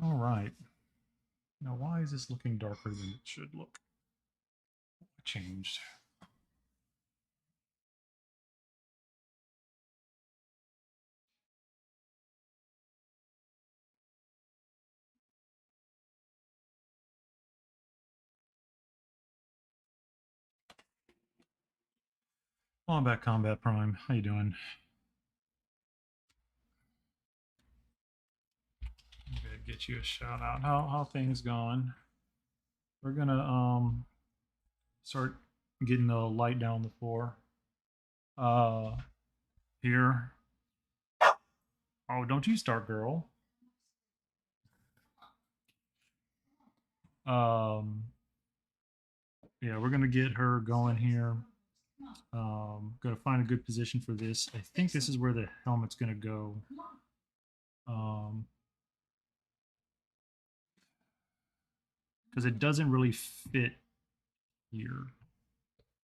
All right. Now, why is this looking darker than it should look? I changed. Back, Combat Prime. How you doing? Okay, get you a shout out. How things going? We're gonna start getting the light down the floor. Uh here. Oh, don't you start, girl. Um yeah, we're gonna get her going here. Gonna find a good position for this. I think this is where the helmet's gonna go. Um because it doesn't really fit here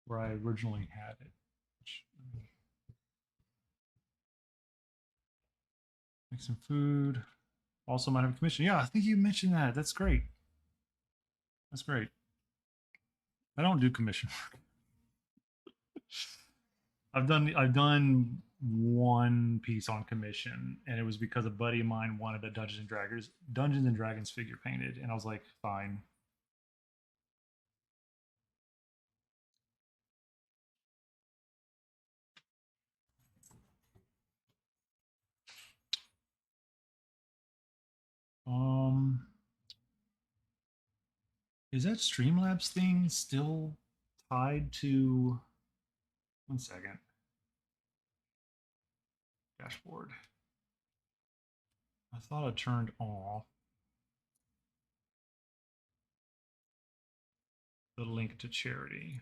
where I originally had it. Make some food. Also might have a commission. Yeah, I think you mentioned that. That's great. That's great. I don't do commission work. I've done one piece on commission, and it was because a buddy of mine wanted a Dungeons and Dragons figure painted, and I was like, fine. Um, is that Streamlabs thing still tied to? One second. Dashboard. I thought it turned off the link to charity.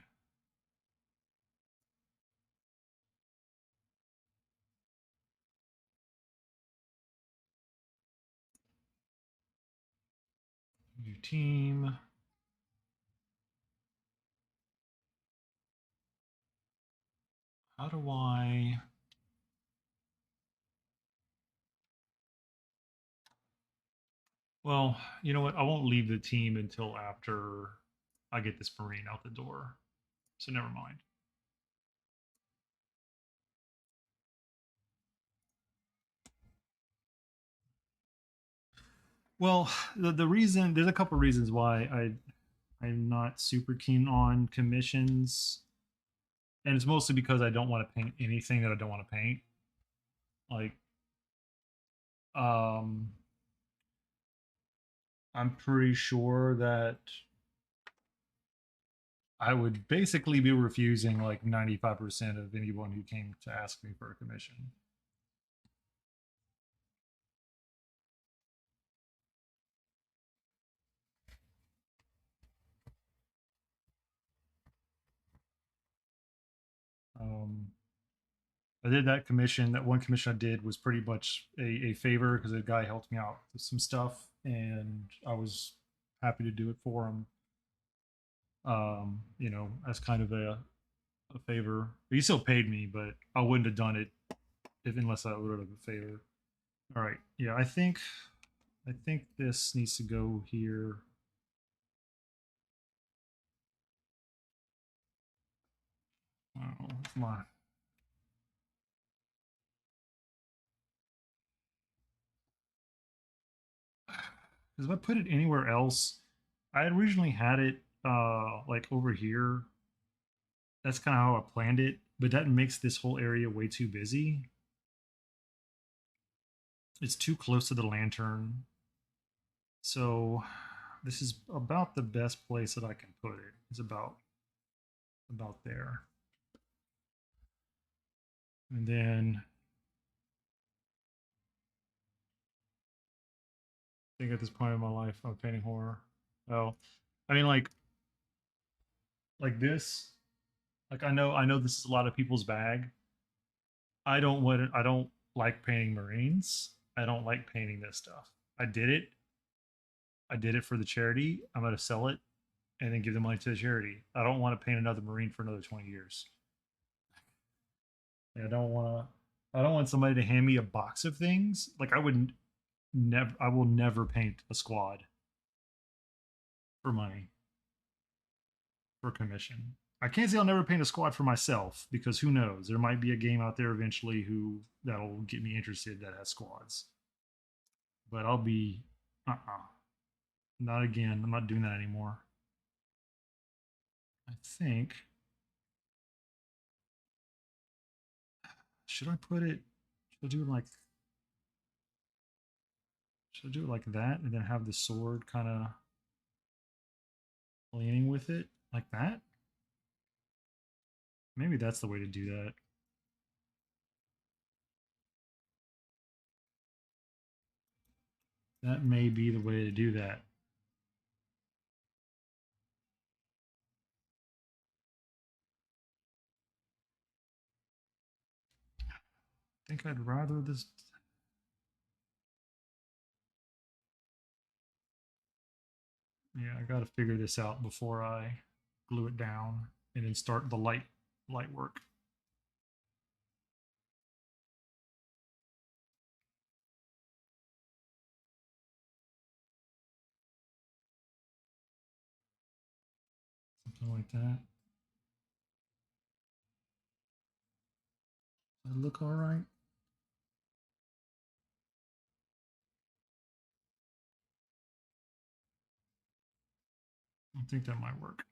New team. How do I? Well, you know what? I won't leave the team until after I get this Marine out the door. So never mind. Well, the reason there's a couple reasons why I'm not super keen on commissions, and it's mostly because I don't want to paint anything that I don't want to paint. Like, um, I'm pretty sure that I would basically be refusing like 95% of anyone who came to ask me for a commission. Um, I did that commission. That one commission I did was pretty much a favor because a guy helped me out with some stuff, and I was happy to do it for him. As kind of a favor. He still paid me, but I wouldn't have done it if unless I would have a favor. All right, yeah, I think this needs to go here. Oh, come on. Because if I put it anywhere else, I originally had it like over here. That's kind of how I planned it, but that makes this whole area way too busy. It's too close to the lantern. So this is about the best place that I can put it. It's about there. And then I think at this point in my life I'm painting horror. Oh, I mean like this. Like I know this is a lot of people's bag. I don't like painting Marines. I don't like painting this stuff. I did it. I did it for the charity. I'm gonna sell it and then give the money to the charity. I don't want to paint another Marine for another 20 years. I don't want to. I don't want somebody to hand me a box of things. Like I wouldn't. never. I will never paint a squad for money for commission. I can't say I'll never paint a squad for myself because who knows? There might be a game out there eventually who that'll get me interested that has squads. But I'll be not again. I'm not doing that anymore. I think should I put it should I do it like should I do it like that and then have the sword kind of leaning with it like that? Maybe that's the way to do that. That may be the way to do that. I think I'd rather this. Yeah, I got to figure this out before I glue it down and then start the light work. Something like that. Does that look all right? I think that might work.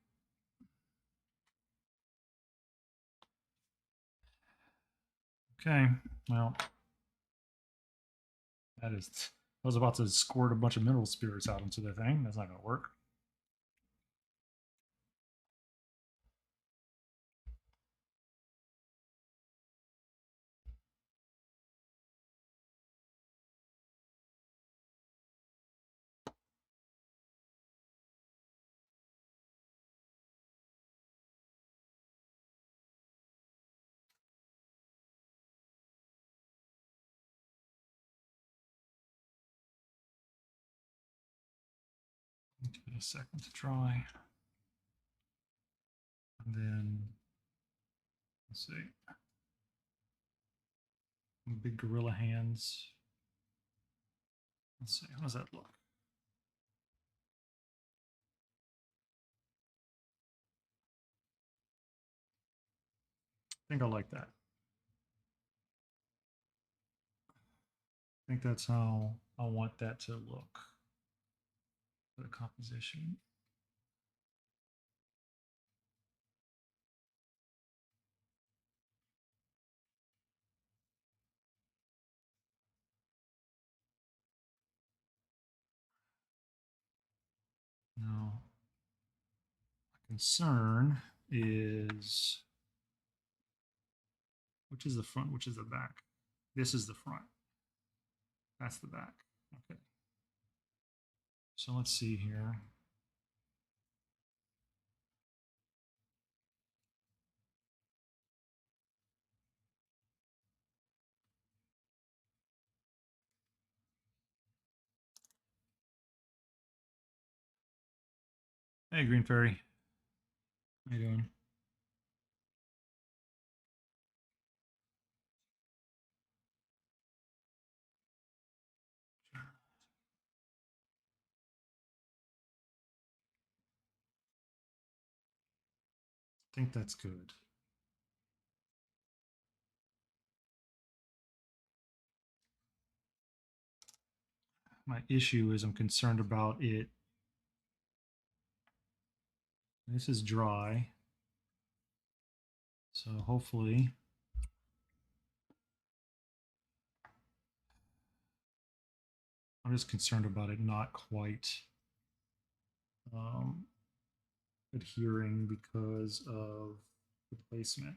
Okay, well, that is. I was about to squirt a bunch of mineral spirits out into the thing. That's not going to work. Give it a second to dry. And then, let's see. Big gorilla hands. Let's see. How does that look? I think I like that. I think that's how I want that to look for the composition. Now, my concern is which is the front, which is the back. This is the front. That's the back. Okay. So let's see here. Hey, Green Fairy. How you doing? I think that's good. My issue is I'm concerned about it. This is dry. So hopefully I'm just concerned about it not quite um, adhering because of the placement.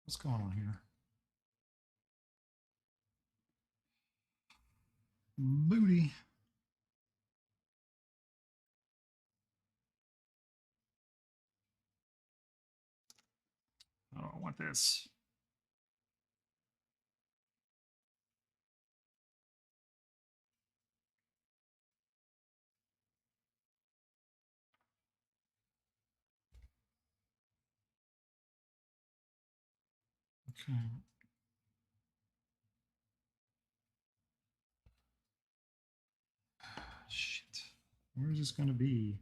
What's going on here? Booty. I don't want this. Okay. Shit. Where is this going to be?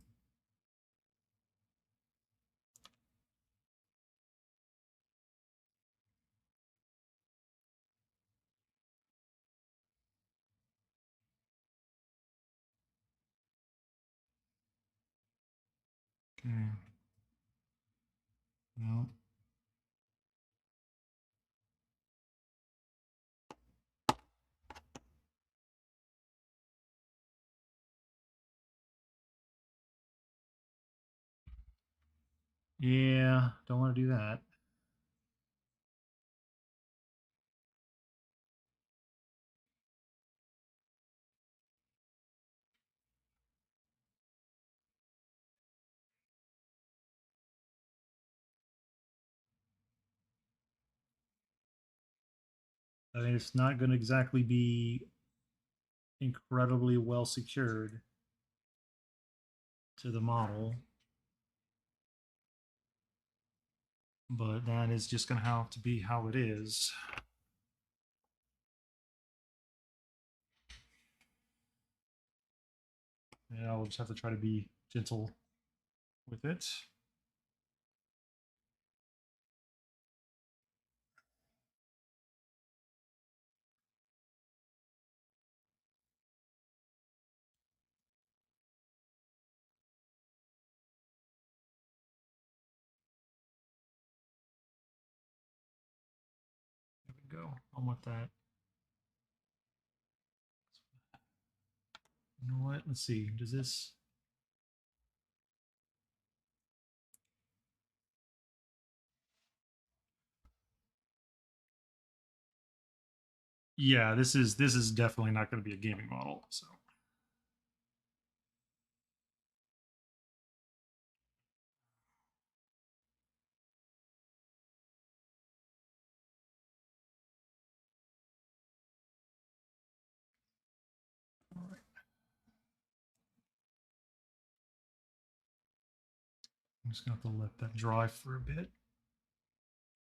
Okay. No. Yeah, don't want to do that. I mean, it's not going to exactly be incredibly well secured to the model, but that is just going to have to be how it is. Yeah, I'll just have to try to be gentle with it. There we go. I want that. You know what? Let's see. Does this? Yeah, this is definitely not going to be a gaming model. So all right, I'm just going to have to let that dry for a bit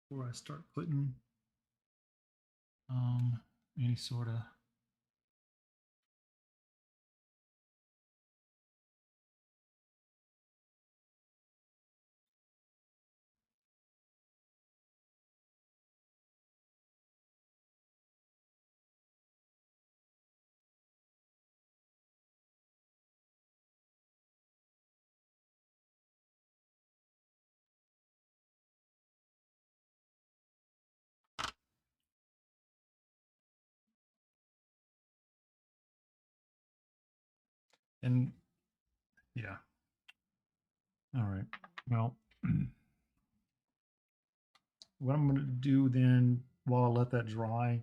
before I start putting um, any sort of. And yeah, all right. Well, what I'm going to do then, while I let that dry,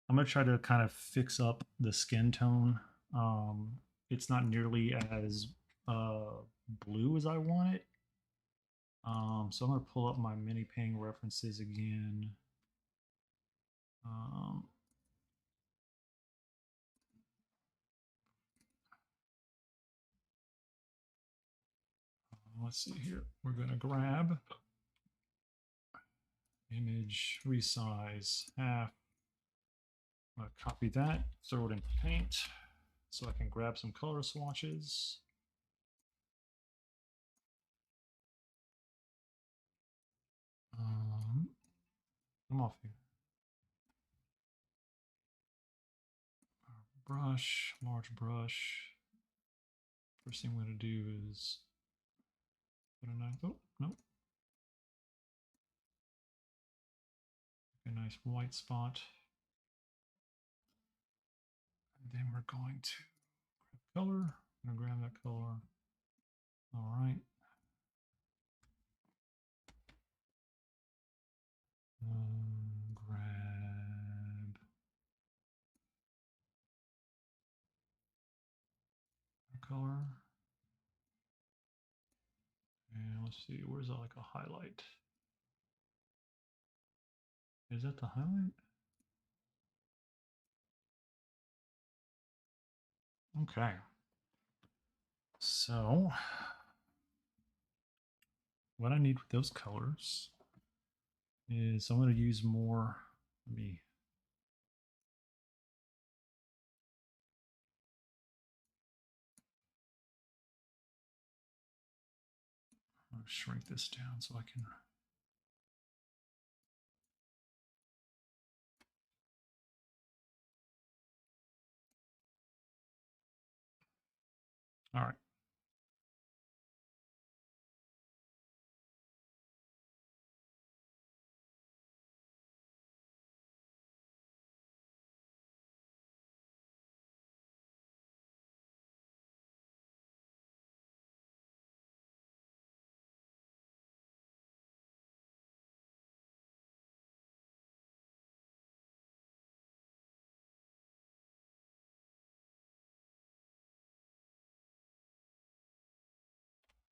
I'm going to try to kind of fix up the skin tone. Um, it's not nearly as uh, blue as I want it. So I'm going to pull up my mini ping references again. Um, let's see here. We're going to grab image resize half. I'm going to copy that, throw it in paint so I can grab some color swatches. I'm off here. Brush, large brush. First thing I'm going to do is put a nice, oh, no, a nice white spot. And then we're going to grab color. I'm going to grab that color. All right. Grab a color. And let's see, where's that like a highlight? Is that the highlight? Okay. So what I need with those colors is I'm going to use more. Let me. I'll shrink this down so I can. All right.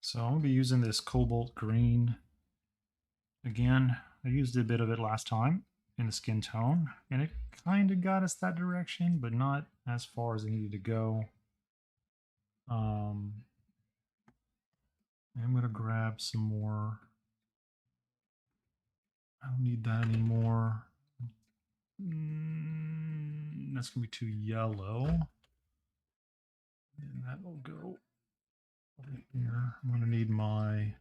So I'm going to be using this cobalt green again. I used a bit of it last time in the skin tone, and it kind of got us that direction, but not as far as it needed to go. I'm going to grab some more. I don't need that anymore. That's going to be too yellow. And that will go over here. I'm going to need my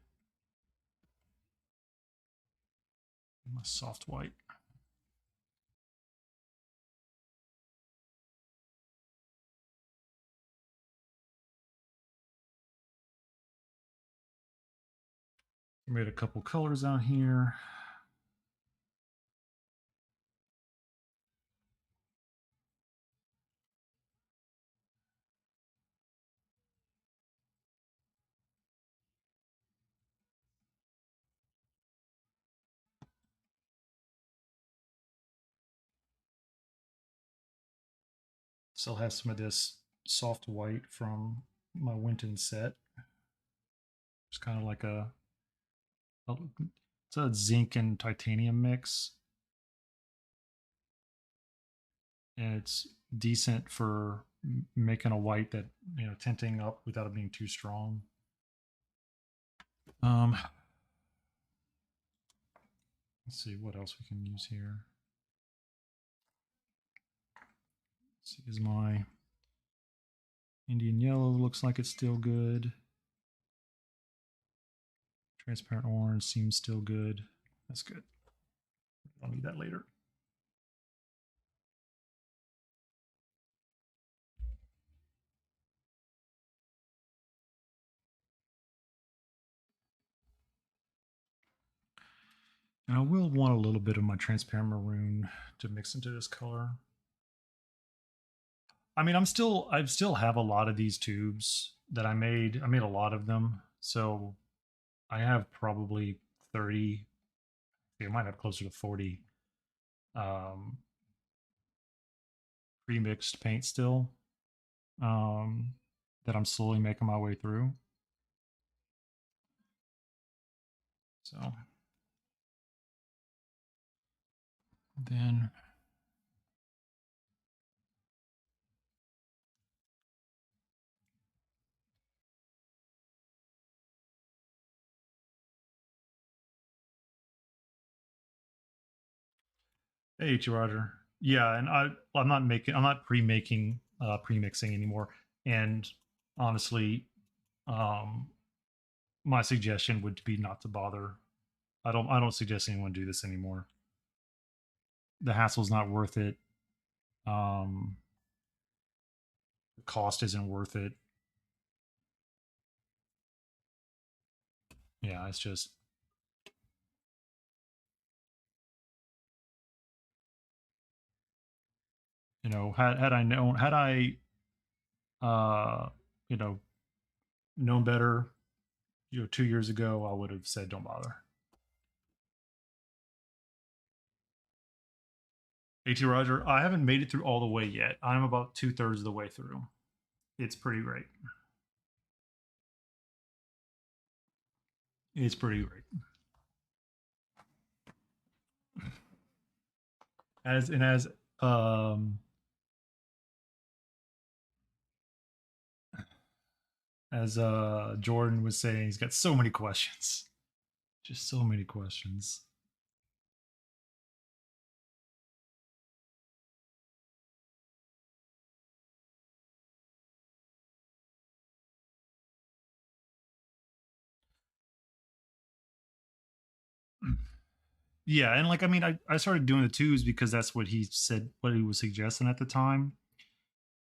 soft white. I made a couple colors out here. Still have some of this soft white from my Winton set. It's kind of like it's a zinc and titanium mix, and it's decent for making a white that tinting up without it being too strong. Let's see what else we can use here. Let's see, is my Indian yellow looks like it's still good. Transparent orange seems still good. That's good. I'll need that later. And I will want a little bit of my transparent maroon to mix into this color. I mean, I still have a lot of these tubes that I made. I made a lot of them. So I have probably 30, I might have closer to 40 pre-mixed paint still that I'm slowly making my way through. So then hey, Roger. Yeah, and I'm not pre-mixing anymore. And honestly, um, my suggestion would be not to bother. I don't suggest anyone do this anymore. The hassle's not worth it. Um, the cost isn't worth it. Yeah, it's just had I uh you know known better 2 years ago, I would have said don't bother. At Roger, I haven't made it through all the way yet. I'm about 2/3 of the way through. It's pretty great. It's pretty great. Um as Jordan was saying, he's got so many questions. Just so many questions. Yeah, and like I mean, I started doing the twos because that's what he said, what he was suggesting at the time,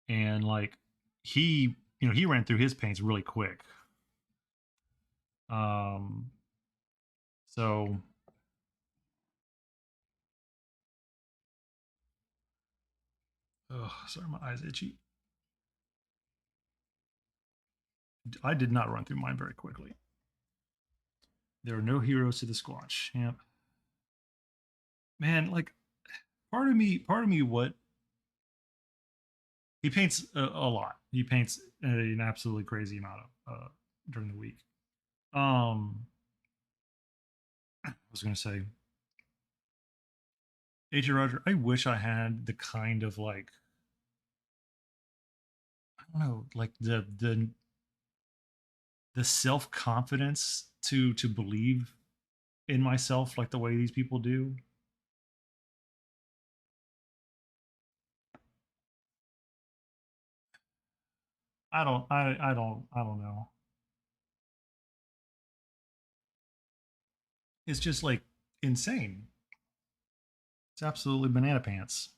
and like he ran through his paints really quick. Um, so sorry, my eyes itchy. I did not run through mine very quickly. There are no heroes to the Squatch. Yep, man. Like part of me, what he paints a lot. He paints an absolutely crazy amount of during the week. I was gonna say, AJ Roger. I wish I had the kind of like I don't know, like the self confidence to believe in myself like the way these people do. I don't know. It's just like insane. It's absolutely banana pants.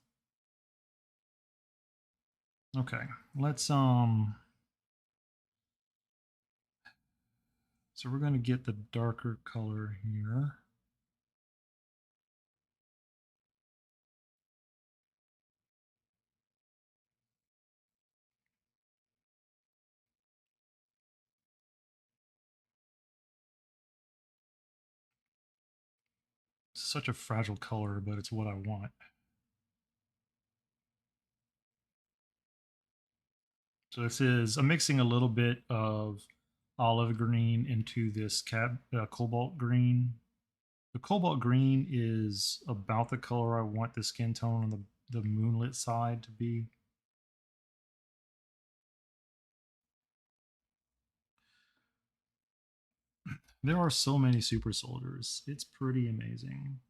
Okay, let's so we're gonna get the darker color here. It's such a fragile color, but it's what I want. So this is I'm mixing a little bit of olive green into this cobalt green. The cobalt green is about the color I want the skin tone on the moonlit side to be. There are so many super soldiers. It's pretty amazing.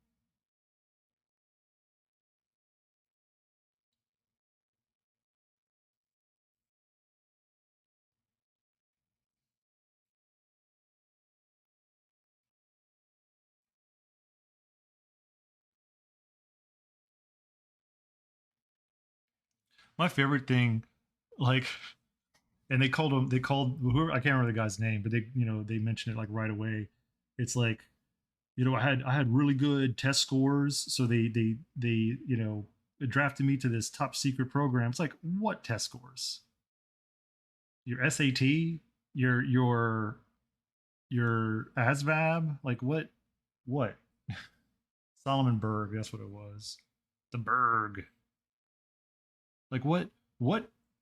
My favorite thing, like, and they called whoever, I can't remember the guy's name, but they mentioned it like right away. It's like, I had really good test scores, so they drafted me to this top secret program. It's like, what test scores? Your SAT, your ASVAB, like what? Solomon Berg, that's what it was. The Berg. Like what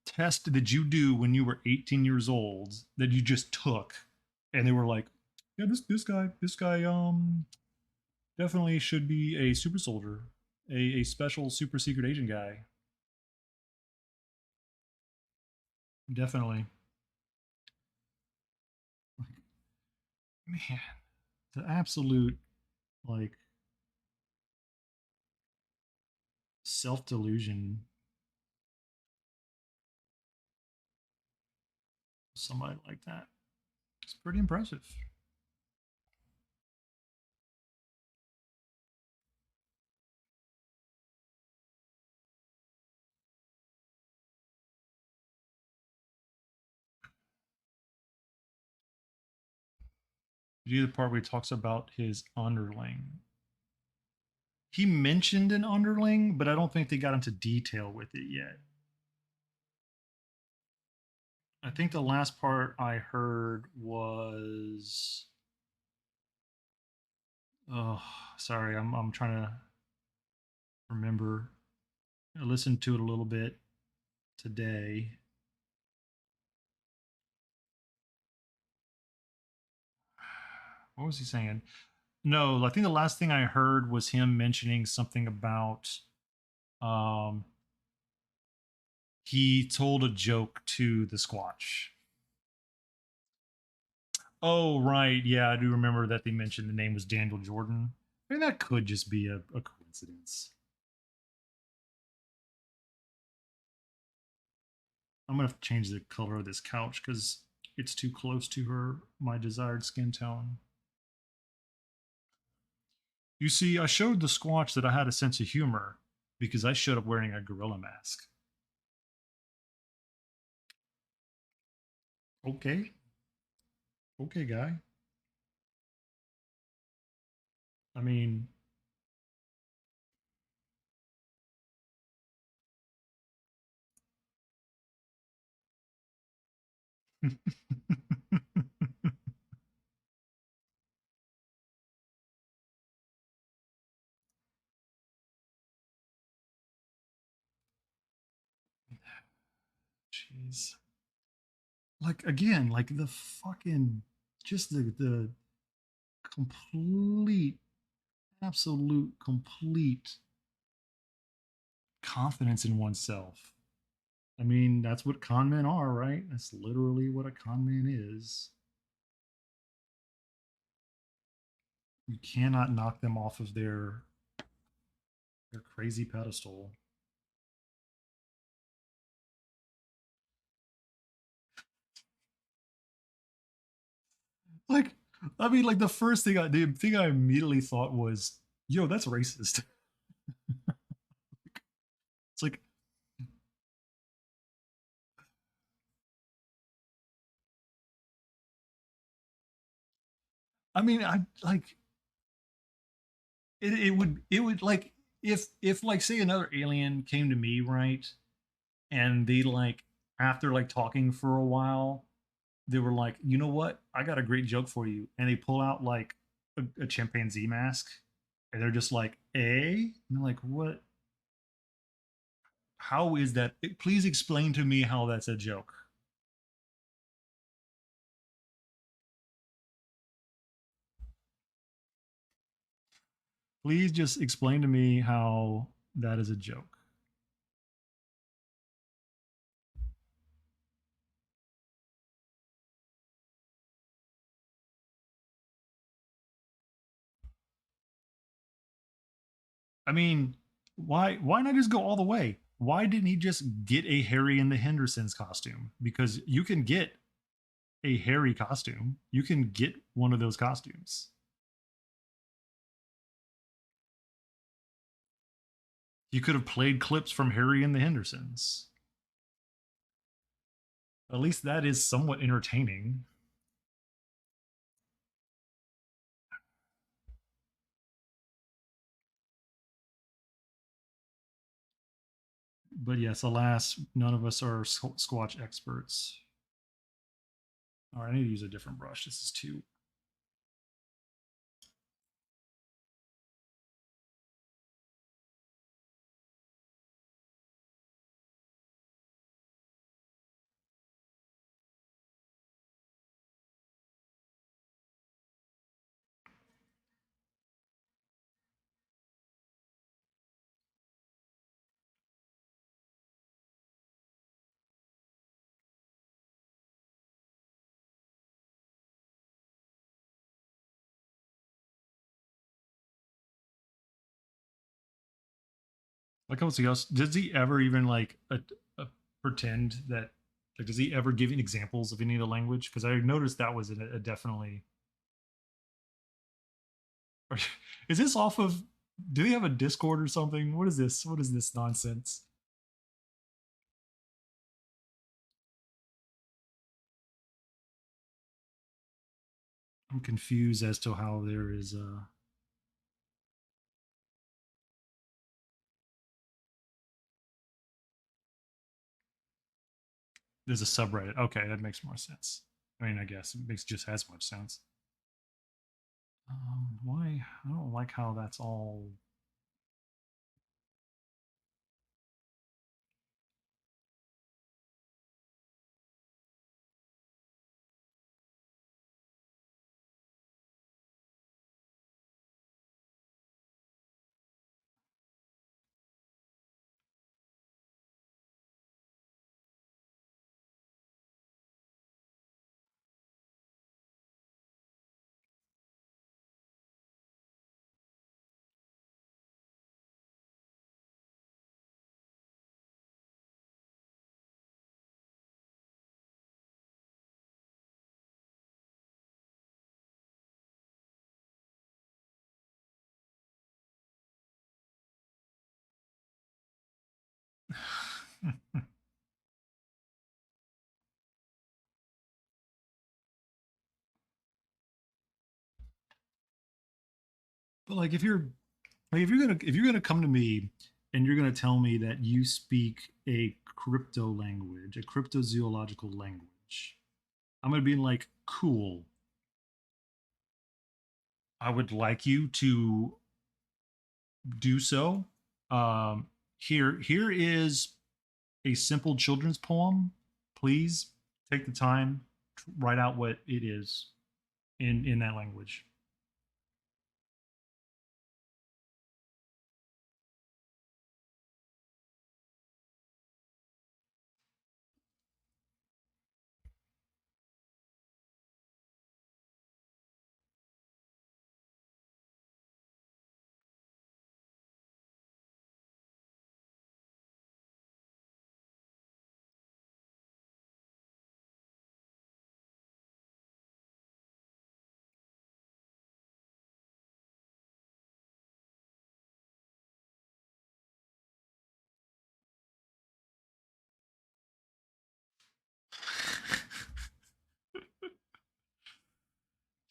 test did you do when you were 18 years old that you just took and they were like, yeah, this guy definitely should be a super soldier, a special super secret agent guy. Definitely. Man, the absolute like self-delusion of somebody like that. It's pretty impressive. Did you the part where he talks about his underling? He mentioned an underling, but I don't think they got into detail with it yet. I think the last part I heard was oh sorry, I'm trying to remember. I listened to it a little bit today. What was he saying? No, I think the last thing I heard was him mentioning something about um he told a joke to the Squatch. Oh right, yeah, I do remember that they mentioned the name was Daniel Jordan. I mean that could just be a coincidence. I'm gonna have to change the color of this couch because it's too close to her my desired skin tone. You see, I showed the Squatch that I had a sense of humor because I showed up wearing a gorilla mask. Okay, okay, guy. I mean, jeez. Like again, like the fucking just the complete, absolute, complete confidence in oneself. I mean, that's what con men are, right? That's literally what a con man is. You cannot knock them off of their crazy pedestal. Like, I mean, like the thing I immediately thought was, yo, that's racist. It's like, I mean, I like it would like if like say another alien came to me, right, and they like after like talking for a while, they were like, you know what, I got a great joke for you, and they pull out like a chimpanzee mask, and they're just like, and they're like, what? How is that? Please explain to me how that's a joke. Please just explain to me how that is a joke. I mean, why not just go all the way? Why didn't he just get a Harry and the Hendersons costume? Because you can get a Harry costume. You can get one of those costumes. You could have played clips from Harry and the Hendersons. At least that is somewhat entertaining. But yes, alas, none of us are Squatch experts. All right, I need to use a different brush. This is too. Like, what's else? Does he ever even like pretend that? Like, does he ever give examples of any of the language? Because I noticed that was a definitely. Is this off of? Do they have a Discord or something? What is this? What is this nonsense? I'm confused as to how there is a. There's a subreddit. Okay, that makes more sense. I mean, I guess it makes just as much sense. Why? I don't like how that's all. But if you're gonna come to me and you're gonna tell me that you speak a crypto language, a cryptozoological language, I'm gonna be like, cool. I would like you to do so. Here is a simple children's poem. Please take the time to write out what it is in that language.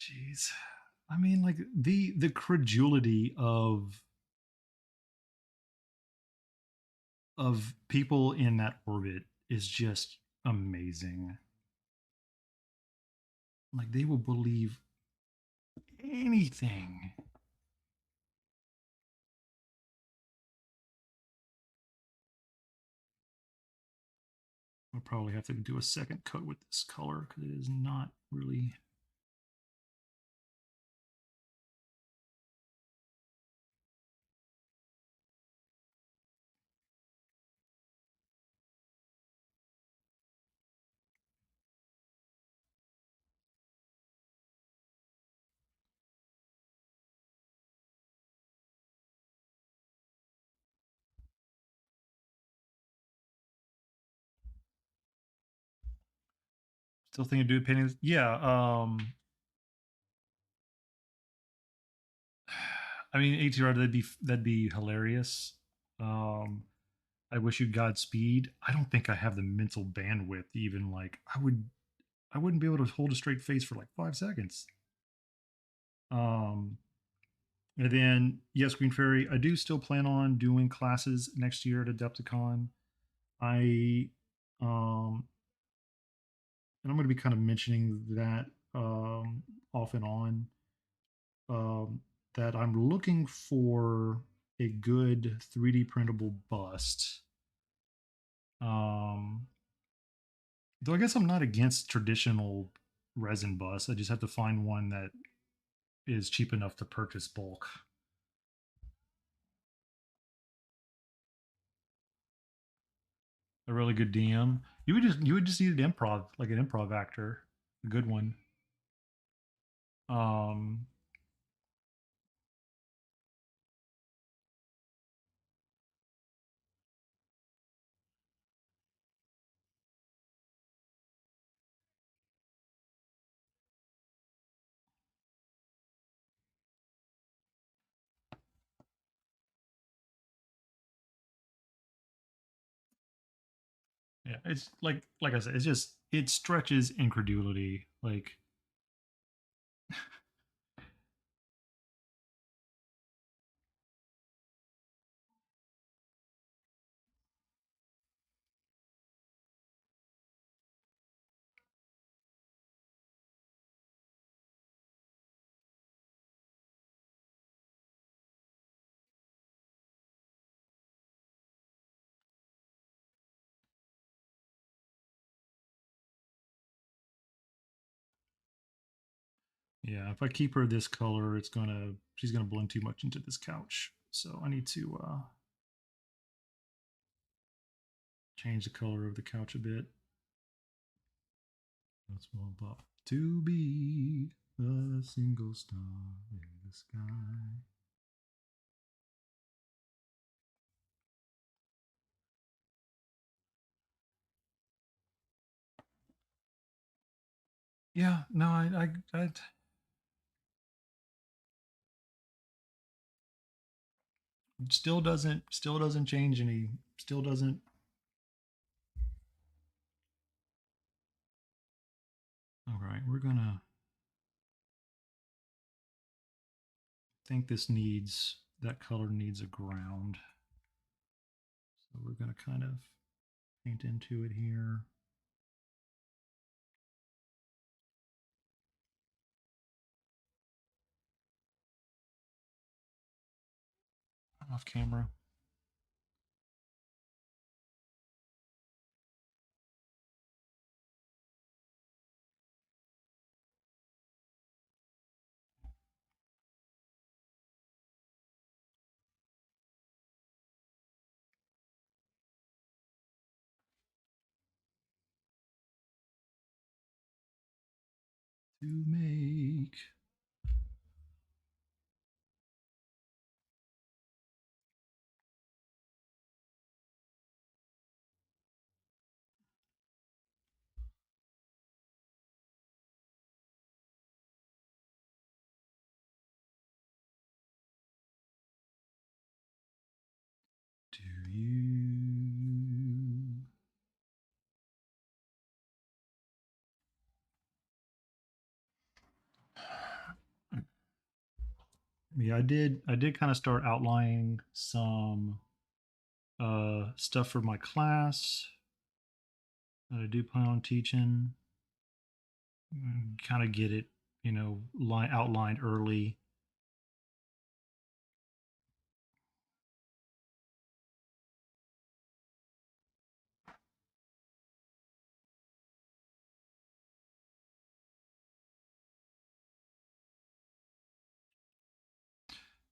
Jeez. I mean, like the credulity of people in that orbit is just amazing. Like they will believe anything. I'll probably have to do a second coat with this color because it is not really. Still thinking, do paintings. Yeah. I mean, ATR, that'd be hilarious. Um, I wish you Godspeed. I don't think I have the mental bandwidth to even like. I wouldn't be able to hold a straight face for like 5 seconds. Um, and then yes, Green Fairy. I do still plan on doing classes next year at Adepticon. I and I'm going to be kind of mentioning that off and on. Um, that I'm looking for a good 3D printable bust. Um, though I guess I'm not against traditional resin busts. I just have to find one that is cheap enough to purchase bulk. A really good DM. You would just need an improv, like an improv actor, a good one. Um, yeah, it's like I said, it's just it stretches incredulity. Like yeah, if I keep her this color, she's gonna blend too much into this couch. So I need to change the color of the couch a bit. That's what I'm about to be a single star in the sky. Yeah, no, I still doesn't change any. Still doesn't. All right, we're gonna think this needs, that color needs a ground. So we're gonna kind of paint into it here. Off camera. To make. Do you? Yeah, I did kind of start outlining some stuff for my class that I do plan on teaching. Kind of get it, outlined early.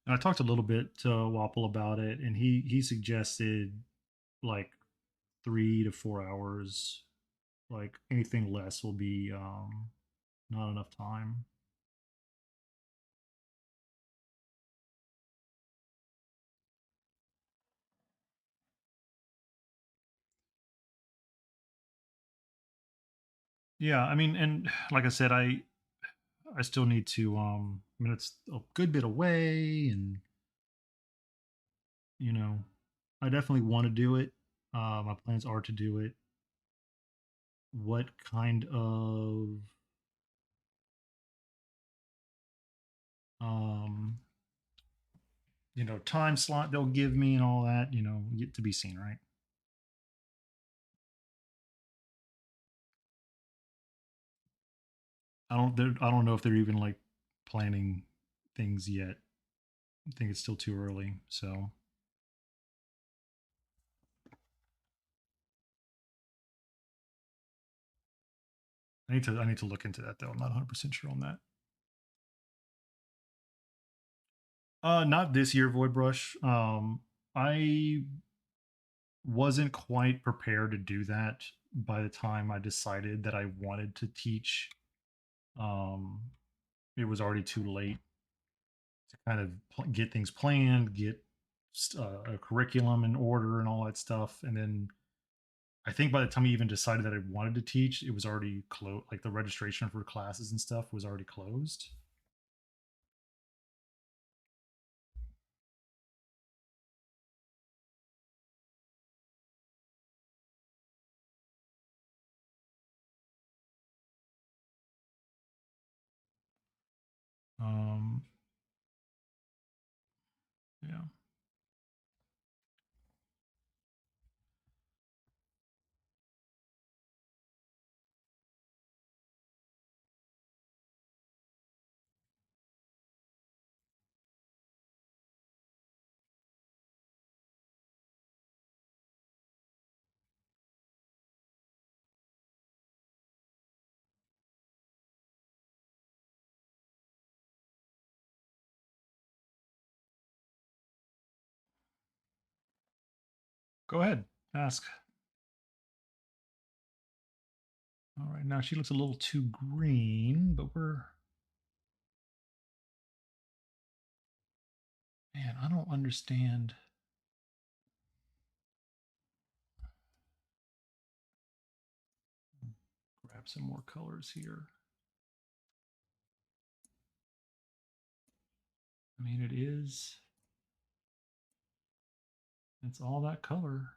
And I talked a little bit to Wapple about it, and he suggested like 3 to 4 hours. Like anything less will be not enough time. Yeah, I mean, and like I said, I still need to. I mean, it's a good bit away, and you know, I definitely want to do it. My plans are to do it. What kind of um time slot they'll give me and all that, yet to be seen, right? I don't know if they're even like planning things yet. I think it's still too early. So I need to look into that though. I'm not 100% sure on that. Not this year, Void Brush. I wasn't quite prepared to do that by the time I decided that I wanted to teach. Um, it was already too late to kind of get things planned, get a curriculum in order, and all that stuff. And then I think by the time I even decided that I wanted to teach, it was already closed. Like the registration for classes and stuff was already closed. Um, yeah. Go ahead. Ask. All right. Now she looks a little too green, but man, I don't understand. Grab some more colors here. I mean, it's all that color.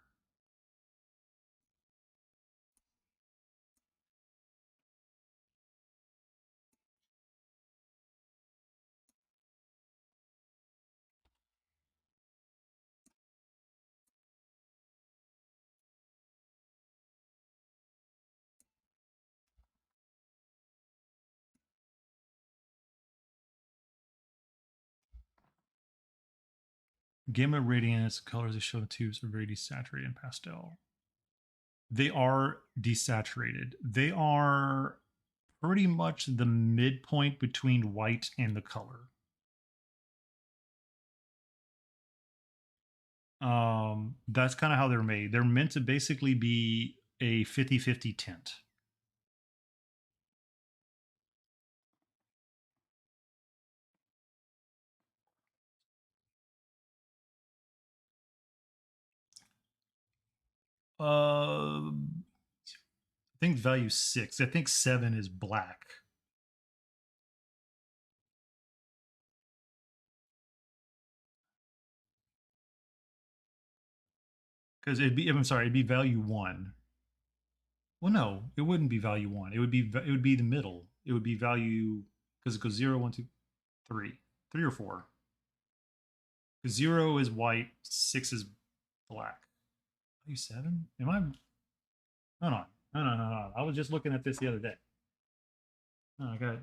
gamma radiance colors they show in tubes are very desaturated and pastel. They are desaturated. They are pretty much the midpoint between white and the color. That's kind of how they're made. They're meant to basically be a 50-50 tint. I think value 6. I think 7 is black. Because I'm sorry, it'd be value 1. Well, no, it wouldn't be value 1. It would be the middle. It would be value because it goes 0, 1, 2, 3. 3 or 4. Because 0 is white, 6 is black. Value 7? Am I? No, no, no, no, no, no. I was just looking at this the other day. Oh, I got it.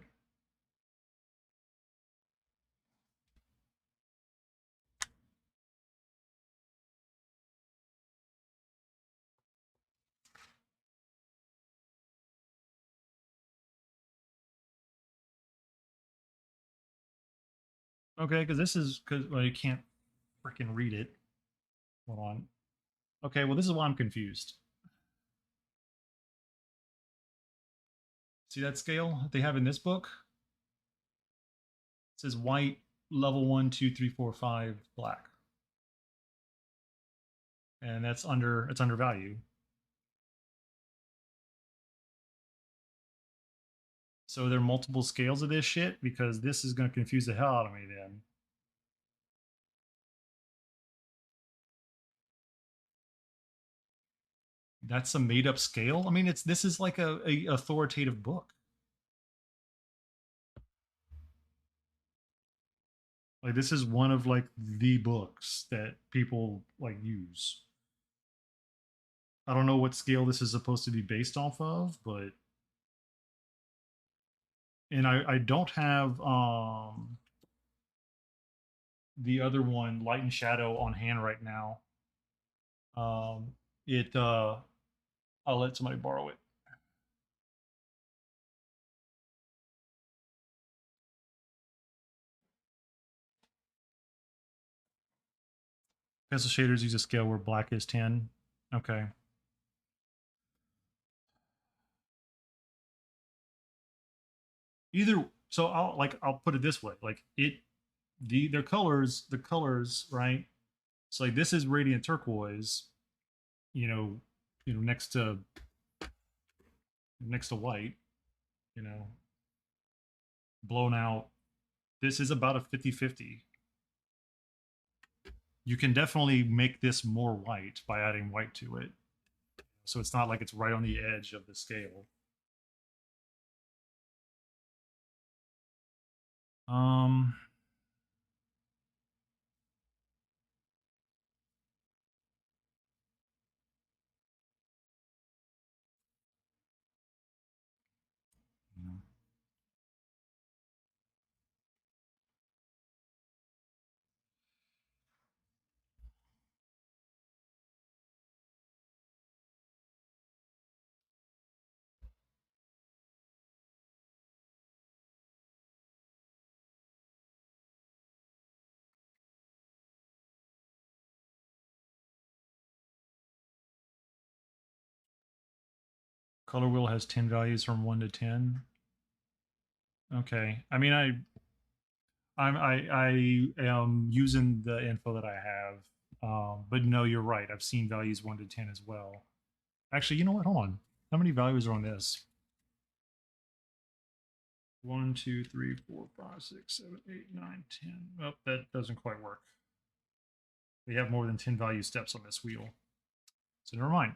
Okay, because this is because well, you can't freaking read it. Hold on. Okay, well, this is why I'm confused. See that scale that they have in this book? It says white, level 1, 2, 3, 4, 5, black. And it's under value. So there are multiple scales of this shit because this is going to confuse the hell out of me then. That's a made up scale. I mean, this is like a authoritative book. Like this is one of like the books that people like use. I don't know what scale this is supposed to be based off of, but and I don't have the other one, Light and Shadow, on hand right now. It I'll let somebody borrow it. Pencil shaders use a scale where black is 10. Okay. Either so I'll put it this way. Like their colors, right? So like this is radiant turquoise, you know, next to white, you know, blown out. This is about a 50-50. You can definitely make this more white by adding white to it. So it's not like it's right on the edge of the scale. Um, color wheel has 10 values from 1 to 10. Okay. I mean, I am using the info that I have. But no, you're right. I've seen values 1 to 10 as well. Actually, you know what? Hold on. How many values are on this? 1, 2, 3, 4, 5, 6, 7, 8, 9, 10. Well, that doesn't quite work. We have more than 10 value steps on this wheel. So never mind.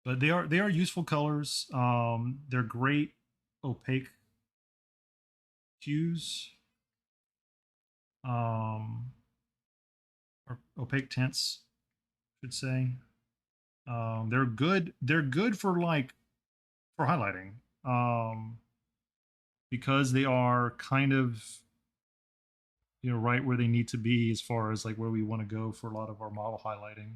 But they are useful colors. They're great opaque hues. Or opaque tints, should say. They're good. They're good for like for highlighting. Because they are kind of right where they need to be as far as like where we want to go for a lot of our model highlighting.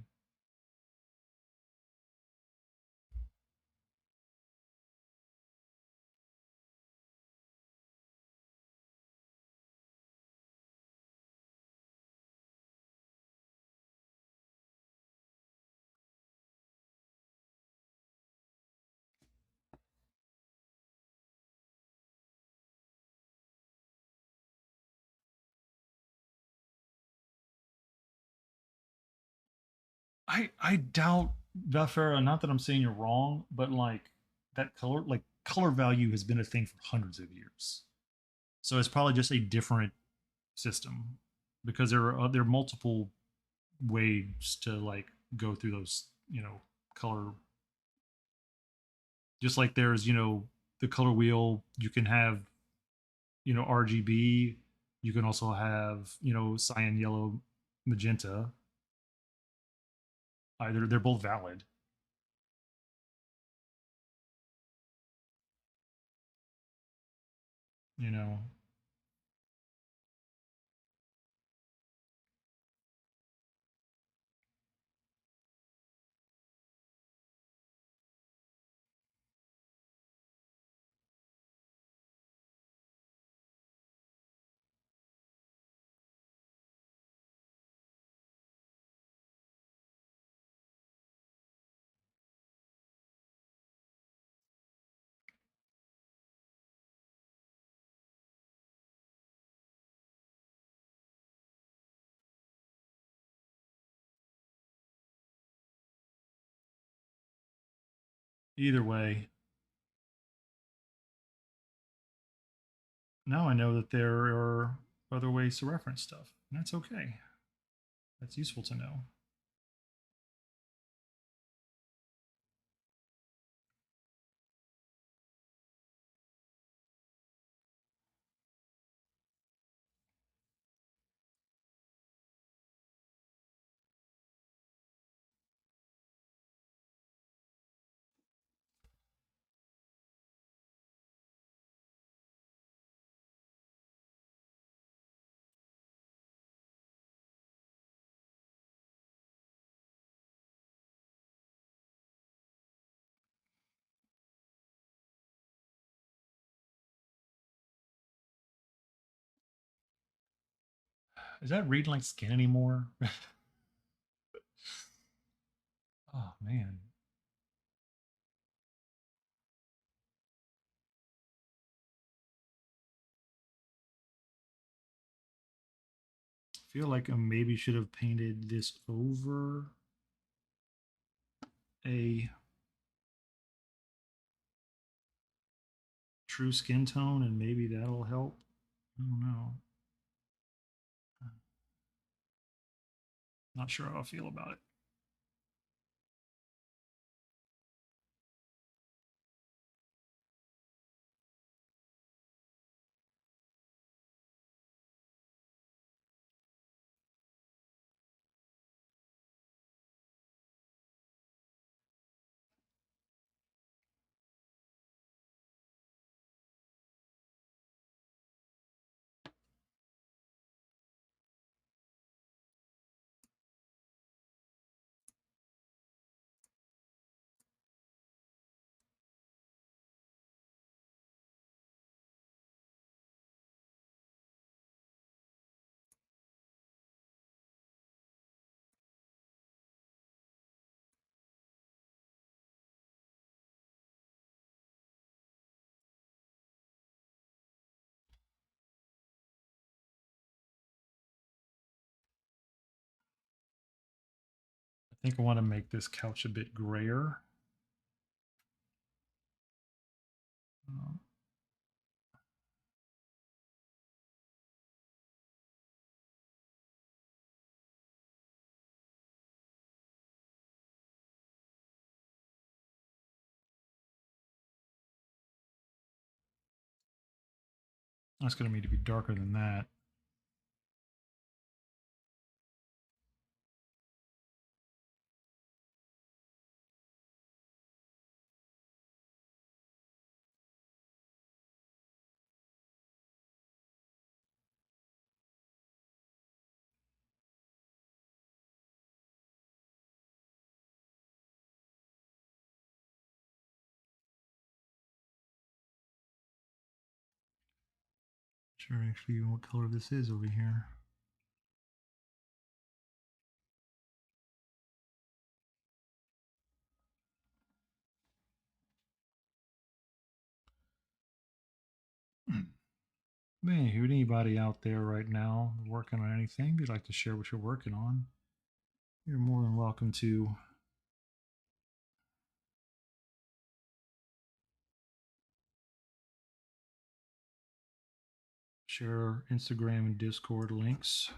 I doubt Valfera. Not that I'm saying you're wrong, but like that color value has been a thing for hundreds of years. So it's probably just a different system because there are multiple ways to like go through those color. Just like there's the color wheel, you can have RGB. You can also have cyan, yellow, magenta. Either they're both valid. You know, either way, now I know that there are other ways to reference stuff, and that's okay. That's useful to know. Is that reading like skin anymore? Oh man, I feel like I maybe should have painted this over a true skin tone, and maybe that'll help. I don't know. Not sure how I feel about it. I think I want to make this couch a bit grayer. Um, that's going to need to be darker than that. Sure, actually, what color this is over here. Man, anybody out there right now working on anything you'd like to share what you're working on, you're more than welcome to share Instagram and Discord links.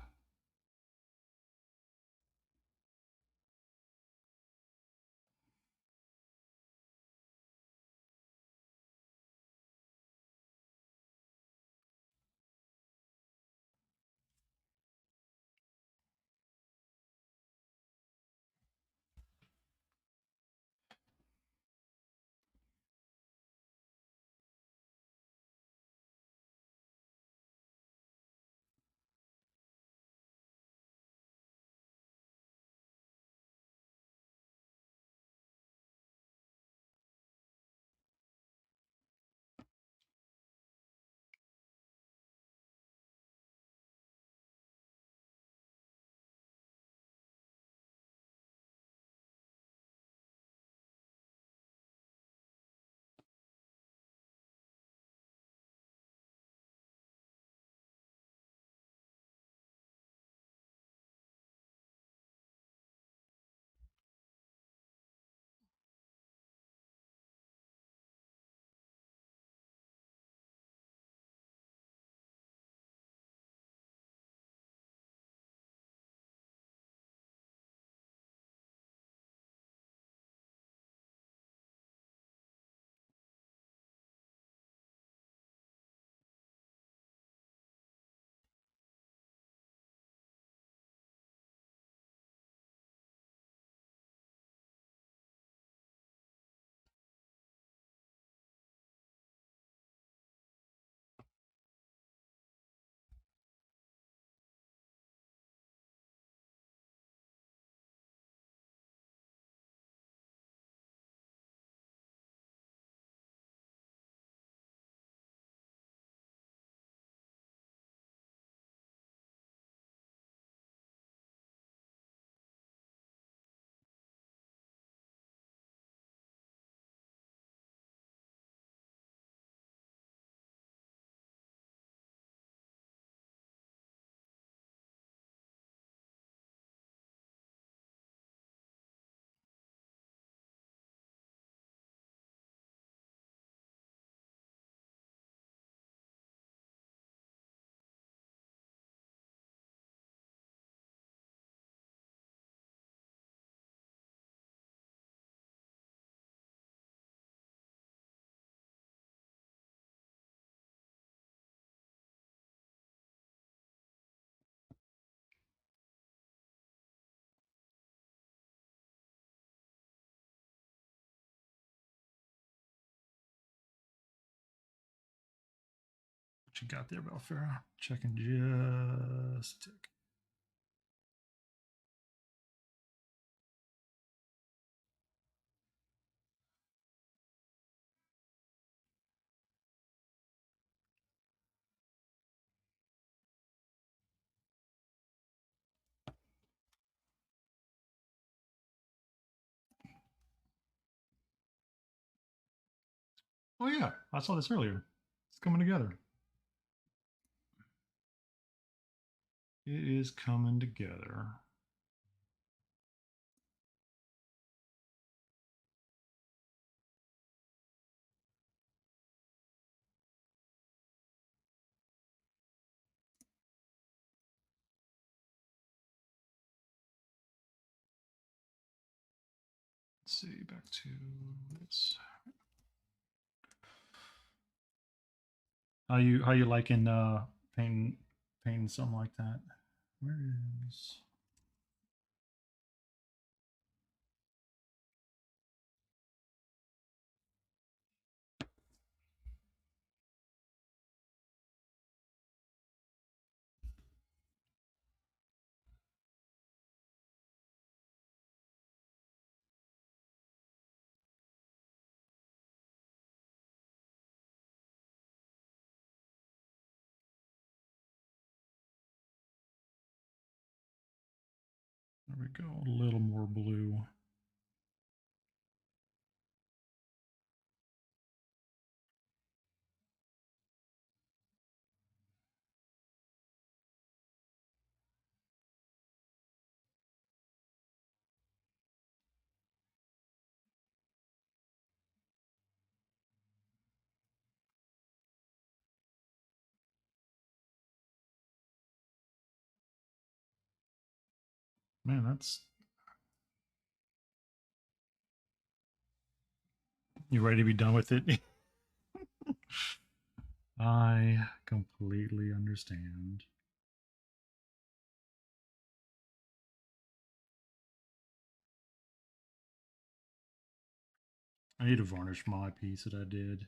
What you got there, Belfair? Checking just a tick. Oh yeah, I saw this earlier. It's coming together. It is coming together. Let's see, back to this. How you liking painting something like that? Where is There we go, a little more blue. Man, that's... You ready to be done with it? I completely understand. I need to varnish my piece that I did.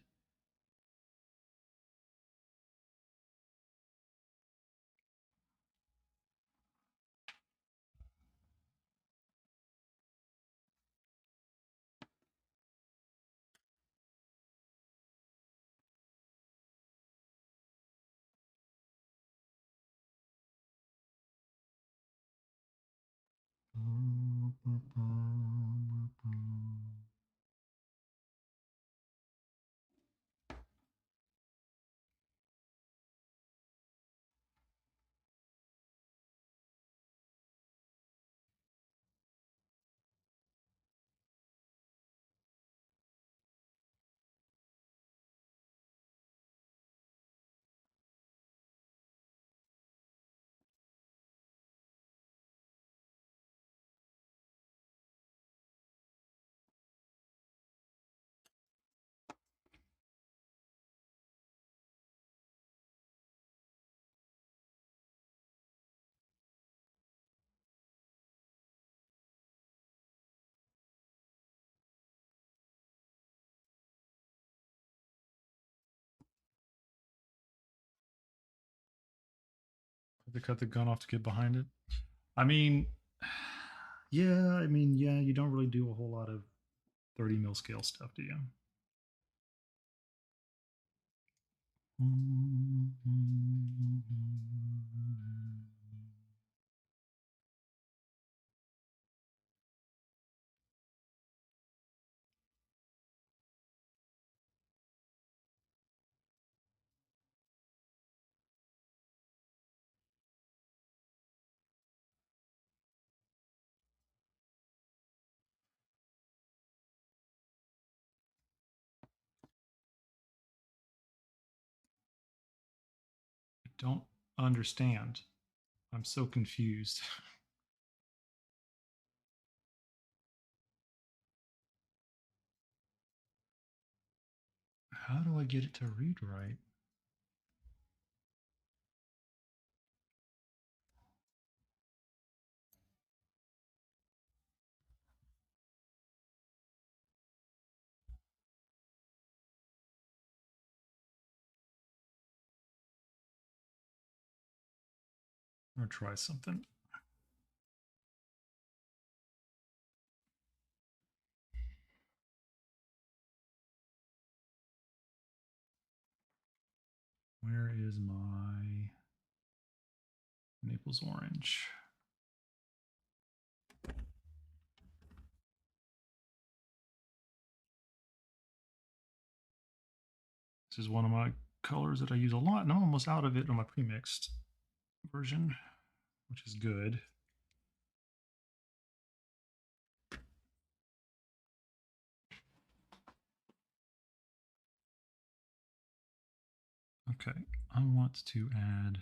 Have to cut the gun off to get behind it. I mean, yeah, you don't really do a whole lot of 30 mil scale stuff, do you? I don't understand. I'm so confused. How do I get it to read right? I'm gonna try something. Where is my Naples orange? This is one of my colors that I use a lot, and I'm almost out of it on my premixed version, which is good. Okay, I want to add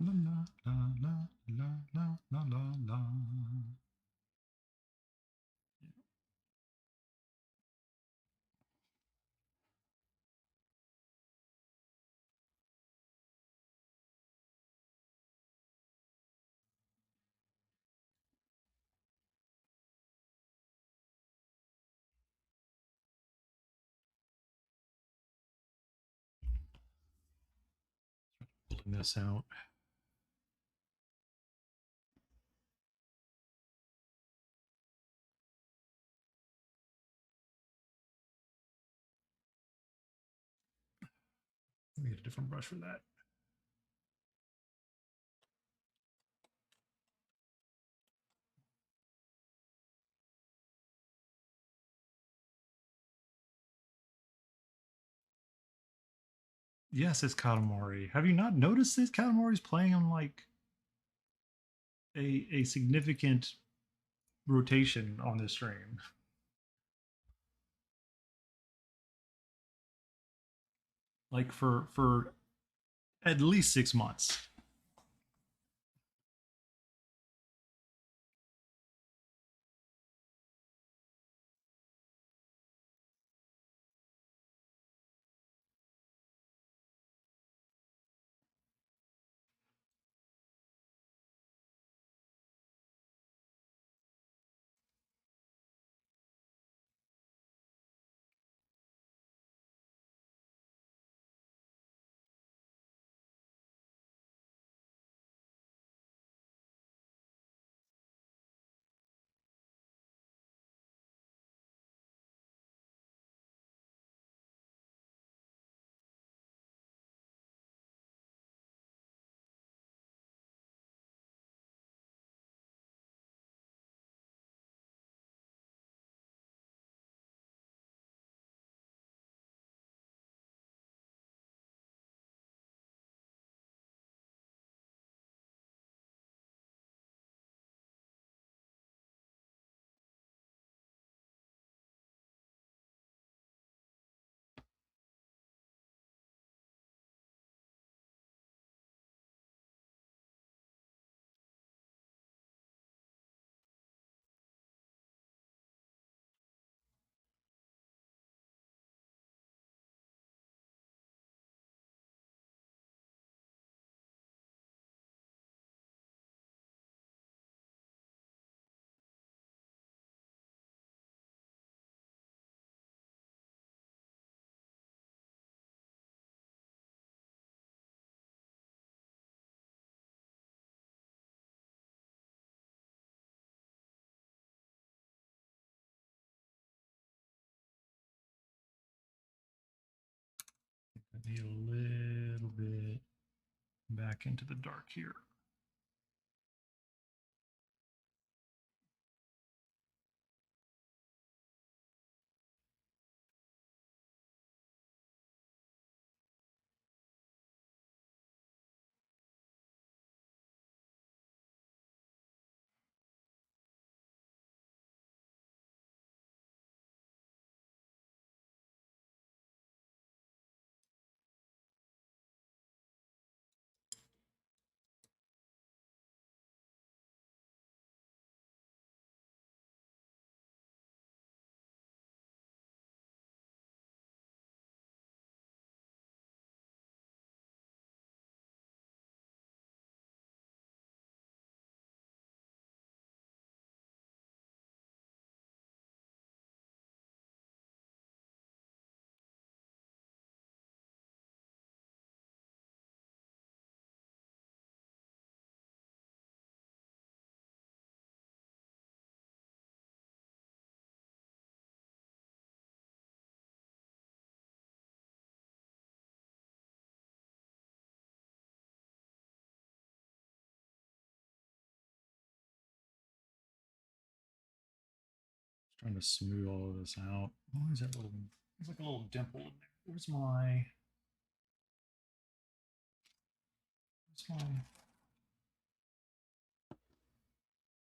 La la la la la la la la la la. Pulling this out. Let me get a different brush for that. Yes, it's Katamari. Have you not noticed this? Katamari's playing on like a significant rotation on this stream. Like for at least 6 months. I need a little bit back into the dark here. Just trying to smooth all of this out. Why is that little? There's like a little dimple in there. Where's my? Where's my?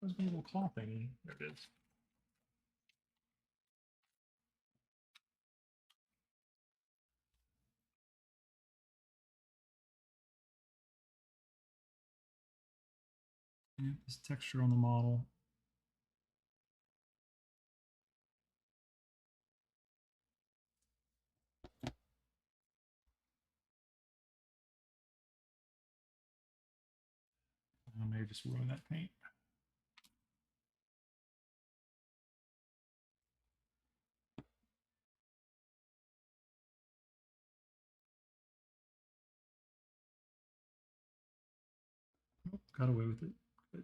Where's my little claw thingy? There it is. Yeah, this texture on the model. I may just ruin that paint. Oh, got away with it. Good.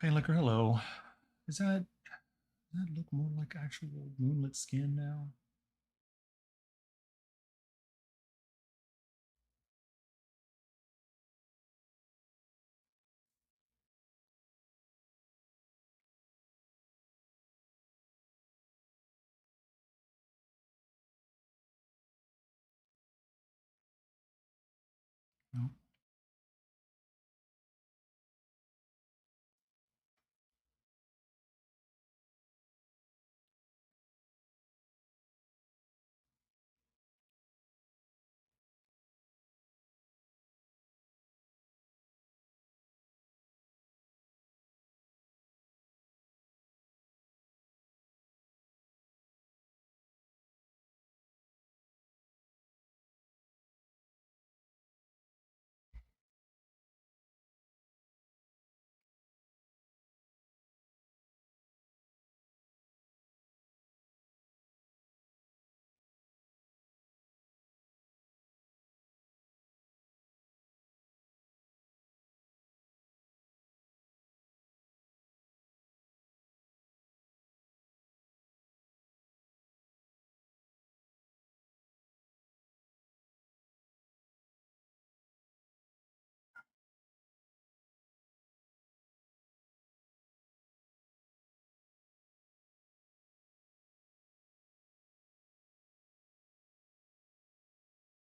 Paint liquor, hello. Is that, does that look more like actual moonlit skin now? No.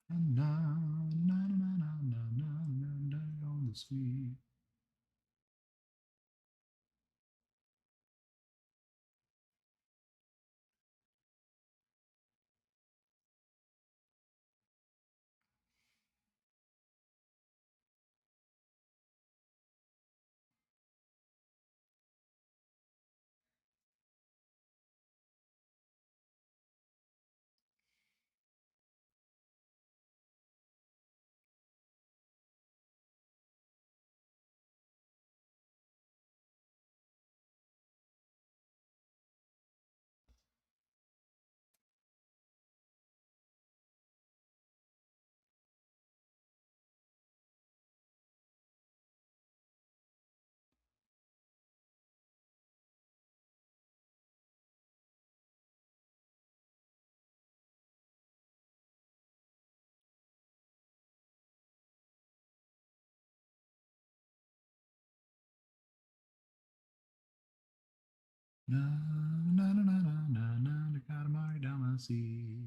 On the sweet. Na na na na na na na na Katamari Damacy.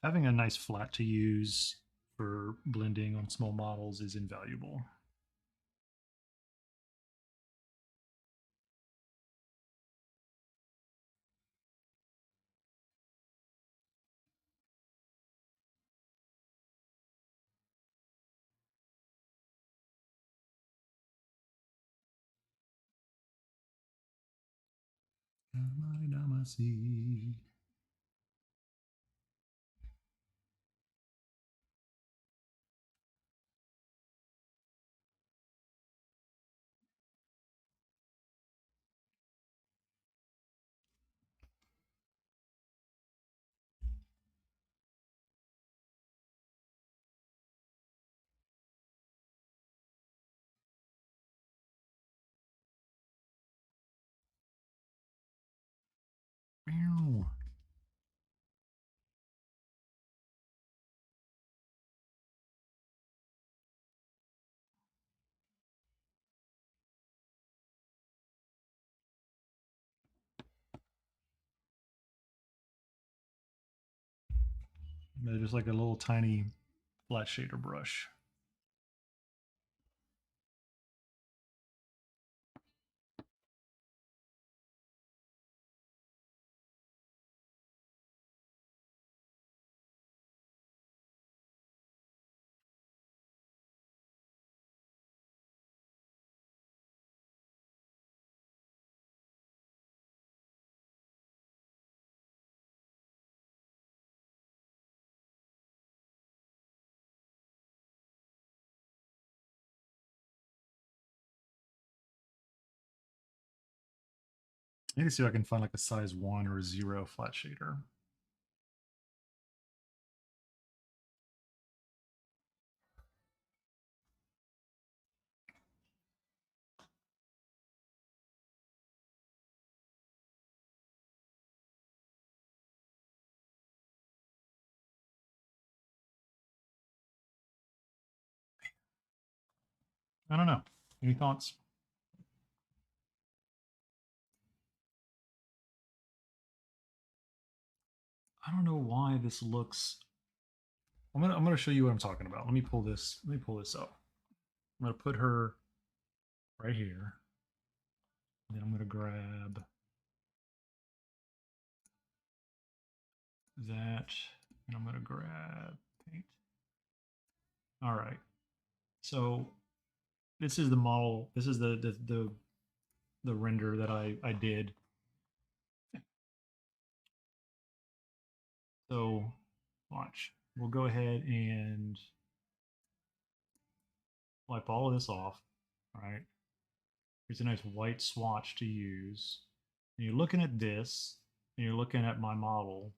Having a nice flat to use for blending on small models is invaluable. Just like a little tiny flat shader brush. I need to see if I can find like a size 1 or a 0 flat shader. I don't know. Any thoughts? I don't know why this looks. I'm gonna show you what I'm talking about. Let me pull this. Let me pull this up. I'm gonna put her right here. And then I'm gonna grab that, and I'm gonna grab paint. All right. So this is the model. This is the render that I did. So watch. We'll go ahead and wipe all of this off. All right. Here's a nice white swatch to use. And you're looking at this, and you're looking at my model,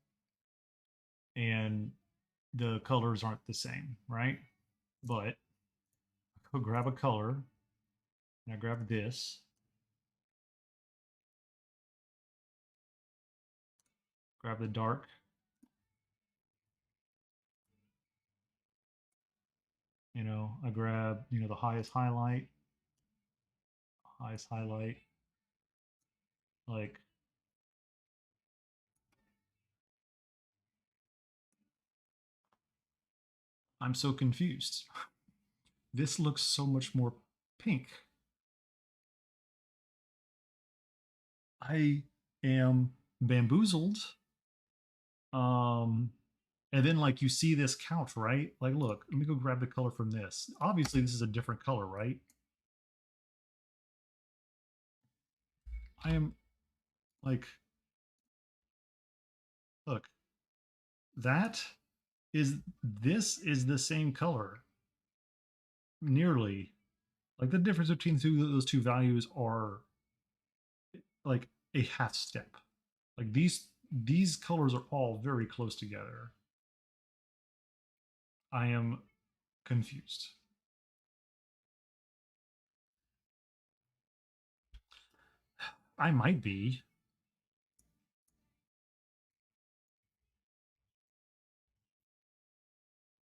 and the colors aren't the same, right? But go grab a color, and I grab this, grab the dark, I grab, the highest highlight, like I'm so confused. This looks so much more pink. I am bamboozled. Um, and then like you see this couch, right? Like, look, let me go grab the color from this. Obviously, this is a different color, right? I am like, look, that this is the same color, nearly. Like the difference between those two values are like a half step. Like these colors are all very close together. I am confused. I might be.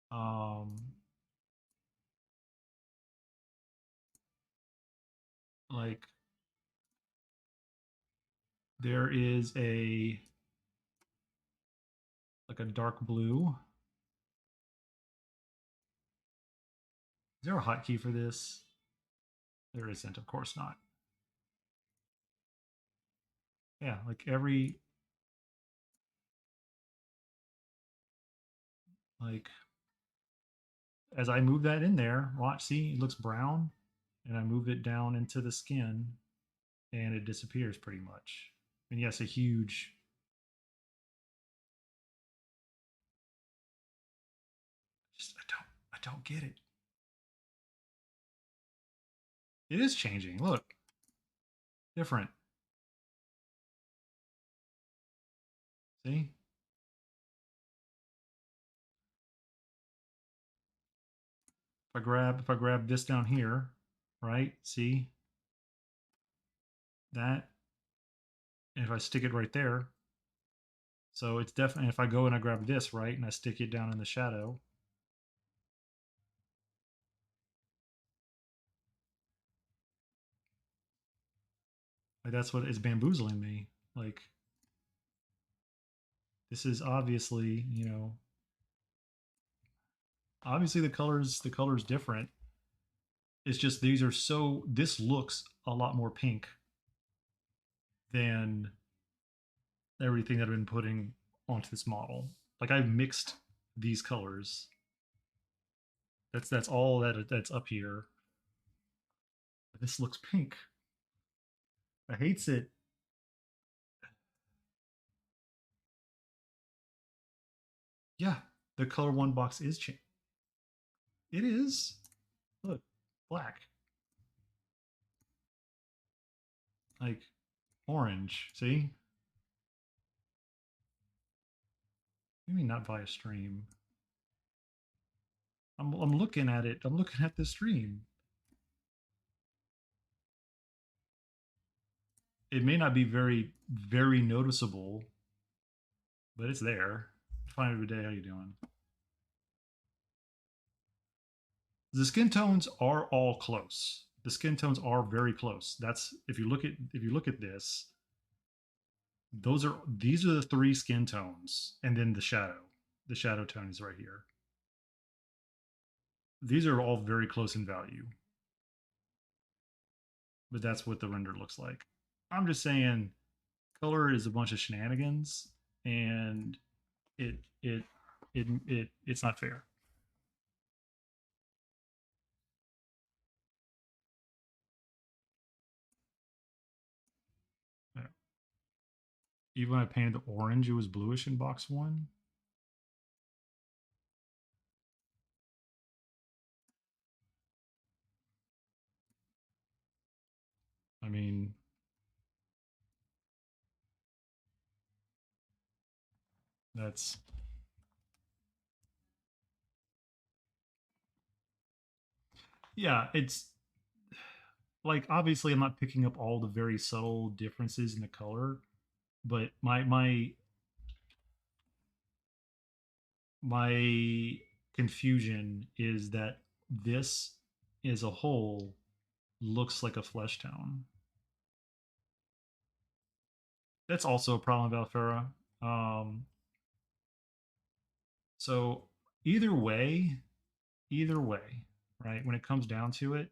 Um, like there is a like a dark blue. Is there a hotkey for this? There isn't, of course not. Yeah, like every like as I move that in there, watch, see, it looks brown, and I move it down into the skin, and it disappears pretty much. And yes, a huge. Just I don't get it. It is changing. Look, different. See, if I grab this down here, right? See that, and if I stick it right there, so it's definitely. If I go and I grab this right, and I stick it down in the shadow, like that's what is bamboozling me. Like this is obviously, obviously the color's different. It's just these are so. This looks a lot more pink than everything that I've been putting onto this model. Like I've mixed these colors. That's all that's up here. This looks pink. I hates it. Yeah, the color one box is changed. It is. Look, black, like orange. See? Maybe not via stream. I'm looking at it. I'm looking at the stream. It may not be very noticeable, but it's there. Fine every day. How you doing? The skin tones are all close. The skin tones are very close. That's if you look at this, these are the three skin tones, and then the shadow. The shadow tone is right here. These are all very close in value, but that's what the render looks like. I'm just saying, color is a bunch of shenanigans, and it it it's not fair. Yeah. Even when I painted the orange, it was bluish in box one. I mean, that's yeah. It's like obviously I'm not picking up all the very subtle differences in the color, but my confusion is that this as a whole looks like a flesh tone. That's also a problem with Alfera. Um, so either way, right? When it comes down to it,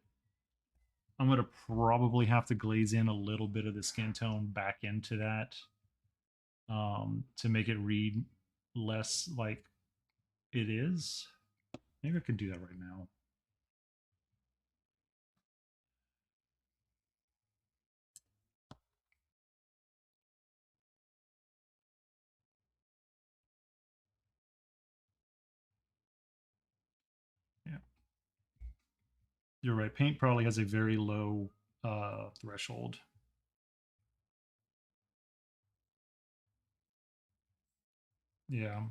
I'm gonna probably have to glaze in a little bit of the skin tone back into that to make it read less like it is. Maybe I could do that right now. Yeah, you're right. Paint probably has a very low threshold. Yeah,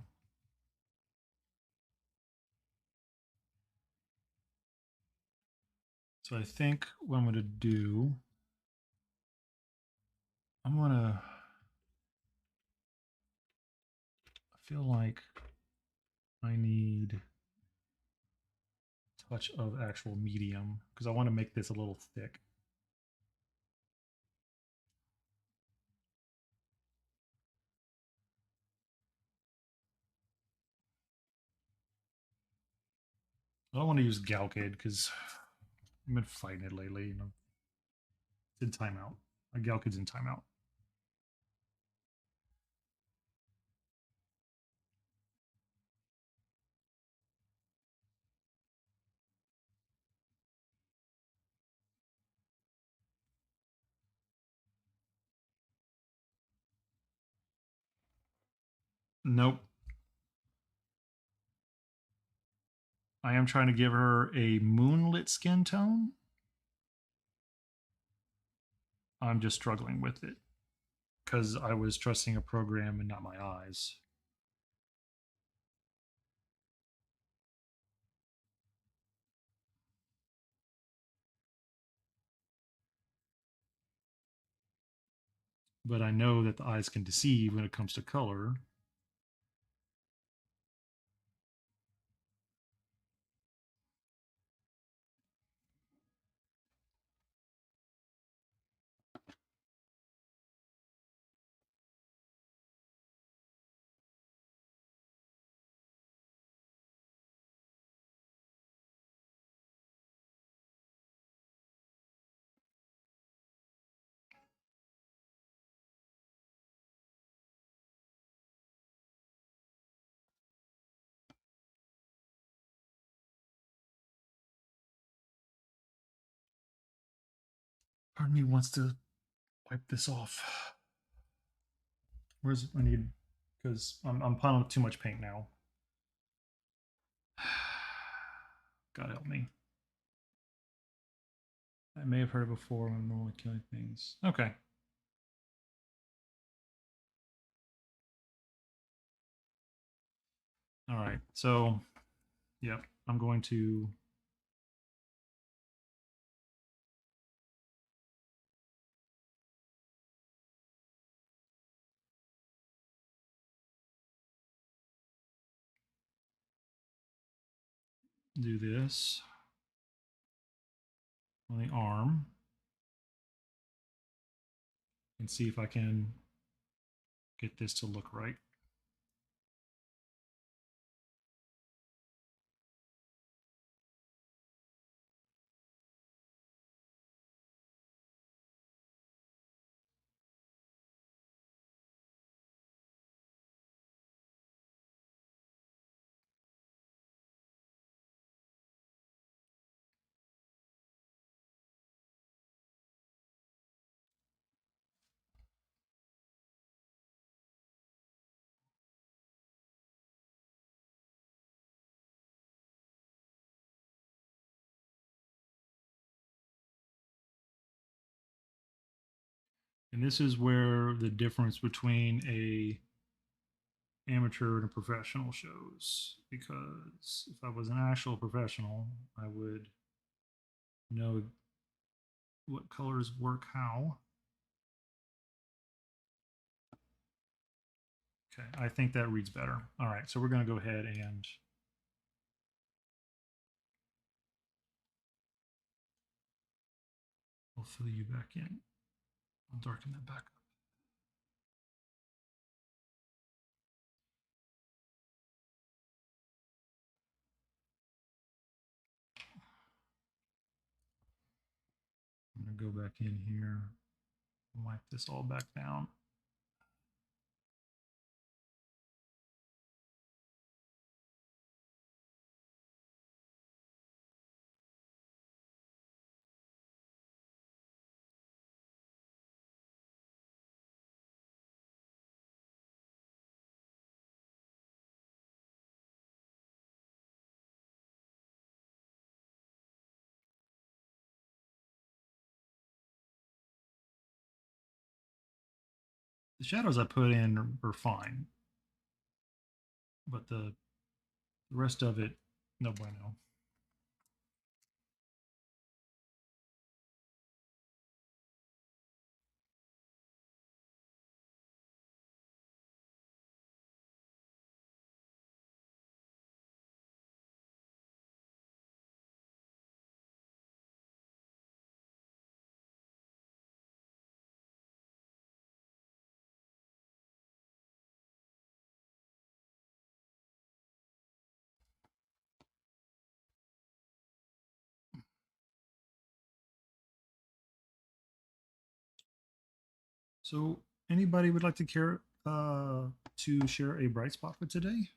So I think what I'm going to do, I'm going to, I feel like I need a touch of actual medium because I want to make this a little thick. I don't want to use Galcade because I've been fighting it lately. You know, it's in timeout. Galcade's in timeout. Nope. I am trying to give her a moonlit skin tone. I'm just struggling with it because I was trusting a program and not my eyes. But I know that the eyes can deceive when it comes to color. Part of me wants to wipe this off. Where's I need because I'm piling up too much paint now. God help me. I may have heard it before when I'm normally killing things. Okay. All right. So, yep, I'm going to do this on the arm and see if I can get this to look right. And this is where the difference between a amateur and a professional shows. Because if I was an actual professional, I would know what colors work how. Okay, I think that reads better. All right, so we're going to go ahead and I'll fill you back in. I'll darken that back up. I'm going to go back in here, wipe this all back down. The shadows I put in are fine, but the rest of it, no bueno. So, anybody would like to care to share a bright spot for today?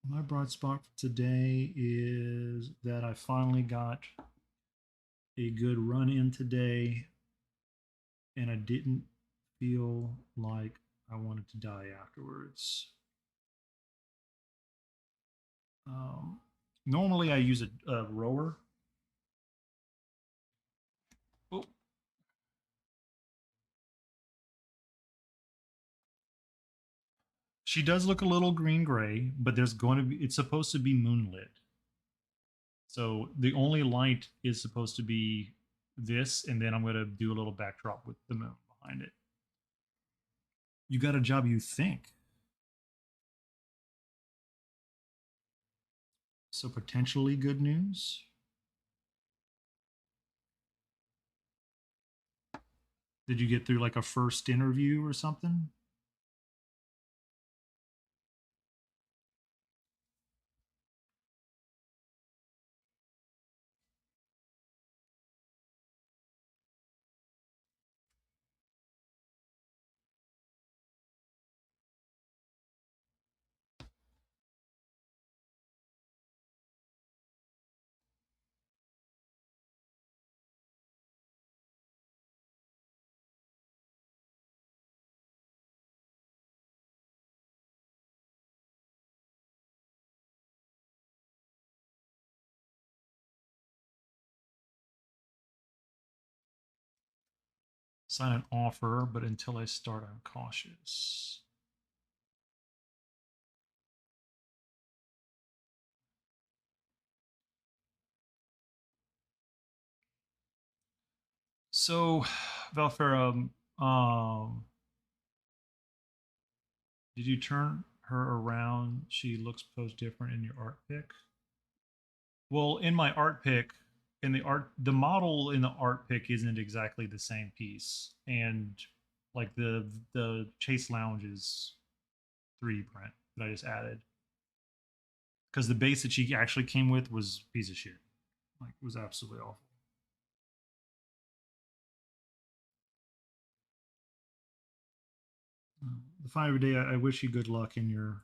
My bright spot for today is that I finally got a good run in today, and I didn't feel like I wanted to die afterwards. Um, Normally, I use a rower. Oh, she does look a little green gray, but there's going to be, it's supposed to be moonlit. So the only light is supposed to be this, and then I'm going to do a little backdrop with the moon behind it. You got a job, you think. So potentially good news. Did you get through like a first interview or something? Sign an offer, but until I start, I'm cautious. So, Valfera, did you turn her around? She looks posed different in your art pick. Well, in my art pick, the model in the art pick isn't exactly the same piece, and like the Chase Lounge is 3D print that I just added because the base that she actually came with was a piece of shit. Like it was absolutely awful. The Fine Day. I wish you good luck in your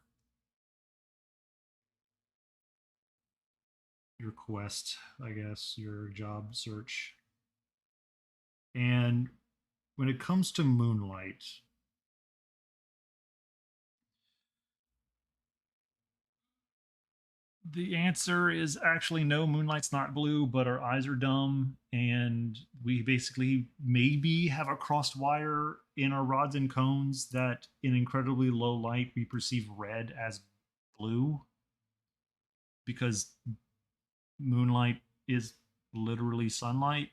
quest. I guess your job search. And when it comes to Moonlight, the answer is actually no. Moonlight's not blue, but our eyes are dumb, and we basically maybe have a crossed wire in our rods and cones that, in incredibly low light, we perceive red as blue because moonlight is literally sunlight,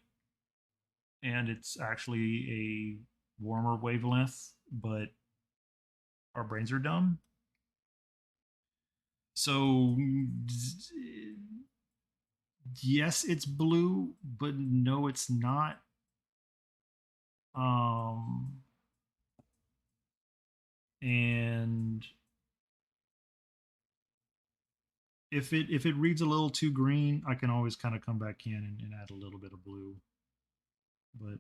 and it's actually a warmer wavelength, but our brains are dumb. So yes, it's blue, but no, it's not. Um, and if it reads a little too green, I can always kind of come back in and add a little bit of blue. But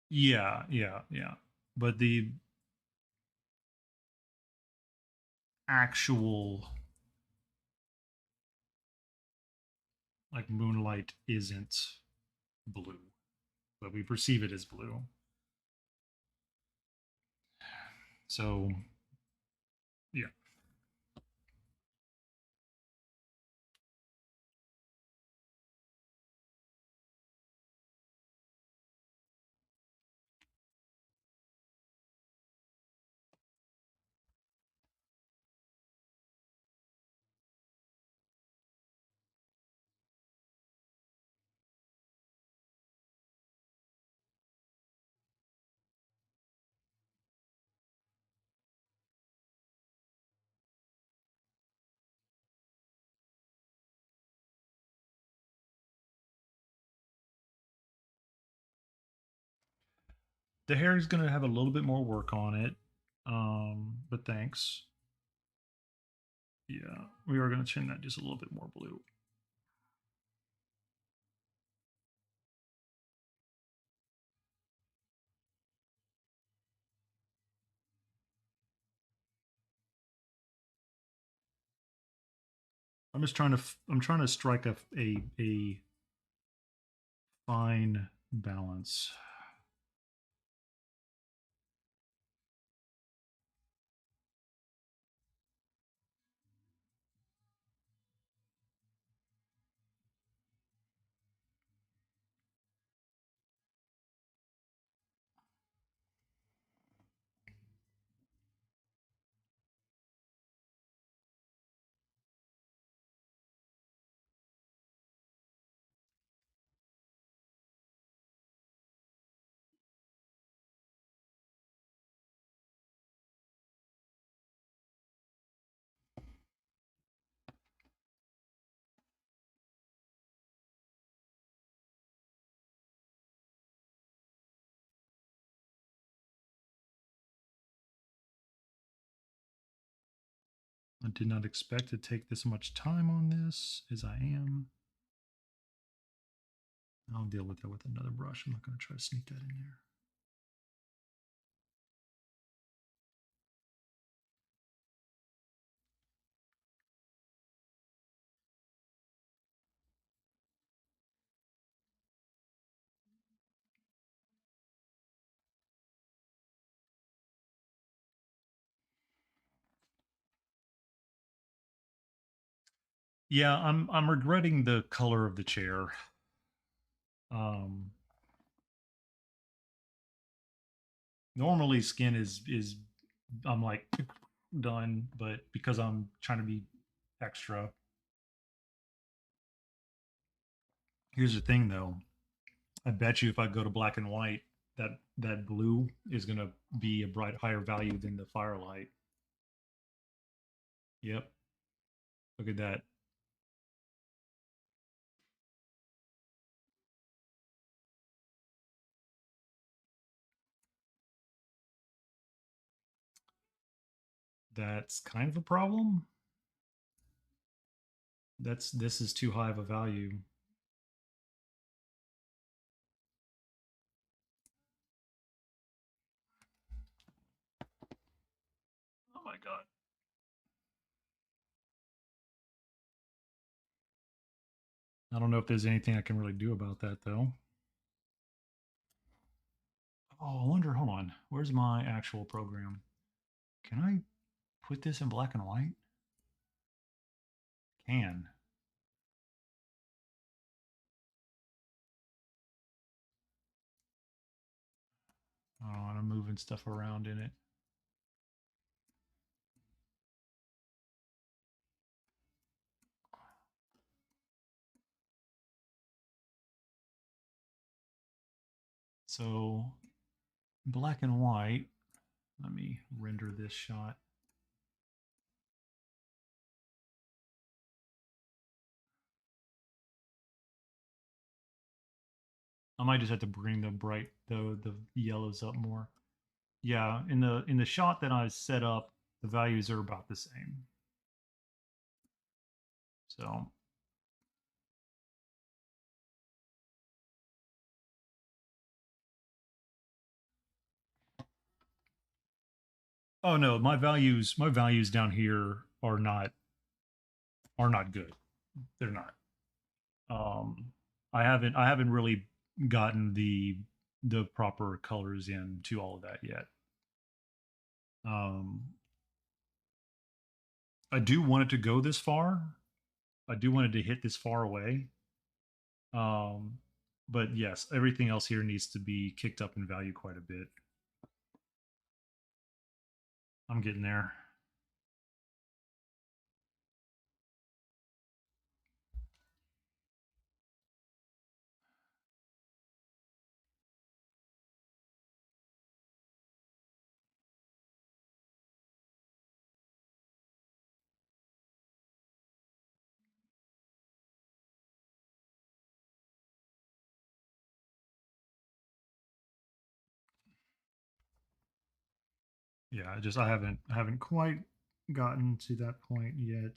yeah, yeah, yeah. But the actual like moonlight isn't blue, but we perceive it as blue. So yeah. The hair is going to have a little bit more work on it, but thanks. Yeah, we are going to tint that just a little bit more blue. I'm just trying to I'm trying to strike a fine balance. I did not expect to take this much time on this as I am. I'll deal with that with another brush. I'm not going to try to sneak that in there. Yeah, I'm regretting the color of the chair. Um, Normally skin is I'm like done, but because I'm trying to be extra. Here's the thing though. I bet you if I go to black and white, that blue is gonna be a bright higher value than the firelight. Yep. Look at that. That's kind of a problem. This is too high of a value. Oh my god. I don't know if there's anything I can really do about that though. Oh, I wonder, hold on. Where's my actual program? Can I put this in black and white? Can. Oh, and I'm moving stuff around in it. So black and white. Let me render this shot. I might just have to bring the yellows up more. Yeah, in the shot that I set up, the values are about the same. So oh no, my values down here are not good. They're not. Um I haven't really gotten the proper colors into all of that yet. Um I do want it to go this far. I do want it to hit this far away. Um, but yes, everything else here needs to be kicked up in value quite a bit. I'm getting there. Yeah, I haven't quite gotten to that point yet.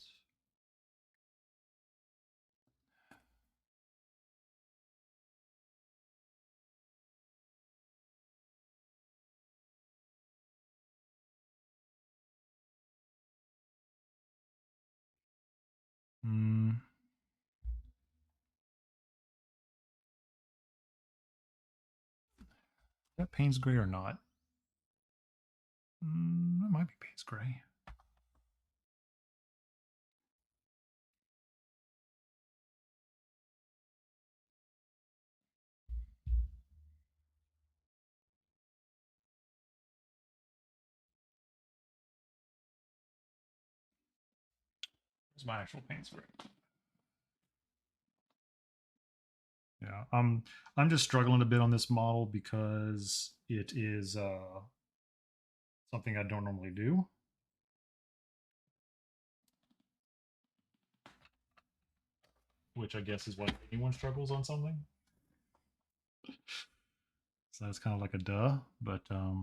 Mm, is that Payne's Gray or not? That might be Payne's Gray. It's my actual Payne's Gray. Yeah, I'm just struggling a bit on this model because it is something I don't normally do. Which I guess is what anyone struggles on something. So that's kind of like a duh, but I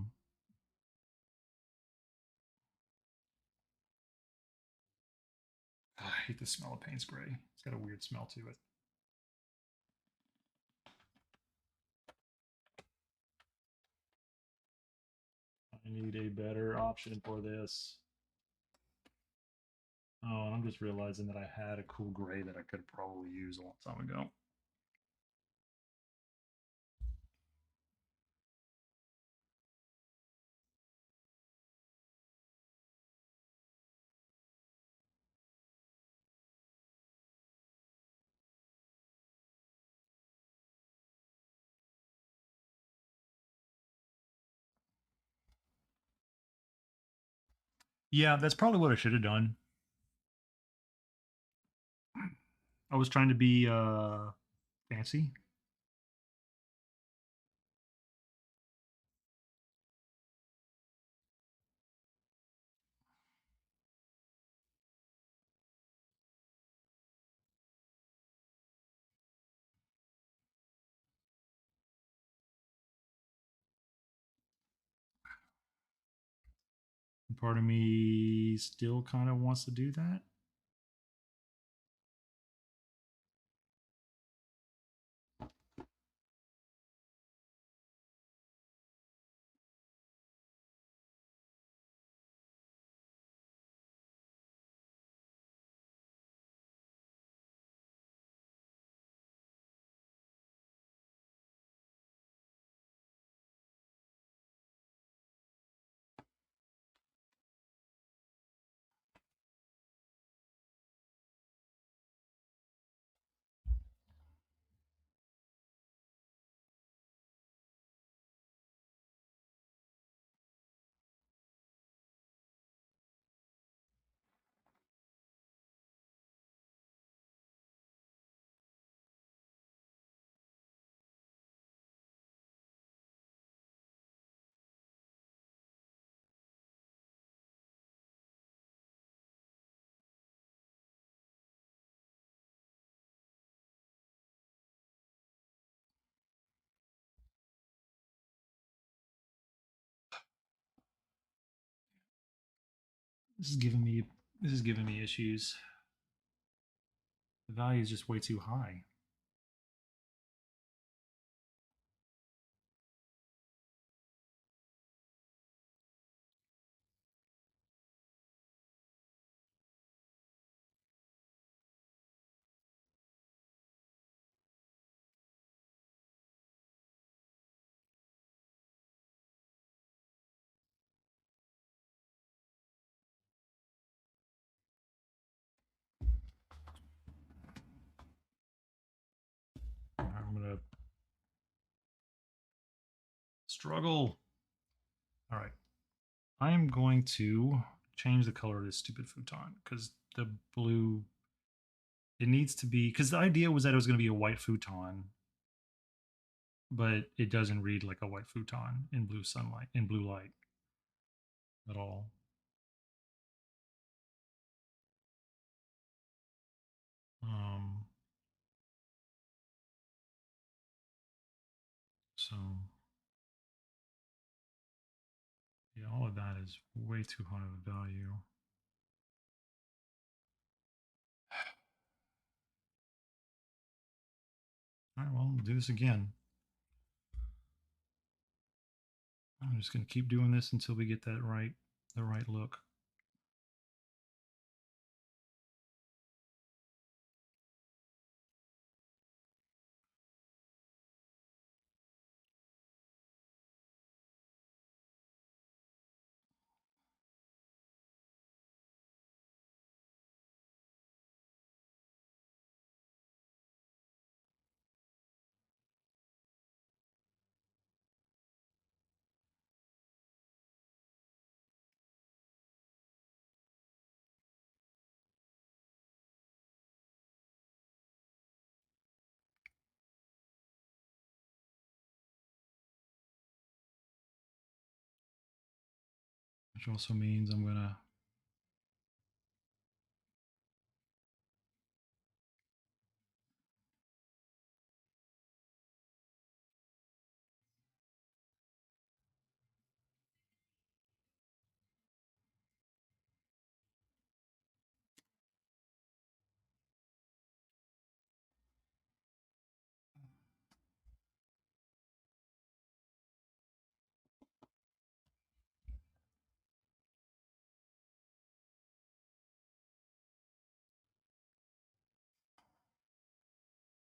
hate the smell of Payne's Gray. It's got a weird smell to it. I need a better option for this. Oh, and I'm just realizing that I had a cool gray that I could probably use a long time ago. Yeah, that's probably what I should have done. I was trying to be fancy. And part of me still kind of wants to do that. This is giving me this is giving me issues. The value is just way too high. I'm gonna struggle. All right, I am going to change the color of this stupid futon because the blue it needs to be because the idea was that it was going to be a white futon, but it doesn't read like a white futon in blue sunlight in blue light at all. Um, so yeah, all of that is way too high of a value. All right, well, we'll do this again. I'm just going to keep doing this until we get the right look. Which also means I'm going to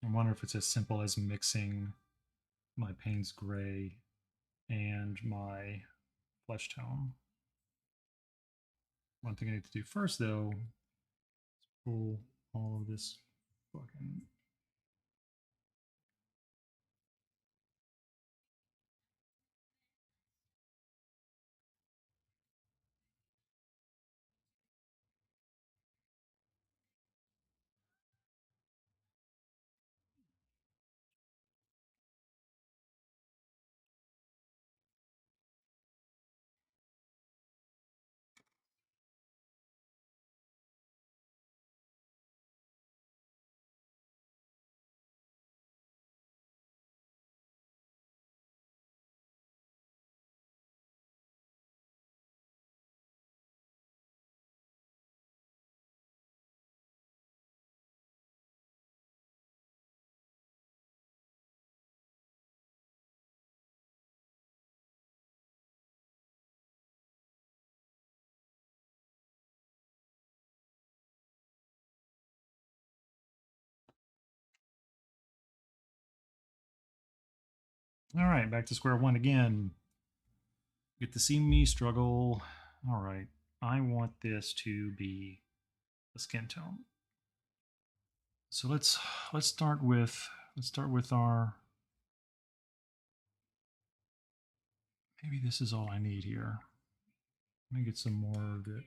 I wonder if it's as simple as mixing my Payne's Gray and my flesh tone. One thing I need to do first, though, is pull all of this fucking. All right, back to square one again. Get to see me struggle. All right, I want this to be a skin tone. So let's start with our. Maybe this is all I need here. Let me get some more of it.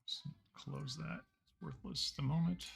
Let's close that. It's worthless at the moment.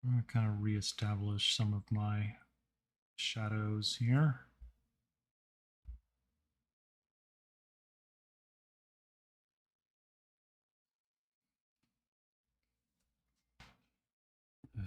I'm going to kind of reestablish some of my shadows here. Yeah.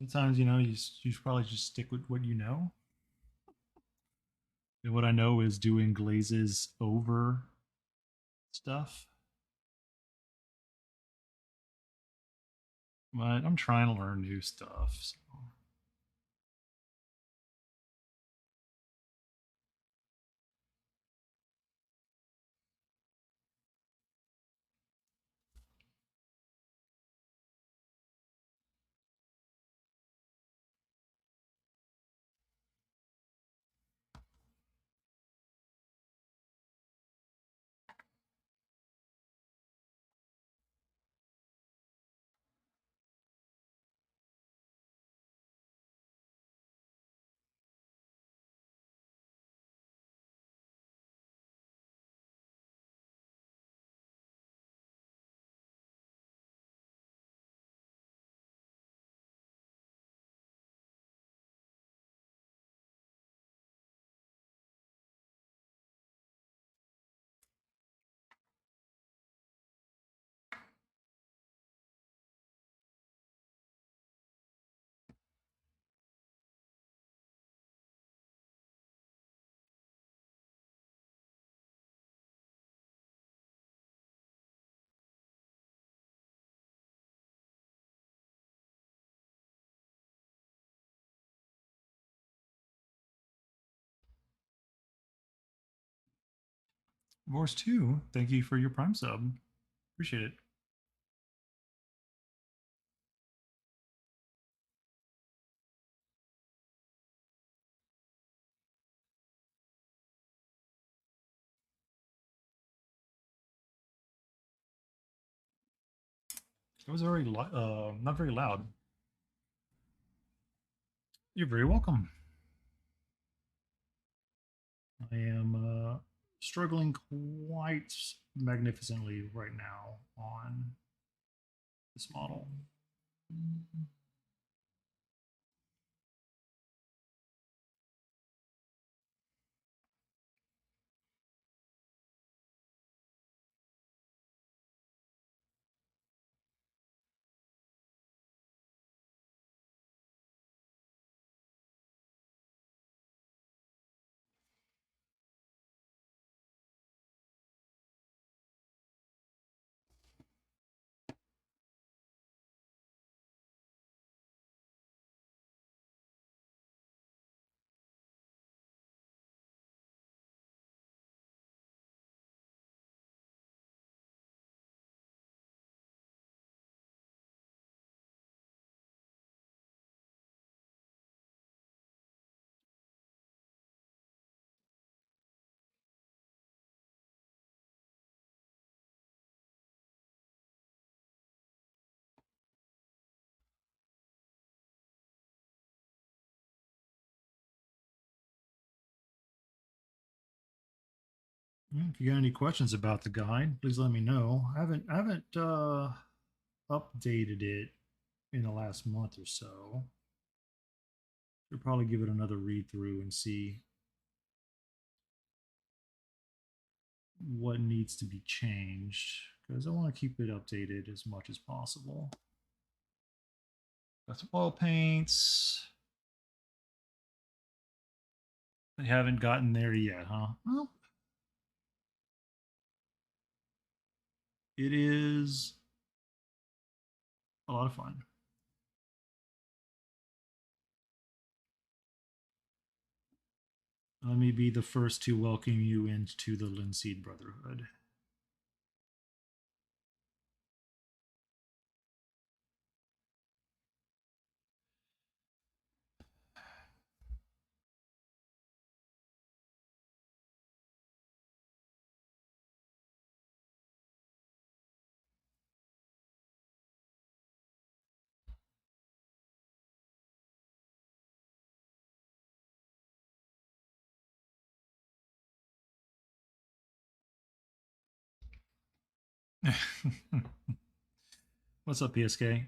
Sometimes, you should probably just stick with what you know. And what I know is doing glazes over stuff. But I'm trying to learn new stuff. So. Vorce 2, thank you for your Prime sub. Appreciate it. It was already not very loud. You're very welcome. I am struggling quite magnificently right now on this model. If you got any questions about the guide, please let me know. I haven't updated it in the last month or so. We'll probably give it another read through and see what needs to be changed because I want to keep it updated as much as possible. Got some oil paints. They haven't gotten there yet, huh? Well, it is a lot of fun. Let me be the first to welcome you into the Linseed Brotherhood. What's up, PSK?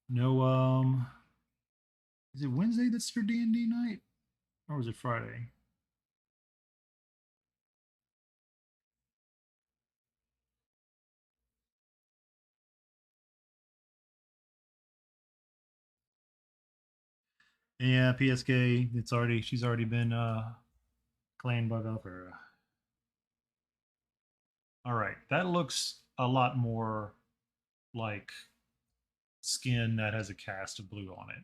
No, is it Wednesday that's your D&D night? Or was it Friday? Yeah, PSK, she's already been claimed by Valkyra. All right, that looks a lot more like skin that has a cast of blue on it.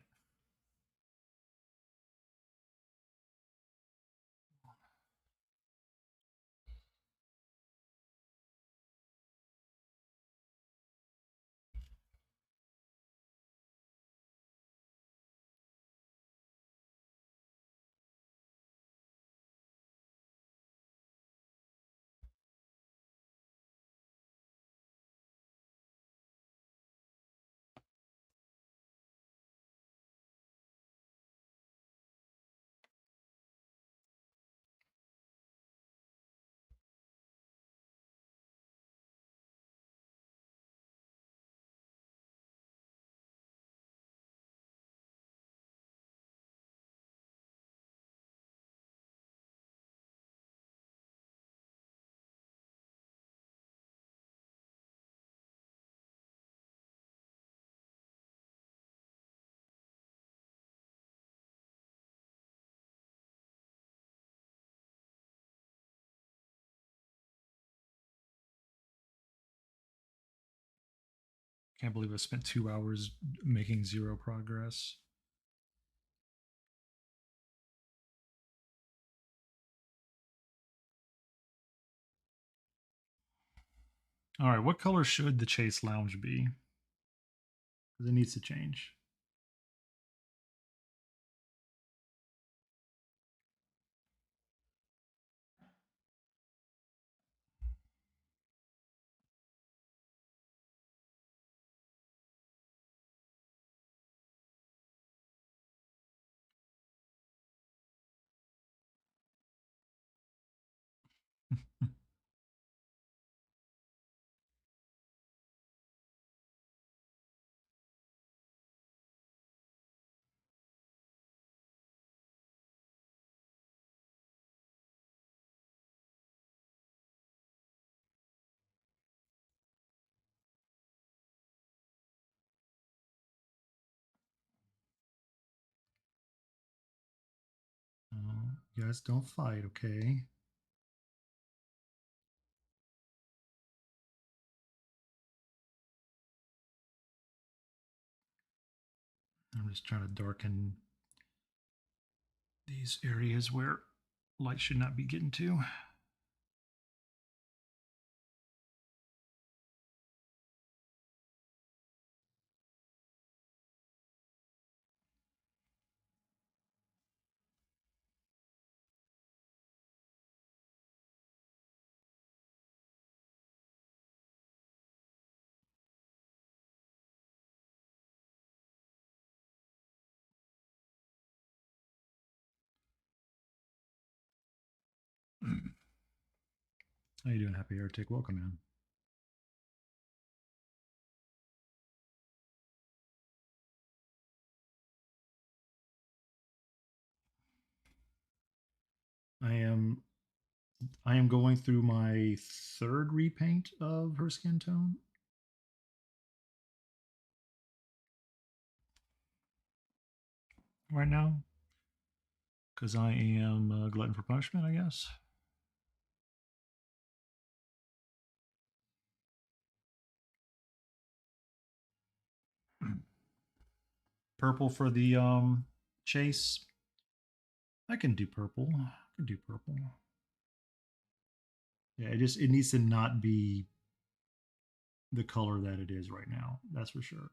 Can't believe I spent 2 hours making zero progress. All right, what color should the Chase Lounge be? Because it needs to change. You guys don't fight, okay? I'm just trying to darken these areas where light should not be getting to. How you doing, Happy Heretic? Welcome in. I am going through my third repaint of her skin tone. Right now, because I am a glutton for punishment, I guess. Purple for the chase. I can do purple. I can do purple. Yeah, it needs to not be the color that it is right now. That's for sure.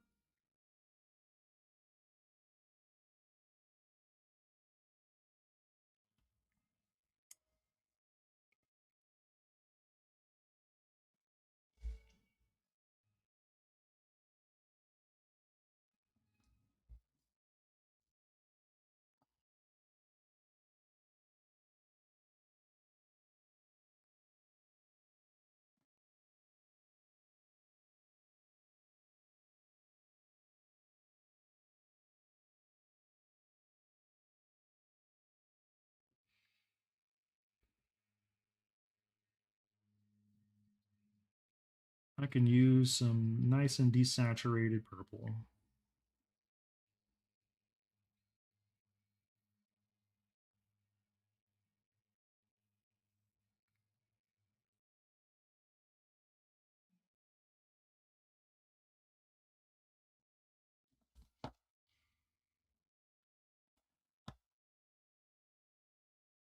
I can use some nice and desaturated purple.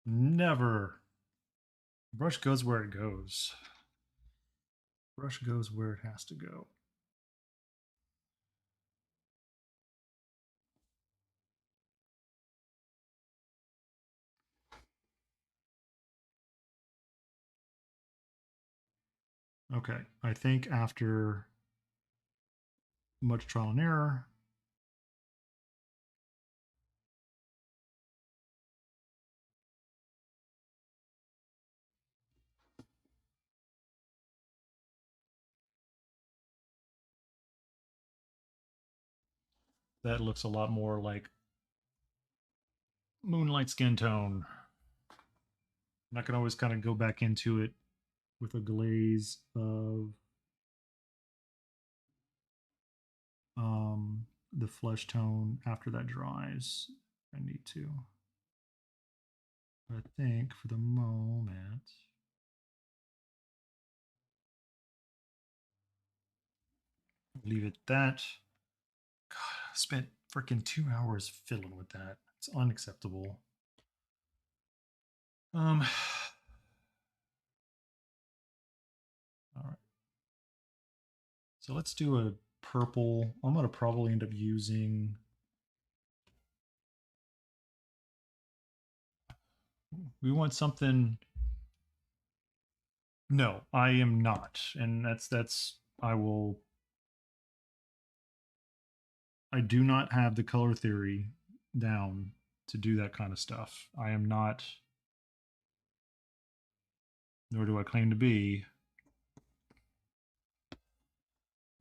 Never. Brush goes where it goes. Brush goes where it has to go. Okay, I think after much trial and error, that looks a lot more like moonlight skin tone. And I can always kind of go back into it with a glaze of the flesh tone after that dries. I need to. But I think for the moment, leave it that. God, I spent freaking 2 hours fiddling with that. It's unacceptable. Um, all right. So let's do a purple. I'm gonna probably end up using. We want something. No, I am not, and that's. I will. I do not have the color theory down to do that kind of stuff. I am not, nor do I claim to be,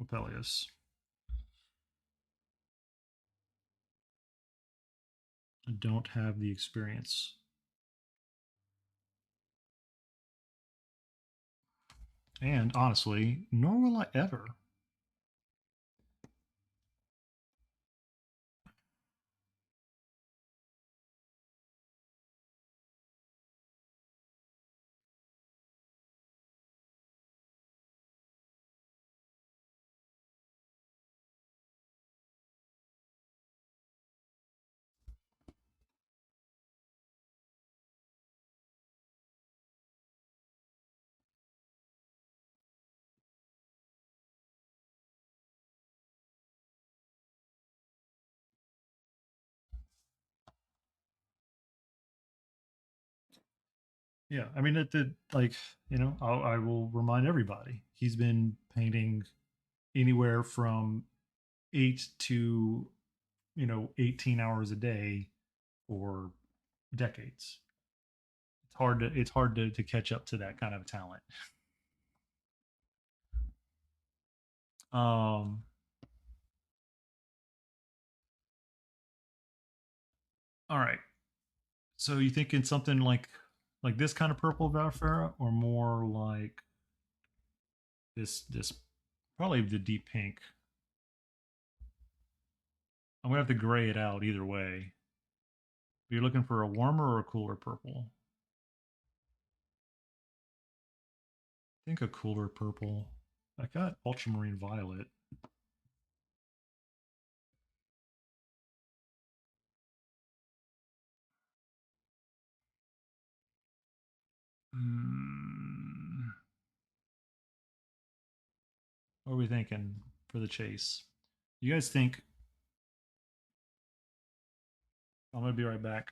Opelius. I don't have the experience. And honestly, nor will I ever. Yeah, I mean, it did like I will remind everybody he's been painting anywhere from 8 to 18 hours a day for decades. It's it's hard to catch up to that kind of talent. Um, all right. So you thinking something like this kind of purple Valfera, or more like this probably the deep pink. I'm gonna have to gray it out either way. Are you looking for a warmer or a cooler purple? I think a cooler purple. I got ultramarine violet. Hmm. What are we thinking for the chase? You guys think I'm gonna be right back.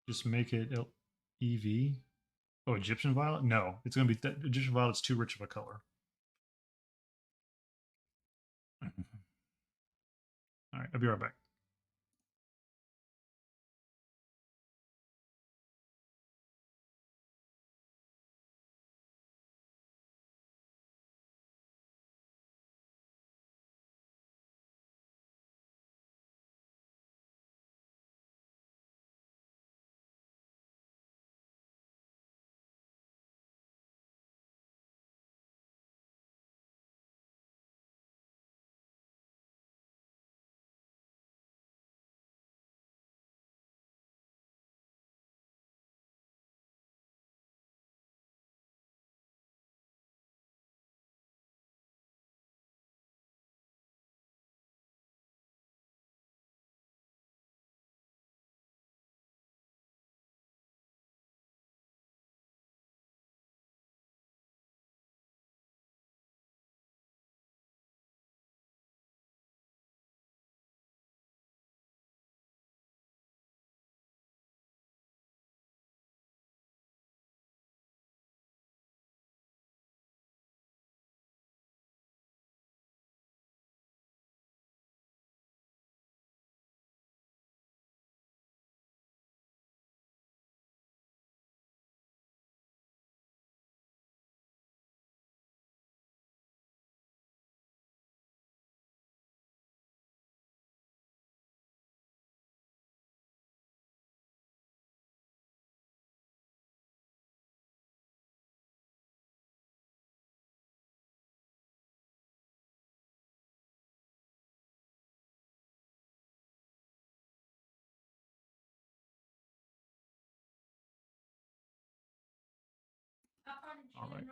Just make it EV. Oh, Egyptian violet? No, it's gonna be Egyptian violet's too rich of a color. All right, I'll be right back. All right.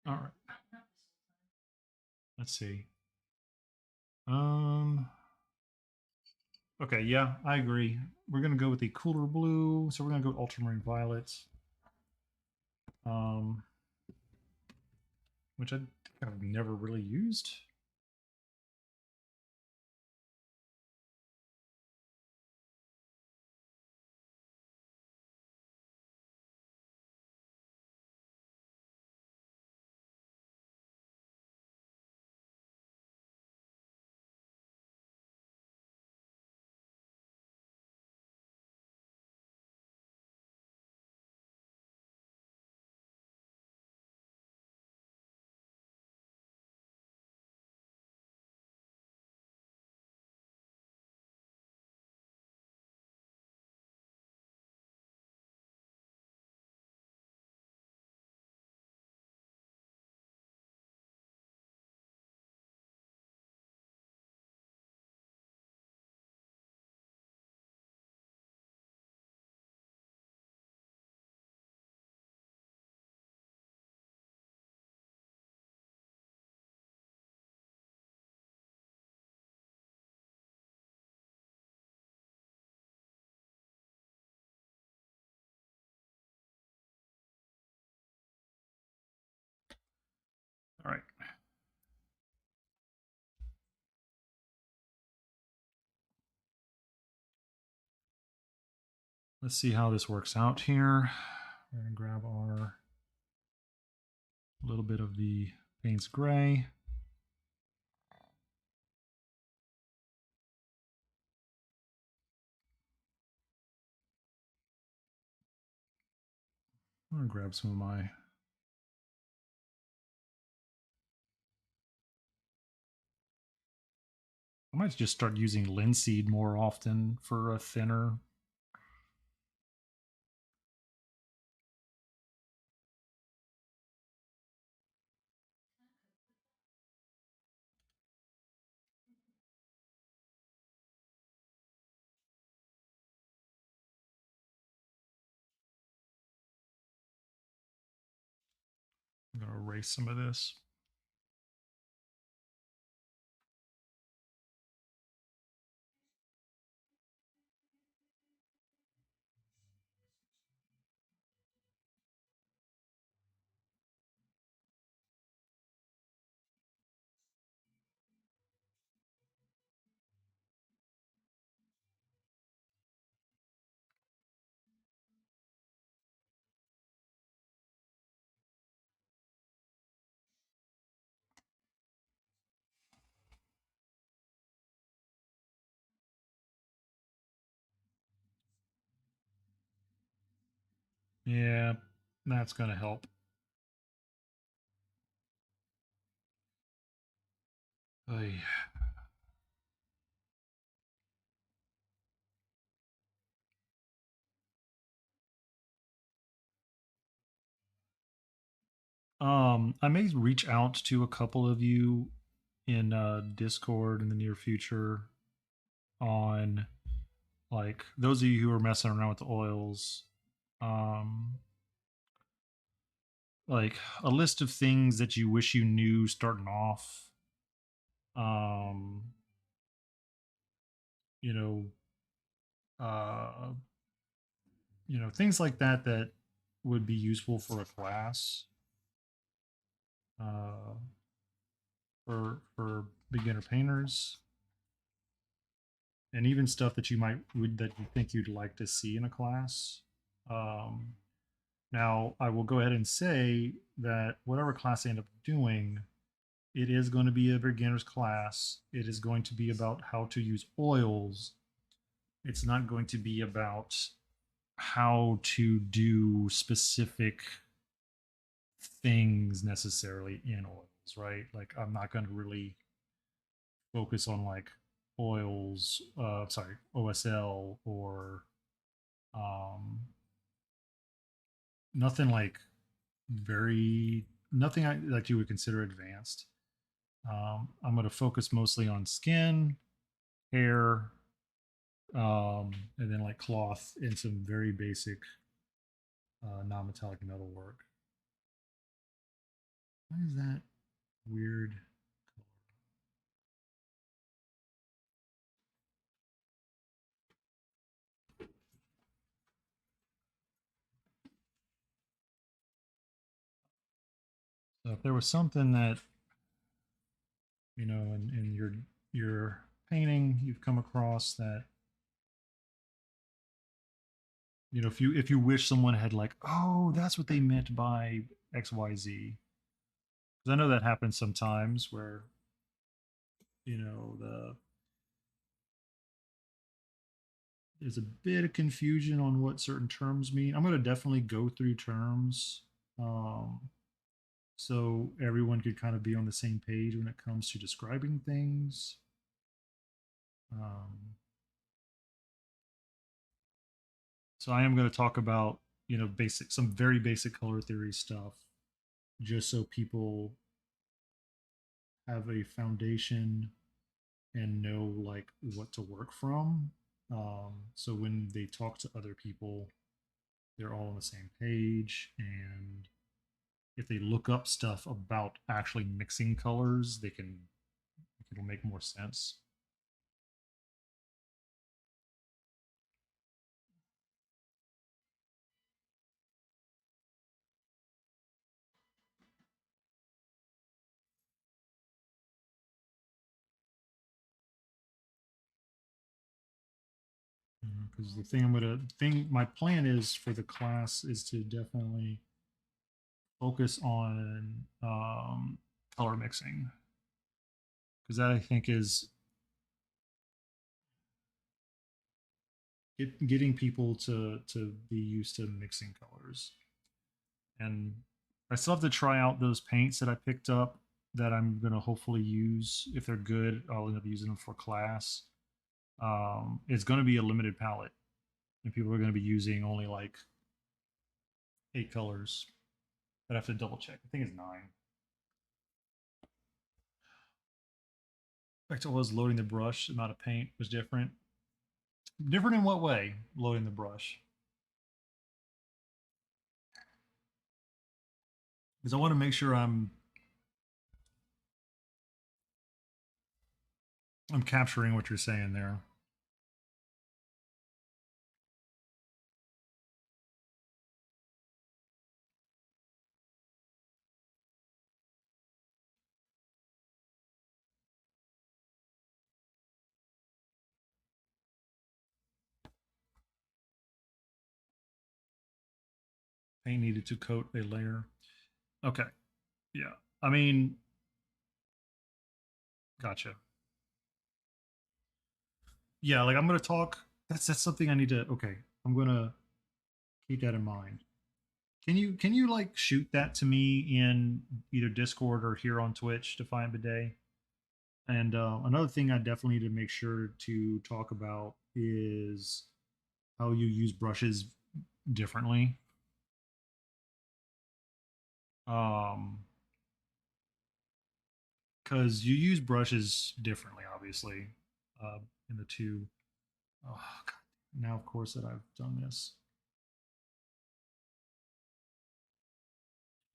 All right. Let's see. Um. Okay. Yeah, I agree. We're gonna go with the cooler blue. So we're gonna go with ultramarine violets. Um. Which I think I've never really used. let's see how this works out here. We're going to grab our little bit of the Payne's Gray. I'm going to grab some of my I might just start using linseed more often for a thinner. I'm going to erase some of this. Yeah, that's going to help. Oy. I may reach out to a couple of you in Discord in the near future on like those of you who are messing around with the oils. Um, like a list of things that you wish you knew starting off. Um, you know, uh, things like that that would be useful for a class. Uh, for beginner painters, and even stuff that that you think you'd like to see in a class. Um, Now, I will go ahead and say that whatever class I end up doing, it is going to be a beginner's class. It is going to be about how to use oils. It's not going to be about how to do specific things necessarily in oils, right? Like, I'm not going to really focus on like oils, sorry, OSL or um, nothing like nothing that you would consider advanced. I'm going to focus mostly on skin, hair, and then like cloth and some very basic non-metallic metal work. Why is that weird color? So if there was something that in your painting you've come across that if you wish someone had like, oh, that's what they meant by XYZ. Because I know that happens sometimes where the there's a bit of confusion on what certain terms mean. I'm going to definitely go through terms um, so everyone could kind of be on the same page when it comes to describing things. Um, so I am going to talk about some very basic color theory stuff, just so people have a foundation and know like what to work from. So when they talk to other people, they're all on the same page, and if they look up stuff about actually mixing colors, it'll make more sense. Because the thing my plan is for the class is to definitely focus on color mixing because that I think is getting people to be used to mixing colors. And I still have to try out those paints that I picked up that I'm gonna hopefully use. If they're good, I'll end up using them for class. It's gonna be a limited palette, and people are gonna be using only like 8 colors. But I have to double check. I think it's 9. Back to was loading the brush, the amount of paint was different. Different in what way? Loading the brush. Because I want to make sure I'm capturing what you're saying there. Paint needed to coat a layer. Okay. Yeah. I mean, gotcha. Yeah, like I'm gonna talk. That's something I need to. Okay, I'm gonna keep that in mind. Can you like shoot that to me in either Discord or here on Twitch to find Bidet? And another thing I definitely need to make sure to talk about is how you use brushes differently. Um, because you use brushes differently, obviously, uh, in the two. Oh, God. Now, of course, that I've done this.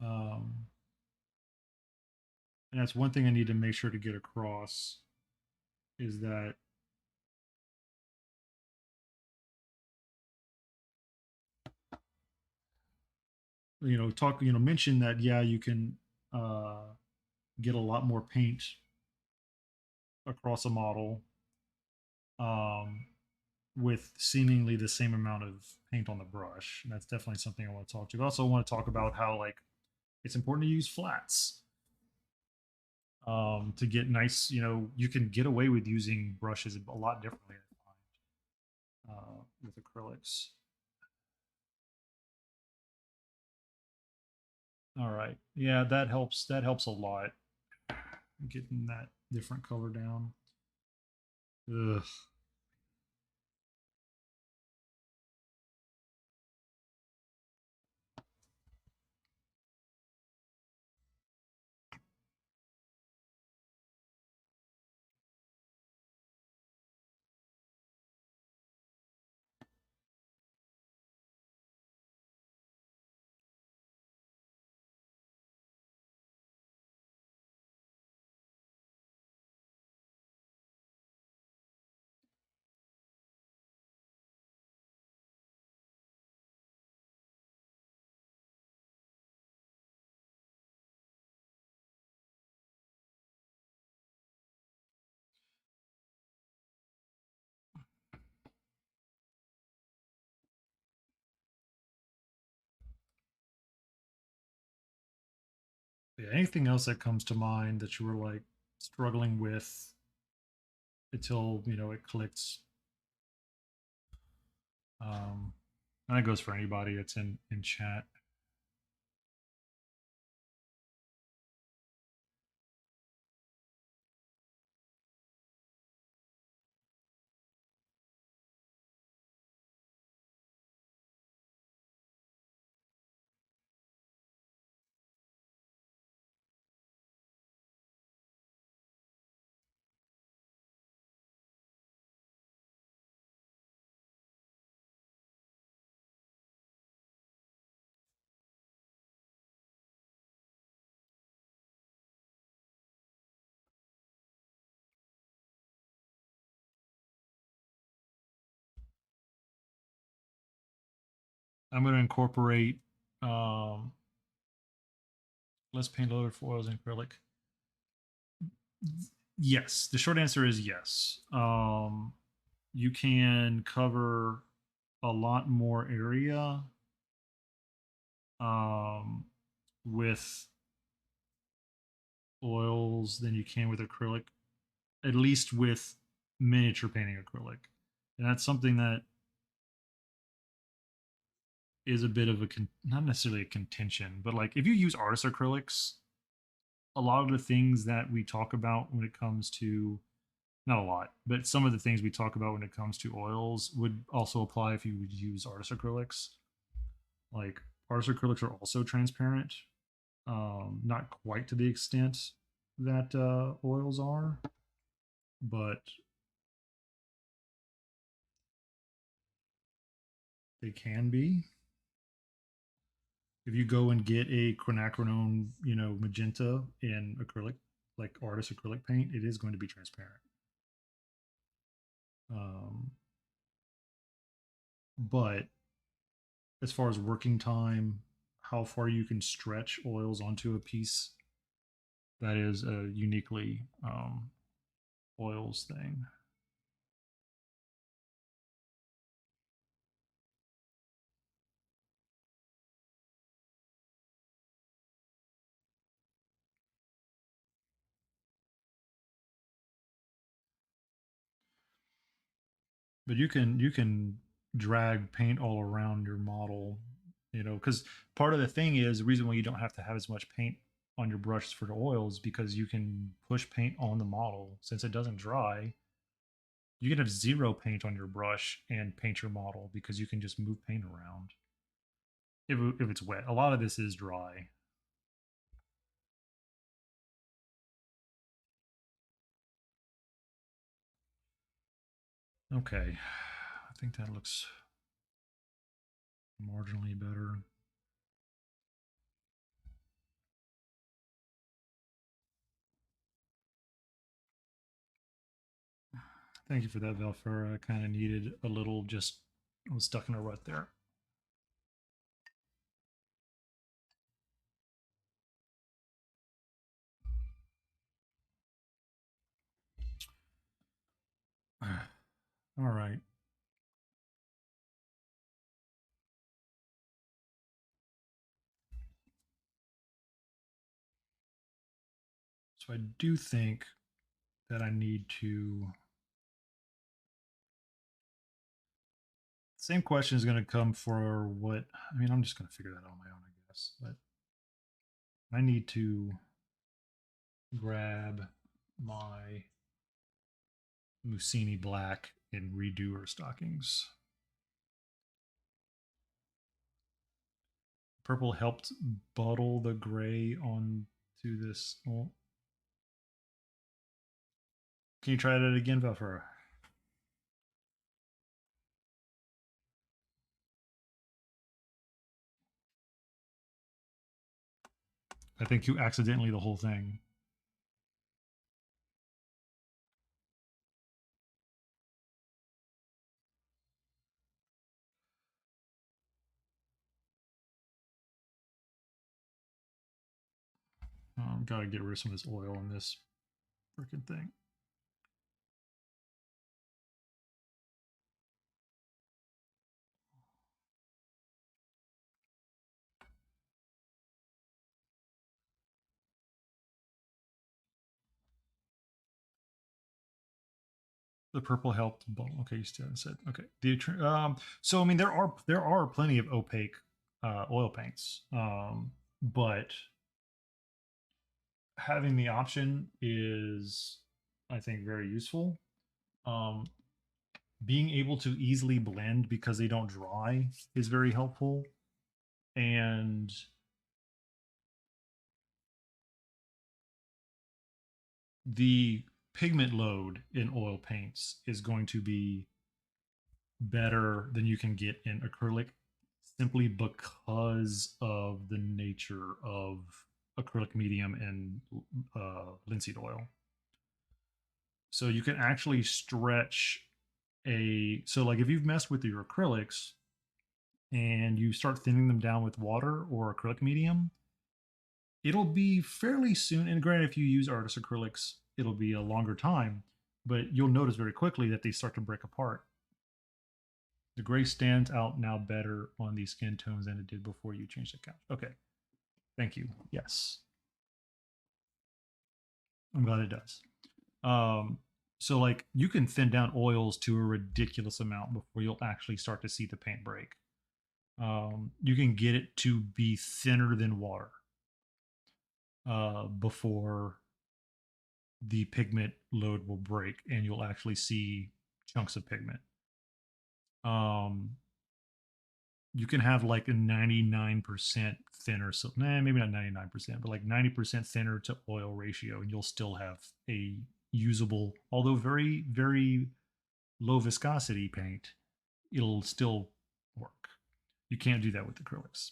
Um, and that's one thing I need to make sure to get across is that mention that yeah, you can uh, get a lot more paint across a model um, with seemingly the same amount of paint on the brush. And that's definitely something I want to talk to. I also want to talk about how like it's important to use flats to get nice. You can get away with using brushes a lot differently. I find with acrylics. All right, yeah, that helps. That helps a lot. Getting that different color down. Ugh. Yeah, anything else that comes to mind that you were like struggling with until it clicks? Um, and that goes for anybody that's in chat. I'm going to incorporate um, less paint loaded for oils and acrylic. Yes, the short answer is yes. you can cover a lot more area um, with oils than you can with acrylic, at least with miniature painting acrylic. And that's something that is a bit of a not necessarily a contention, but like if you use artist acrylics, a lot of the things that we talk about when it comes to not a lot, but some of the things we talk about when it comes to oils would also apply if you would use artist acrylics. Like artist acrylics are also transparent, not quite to the extent that oils are, but they can be. If you go and get a quinacridone, magenta in acrylic, like artist acrylic paint, it is going to be transparent. Um, but as far as working time, how far you can stretch oils onto a piece, that is a uniquely oils thing. But you can drag paint all around your model, because part of the thing is the reason why you don't have to have as much paint on your brush for the oils because you can push paint on the model since it doesn't dry. You can have zero paint on your brush and paint your model because you can just move paint around if it's wet. A lot of this is dry. Okay, I think that looks marginally better. Thank you for that, Valfera. I kind of needed a little just, I was stuck in a rut there. All right. So I do think that I need to. Same question is going to come for what. I mean, I'm just going to figure that out on my own, I guess. But I need to grab my Mussini black and redo her stockings. Purple helped bottle the gray onto this. Well, can you try that again, Valfera? I think you accidentally the whole thing. Gotta get rid of some of this oil in this freaking thing. The purple helped. Okay, you still said okay. So I mean, there are plenty of opaque oil paints, but having the option is, I think, very useful. Um, Being able to easily blend because they don't dry is very helpful, and the pigment load in oil paints is going to be better than you can get in acrylic simply because of the nature of acrylic medium and linseed oil. So you can actually stretch so like if you've messed with your acrylics and you start thinning them down with water or acrylic medium, it'll be fairly soon. And granted, if you use artist acrylics, it'll be a longer time. but you'll notice very quickly that they start to break apart. The gray stands out now better on these skin tones than it did before you changed the couch. Okay, thank you. Yes, I'm glad it does. Um, so like you can thin down oils to a ridiculous amount before you'll actually start to see the paint break. You can get it to be thinner than water before the pigment load will break and you'll actually see chunks of pigment. Um, you can have like a 99% thinner, so maybe not 99%, but like 90% thinner to oil ratio, and you'll still have a usable, although very, very low viscosity paint. It'll still work. You can't do that with acrylics.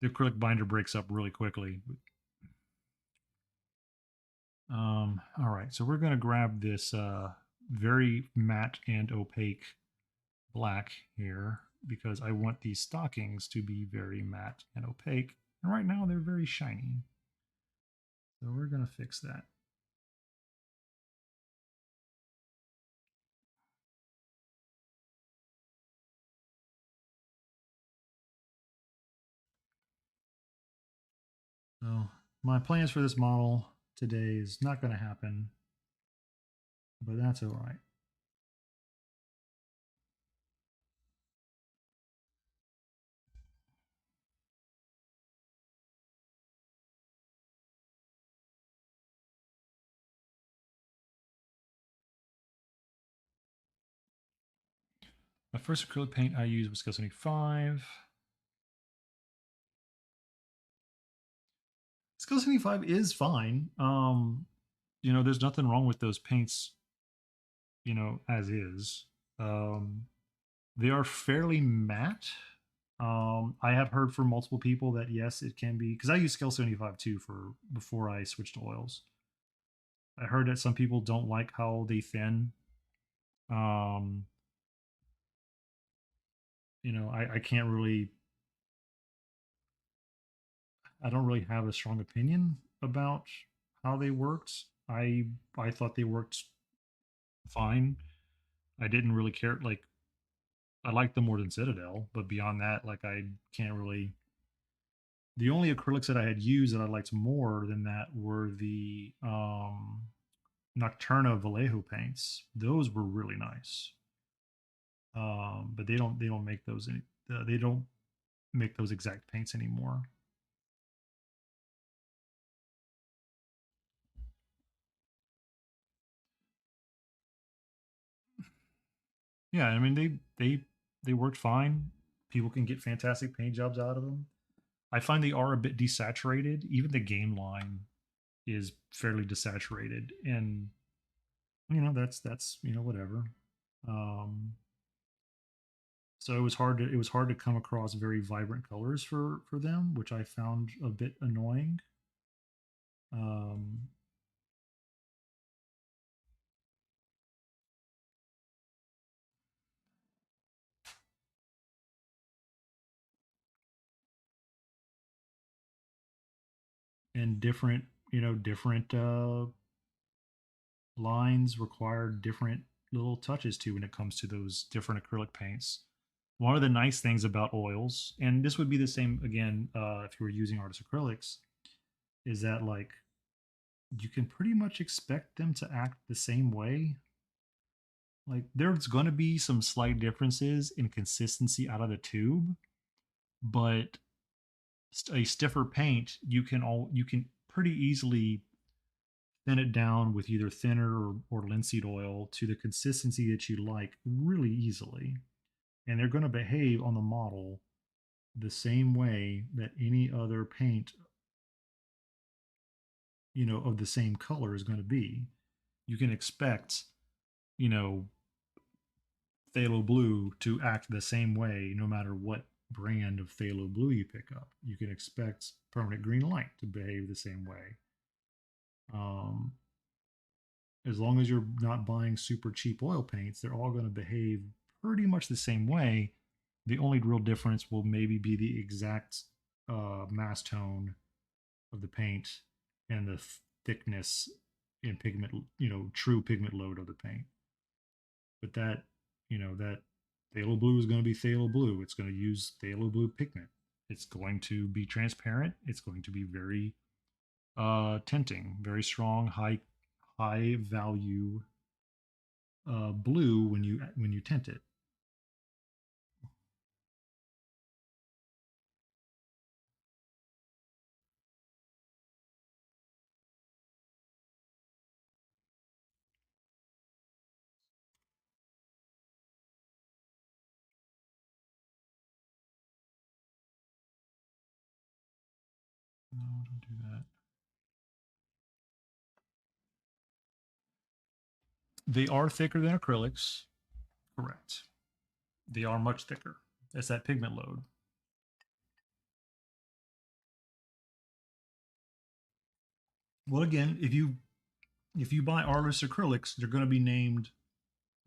The acrylic binder breaks up really quickly. All right, so we're going to grab this very matte and opaque black here because I want these stockings to be very matte and opaque. And right now they're very shiny. So we're going to fix that. So my plans for this model today is not going to happen, but that's all right. My first acrylic paint I used was Skill 75. Skill 75 is fine. There's nothing wrong with those paints, as is. Um, they are fairly matte. I have heard from multiple people that yes, it can be because I use Scale 75 too for before I switched to oils. I heard that some people don't like how they thin. Um, I can't really, I don't really have a strong opinion about how they worked. I thought they worked fine. I didn't really care. Like I liked them more than Citadel, but beyond that, like I can't really. The only acrylics that I had used that I liked more than that were the Nocturna Vallejo paints. Those were really nice. But they don't make those they don't make those exact paints anymore. Yeah, I mean they worked fine. People can get fantastic paint jobs out of them. I find they are a bit desaturated. Even the game line is fairly desaturated, and that's whatever. Um, so it was hard to come across very vibrant colors for them, which I found a bit annoying. Um, and different lines require different little touches too when it comes to those different acrylic paints. One of the nice things about oils, and this would be the same again if you were using artist acrylics, is that like you can pretty much expect them to act the same way. Like there's going to be some slight differences in consistency out of the tube, but a stiffer paint you can pretty easily thin it down with either thinner or linseed oil to the consistency that you like really easily. And they're going to behave on the model the same way that any other paint, of the same color is going to be. You can expect, you know, phthalo blue to act the same way no matter what brand of phthalo blue you pick up. You can expect permanent green light to behave the same way. Um, as long as you're not buying super cheap oil paints, they're all going to behave pretty much the same way. The only real difference will maybe be the exact mass tone of the paint and the thickness in pigment, true pigment load of the paint. But that phthalo blue is going to be phthalo blue. It's going to use phthalo blue pigment. It's going to be transparent. It's going to be very tinting, very strong, high value blue when you tint it. No, don't do that. They are thicker than acrylics. Correct. They are much thicker. That's that pigment load. Well, again, if you buy artist acrylics, they're going to be named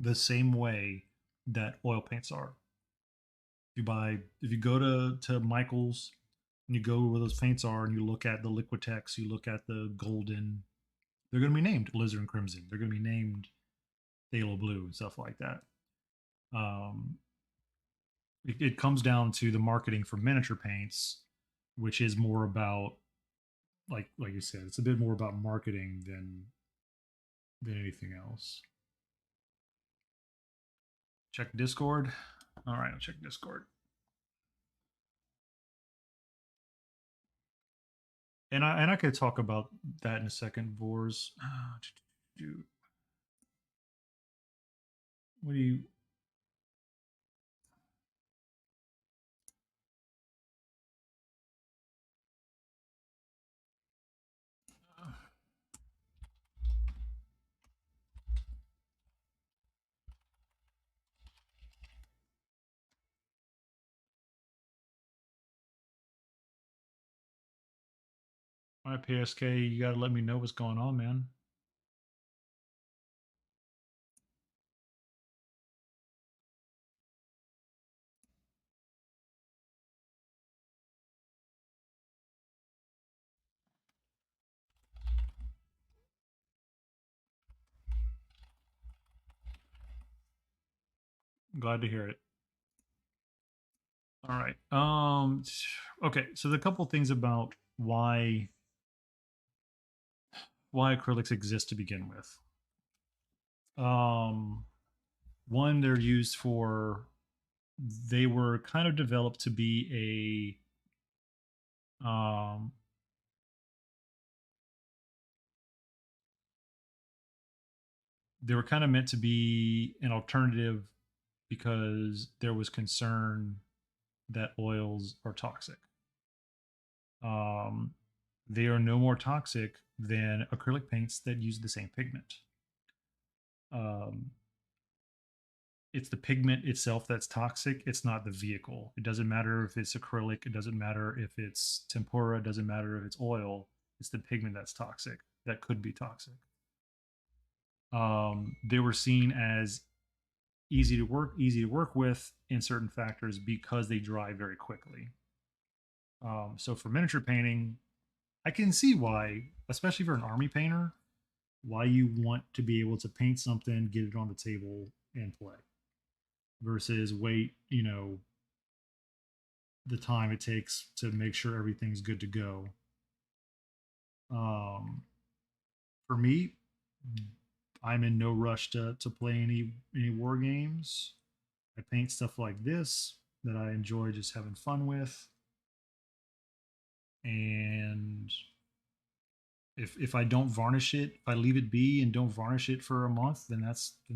the same way that oil paints are. If you go to Michael's and you go where those paints are and you look at the Liquitex, you look at the golden, they're going to be named Alizarin and Crimson. They're going to be named Phthalo Blue and stuff like that. Um, it comes down to the marketing for miniature paints, which is more about like you said, it's a bit more about marketing than anything else. Check Discord. All right, I'll check Discord. And I could talk about that in a second, Vors. What do you? My PSK, you got to let me know what's going on, man. Glad to hear it. All right. Okay. So the couple things about why acrylics exist to begin with. Um, One, they're used for. They were kind of developed to be a. They were kind of meant to be an alternative because there was concern that oils are toxic. Um, they are no more toxic than acrylic paints that use the same pigment. Um, it's the pigment itself that's toxic. It's not the vehicle. It doesn't matter if it's acrylic. It doesn't matter if it's tempera. It doesn't matter if it's oil. It's the pigment that's toxic. That could be toxic. They were seen as easy to work with in certain factors because they dry very quickly. So for miniature painting, I can see why, especially for an army painter, why you want to be able to paint something, get it on the table, and play, versus wait, the time it takes to make sure everything's good to go. Um, for me, I'm in no rush to play any war games. I paint stuff like this that I enjoy just having fun with, and if I don't varnish it, if I leave it be and don't varnish it for a month, then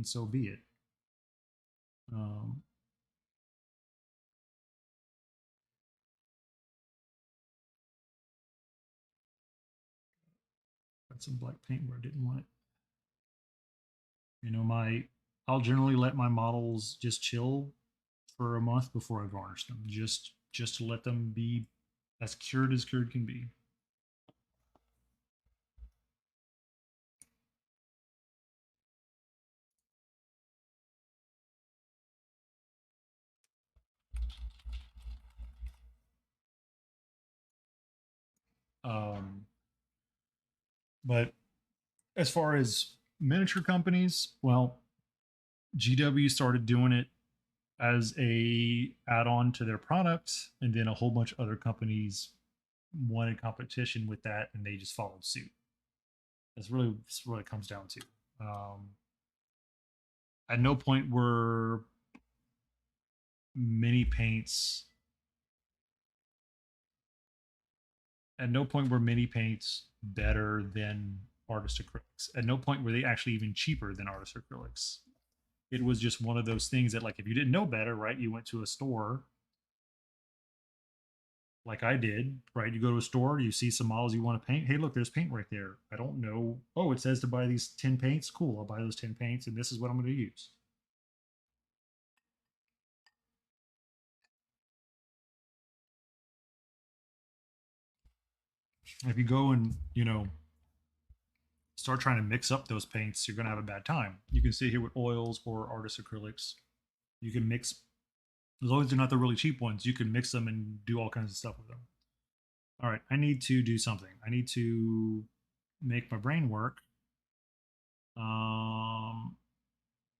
so be it. Um, got some black paint where I didn't want it. My I'll generally let my models just chill for a month before I varnish them, just to let them be as cured can be. Um, but As far as miniature companies, well, GW started doing it as a add-on to their product, and then a whole bunch of other companies wanted competition with that, and they just followed suit. That's what it comes down to. Um, at no point were mini paints. At no point were mini paints better than artist acrylics. At no point were they actually even cheaper than artist acrylics. It was just one of those things that, like, if you didn't know better, right, you went to a store like I did, right? You go to a store, you see some models you want to paint. Hey, look, there's paint right there. I don't know. Oh, it says to buy these 10 paints. Cool. I'll buy those 10 paints, and this is what I'm going to use. If you go and, start trying to mix up those paints, you're going to have a bad time. You can see here with oils or artist acrylics. You can mix, as long as they're not the really cheap ones, you can mix them and do all kinds of stuff with them. All right, I need to do something. I need to make my brain work, um,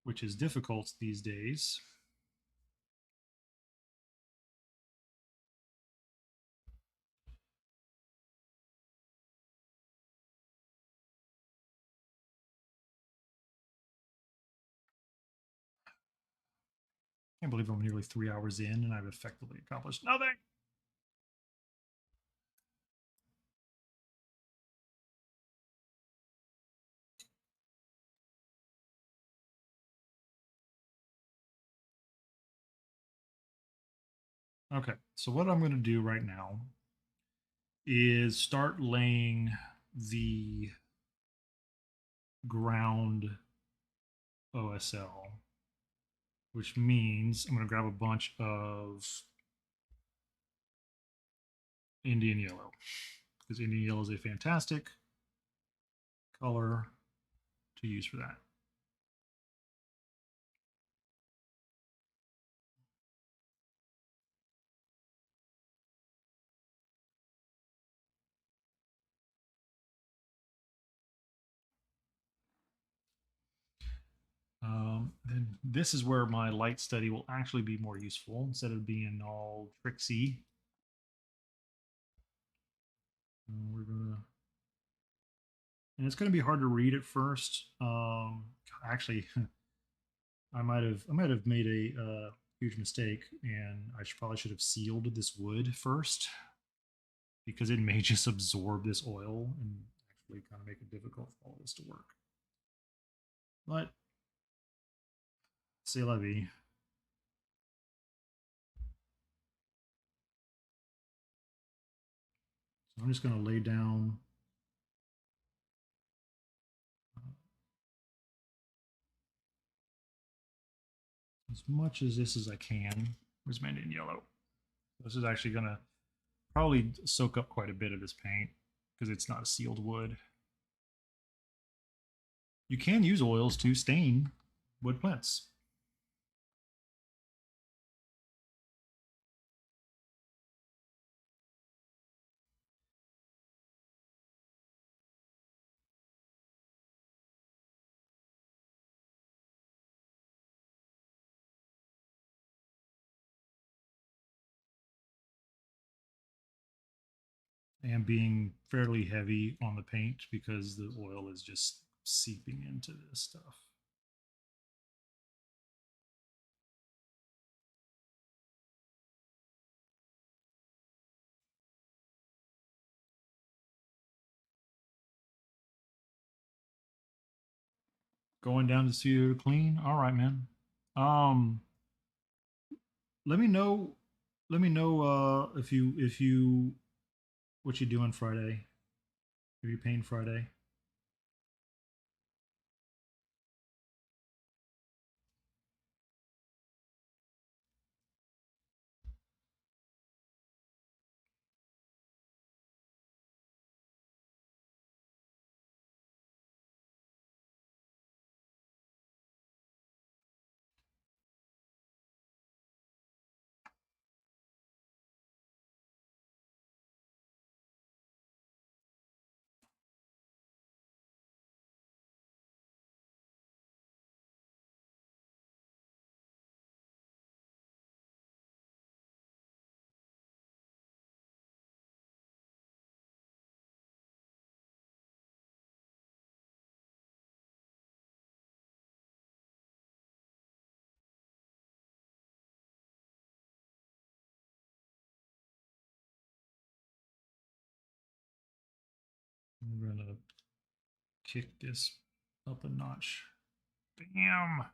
which is difficult these days. I can't believe I'm nearly 3 hours in and I've effectively accomplished nothing. Okay, so what I'm going to do right now is start laying the ground OSL, which means I'm going to grab a bunch of Indian yellow, because Indian yellow is a fantastic color to use for that. Then this is where my light study will actually be more useful instead of being all tricksy. We're gonna, and it's gonna be hard to read at first. Actually, I might have made a huge mistake, and probably should have sealed this wood first because it may just absorb this oil and actually kind of make it difficult for all this to work. But c'est la vie. So I'm just going to lay down as much of this as I can. Where's my Indian yellow? This is actually going to probably soak up quite a bit of this paint because it's not a sealed wood. You can use oils to stain wood plants. And being fairly heavy on the paint because the oil is just seeping into this stuff. Going down to studio to clean. All right, man. Um, let me know. Let me know if you what you doing Friday. If you paint Friday. I'm gonna kick this up a notch. Bam!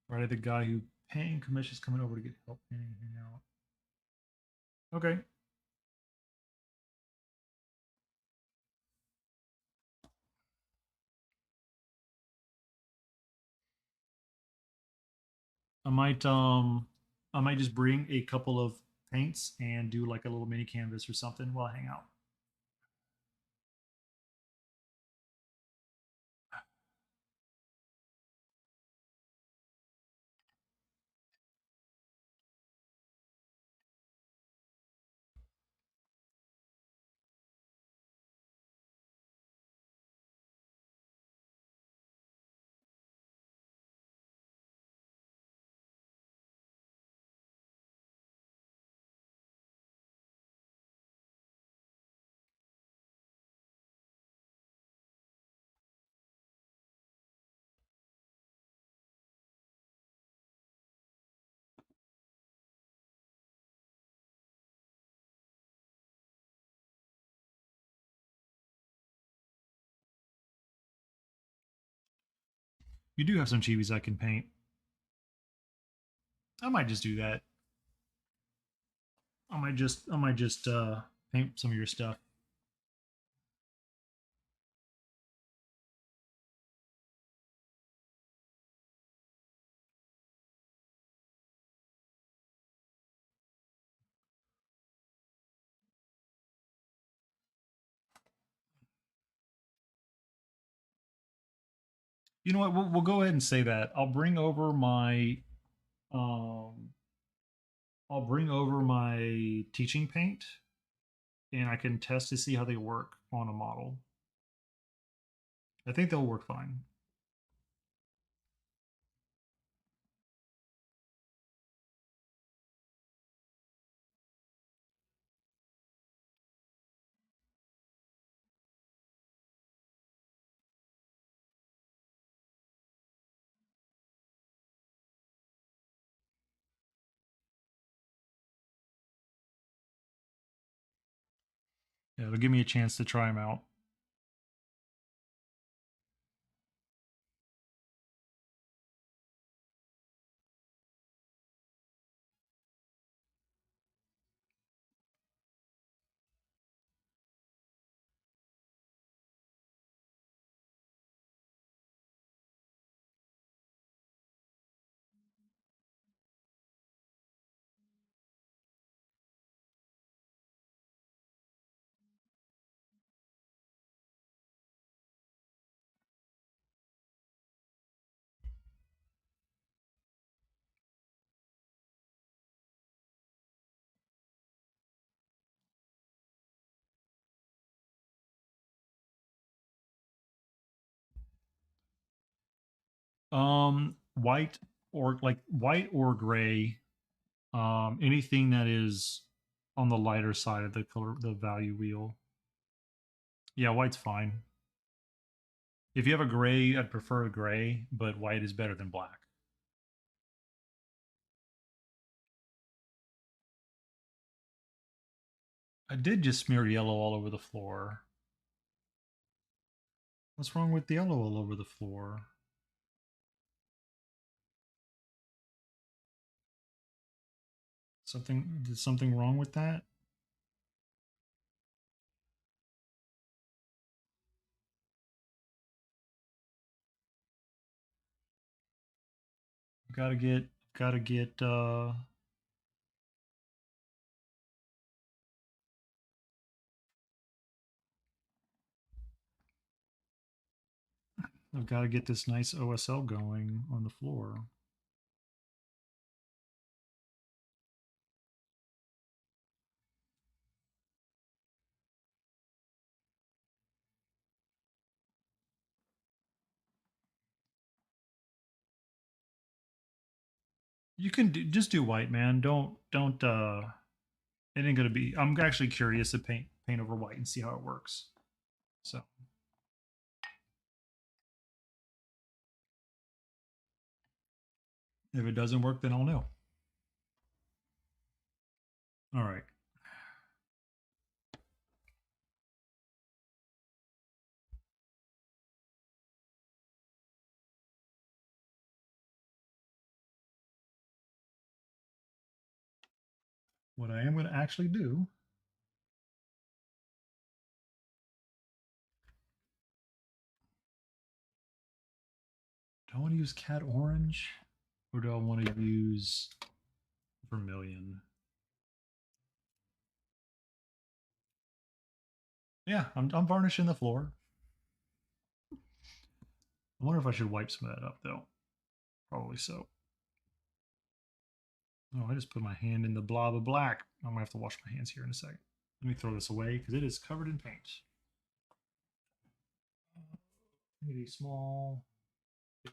Right, the guy who paying commissions coming over to get help painting hang out. Okay. I might I might just bring a couple of paints and do like a little mini canvas or something while I hang out. You do have some chibis I can paint. I might just do that. I might just paint some of your stuff. You know what? We'll go ahead and say that. Um I'll bring over my teaching paint and I can test to see how they work on a model. I think they'll work fine. Yeah, it'll give me a chance to try them out. White or like white or gray. Anything that is on the lighter side of the color, the value wheel. Yeah, white's fine. If you have a gray, I'd prefer a gray, but white is better than black. I did just smear yellow all over the floor. What's wrong with the yellow all over the floor? Did something wrong with that? Gotta get, gotta get, I've got to get this nice OSL going on the floor. You can just do white, man. Don't. It ain't gonna be. I'm actually curious to paint. paint over white and see how it works. So if it doesn't work, then I'll know. All right. What I am going to actually do, do I want to use cat orange or do I want to use vermilion? Yeah, I'm varnishing the floor. I wonder if I should wipe some of that up though. Probably so. Oh, I just put my hand in the blob of black. I'm gonna have to wash my hands here in a second. Let me throw this away because it is covered in paint. Maybe small bit.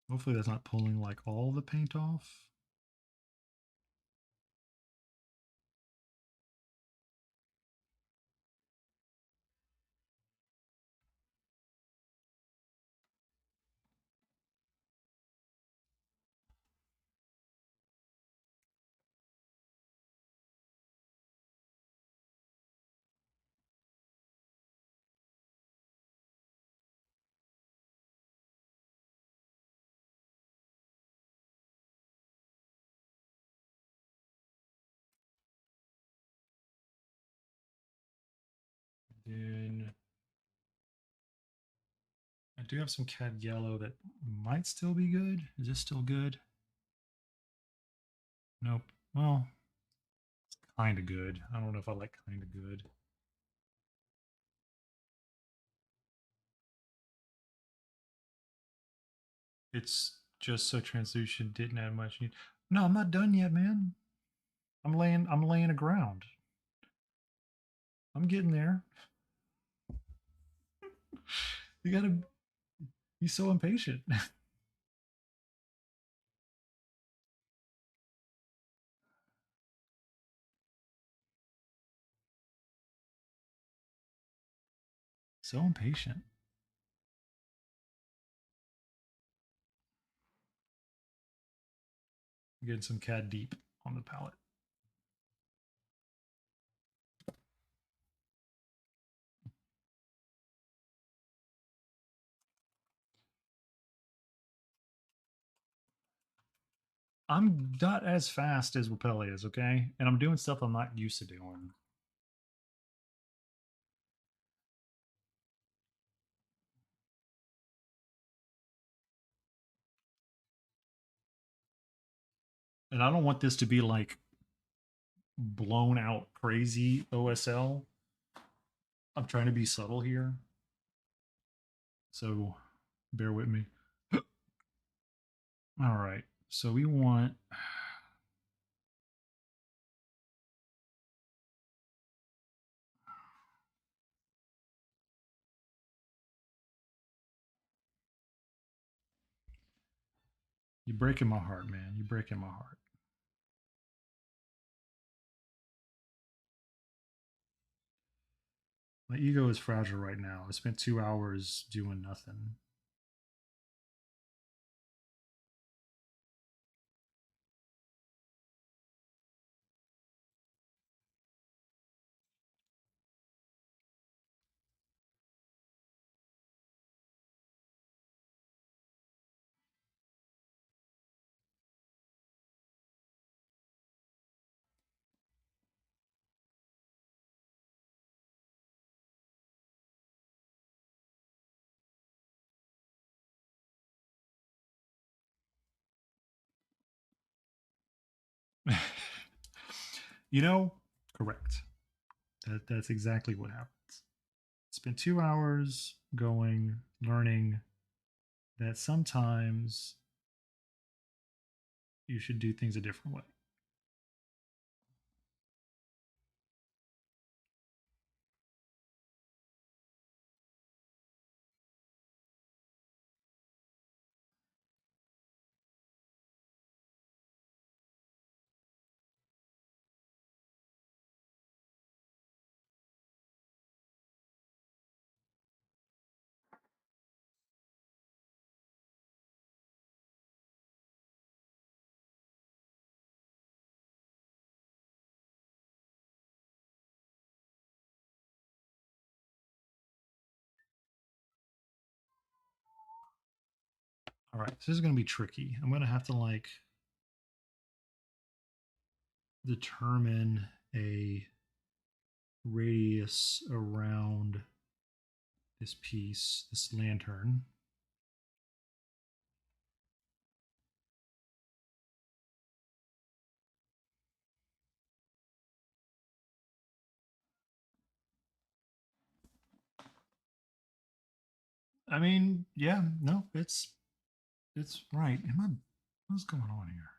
Hopefully that's not pulling like all the paint off. Then I do have some cad yellow that might still be good. Is this still good? Nope. Well, it's kind of good. I don't know if I like kind of good. It's just so translucent. Didn't add much. No, I'm not done yet, man. I'm laying a ground. I'm getting there. You gotta be so impatient. So impatient. I'm getting some cad deep on the palette. I'm not as fast as Repel is, okay? And I'm doing stuff I'm not used to doing. And I don't want this to be like blown out crazy OSL. I'm trying to be subtle here. So bear with me. All right. So we want you breaking my heart, man. You breaking my heart. My ego is fragile right now. I spent 2 hours doing nothing. You know, correct. That's exactly what happens. Spent 2 hours going, learning that sometimes you should do things a different way. All right, this is going to be tricky. I'm going to have to like determine a radius around this piece, this lantern. I mean, yeah, no, it's right. What's going on here?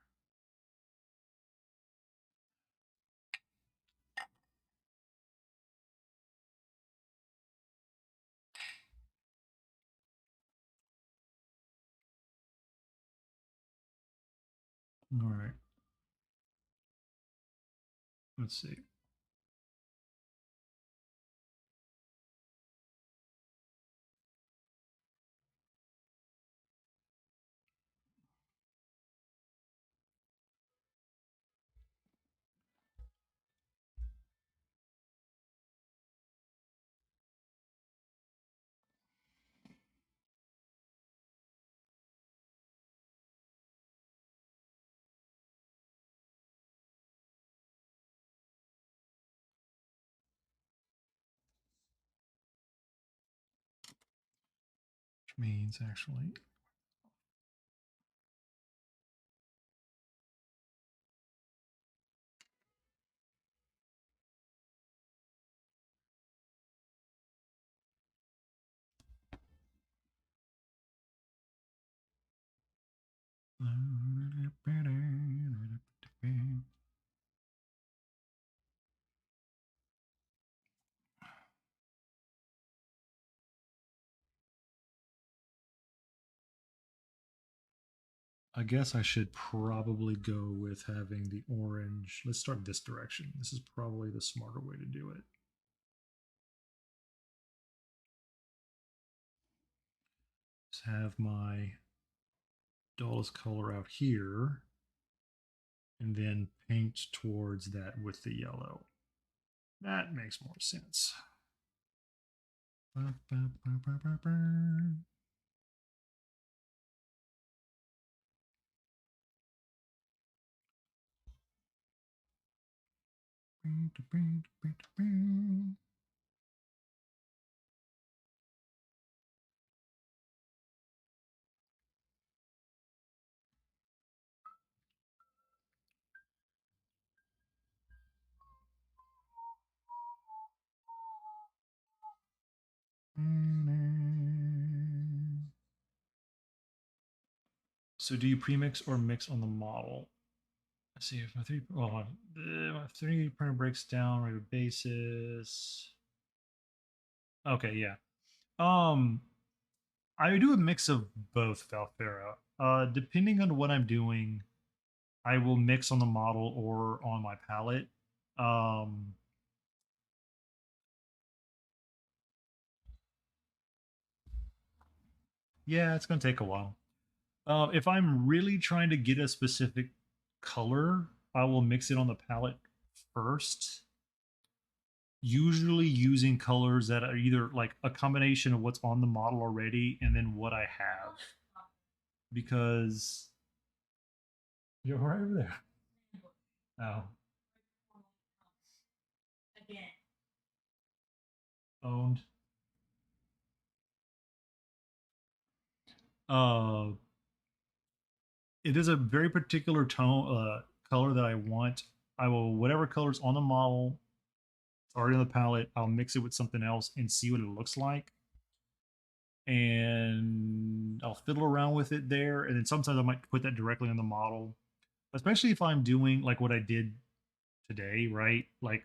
All right. Let's see. Which means actually I guess I should probably go with having the orange. Let's start this direction. This is probably the smarter way to do it. Just have my dullest color out here and then paint towards that with the yellow. That makes more sense. Ba, ba, ba, So do you premix or mix on the model? Let's see if my my 3D printer breaks down on a basis. Okay, yeah. Um, I do a mix of both, Valfera. Depending on what I'm doing, I will mix on the model or on my palette. Um, yeah, it's gonna take a while. If I'm really trying to get a specific color, I will mix it on the palette first. Usually using colors that are either like a combination of what's on the model already and then what I have. Because you're right over there. Oh, owned. Uh, it is a very particular tone, color that I want. I will whatever color's on the model, it's already on the palette. I'll mix it with something else and see what it looks like, and I'll fiddle around with it there. And then sometimes I might put that directly on the model, especially if I'm doing like what I did today, right? Like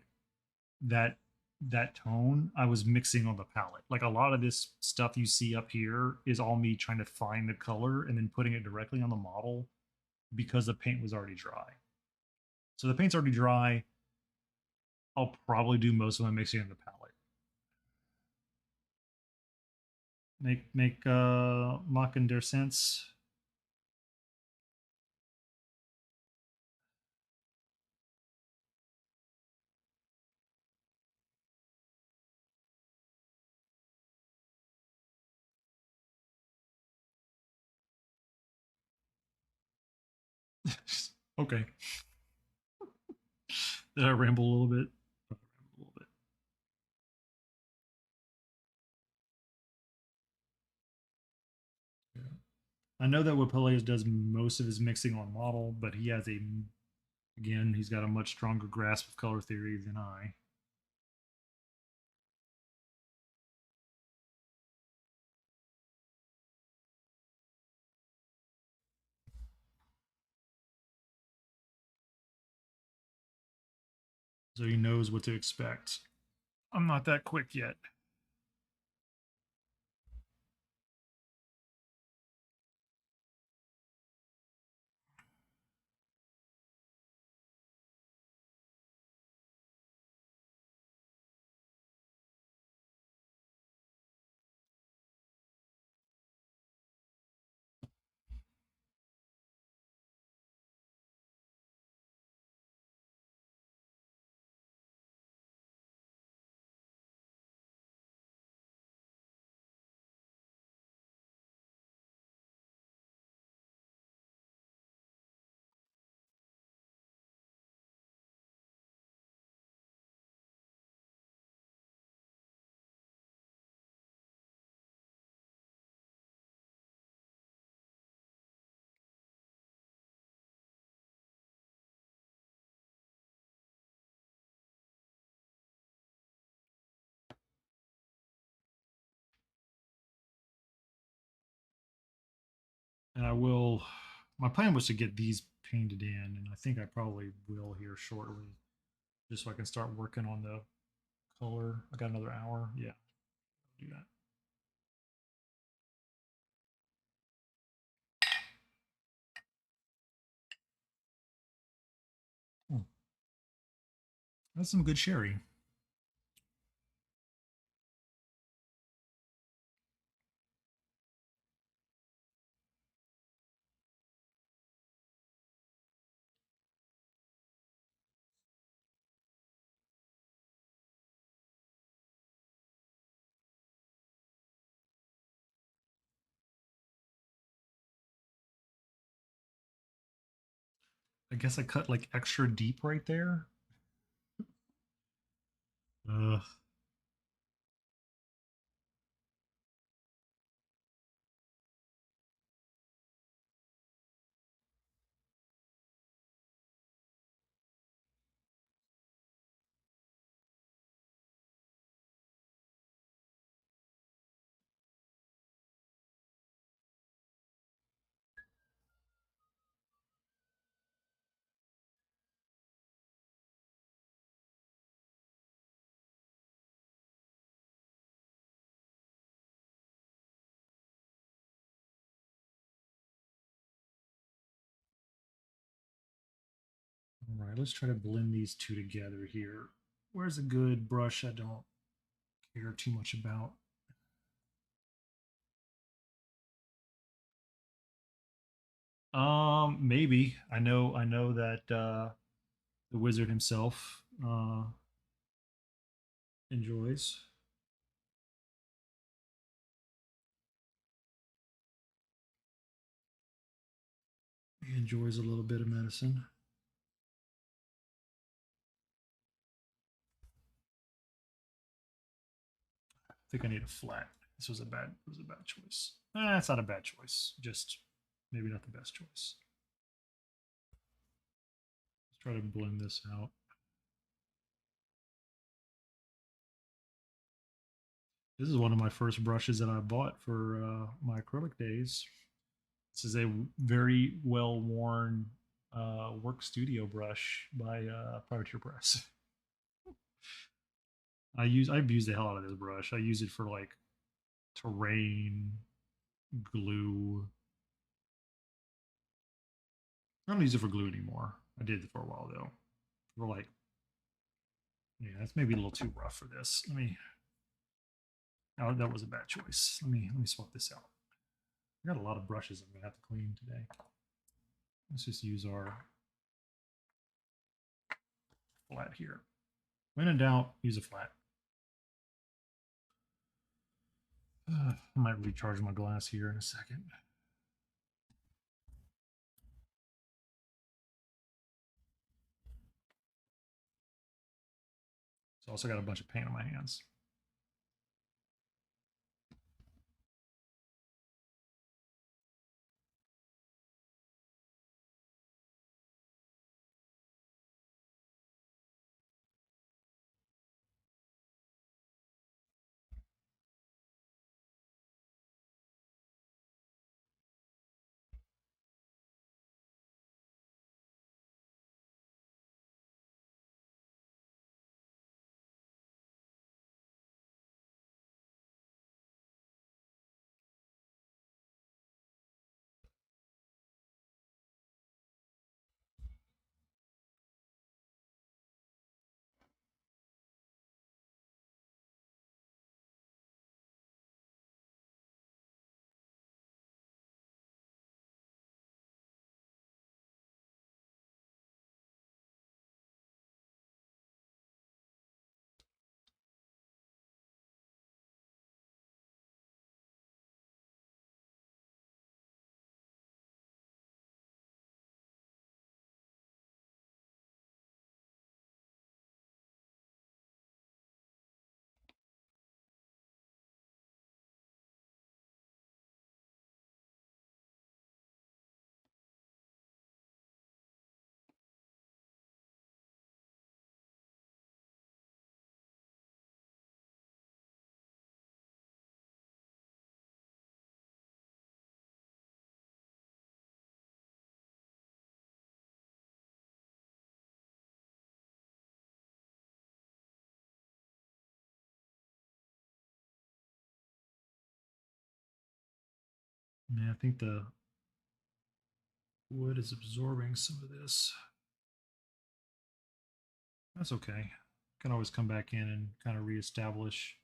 that that tone I was mixing on the palette. Like a lot of this stuff you see up here is all me trying to find the color and then putting it directly on the model because the paint was already dry. So the paint's already dry. I'll probably do most of my mixing on the palette. Make machen der sense. Okay. Did I ramble a little bit? I rambled a little bit. Yeah. I know that Wapelius does most of his mixing on model, but he has again, he's got a much stronger grasp of color theory than I. So he knows what to expect. I'm not that quick yet. And I will. My plan was to get these painted in, and I think I probably will here shortly, just so I can start working on the color. I got another hour. Yeah, I'll do that. Hmm. That's some good sherry. I guess I cut like extra deep right there. Ugh. All right, let's try to blend these two together here. Where's a good brush I don't care too much about? Maybe. I know that the wizard himself enjoys. He enjoys a little bit of medicine. I think I need a flat. This was a bad choice. It's not a bad choice. Just maybe not the best choice. Let's try to blend this out. This is one of my first brushes that I bought for my acrylic days. This is a very well worn work studio brush by Privateer Press. I've used the hell out of this brush. I use it for like terrain, glue. I don't use it for glue anymore. I did it for a while though. For like, yeah, that's maybe a little too rough for this. Let me. Oh, that was a bad choice. Let me swap this out. I got a lot of brushes I'm gonna have to clean today. Let's just use our flat here. When in doubt, use a flat. I might recharge my glass here in a second. Also got a bunch of paint on my hands. Man, I think the wood is absorbing some of this. That's okay. Can always come back in and kind of reestablish.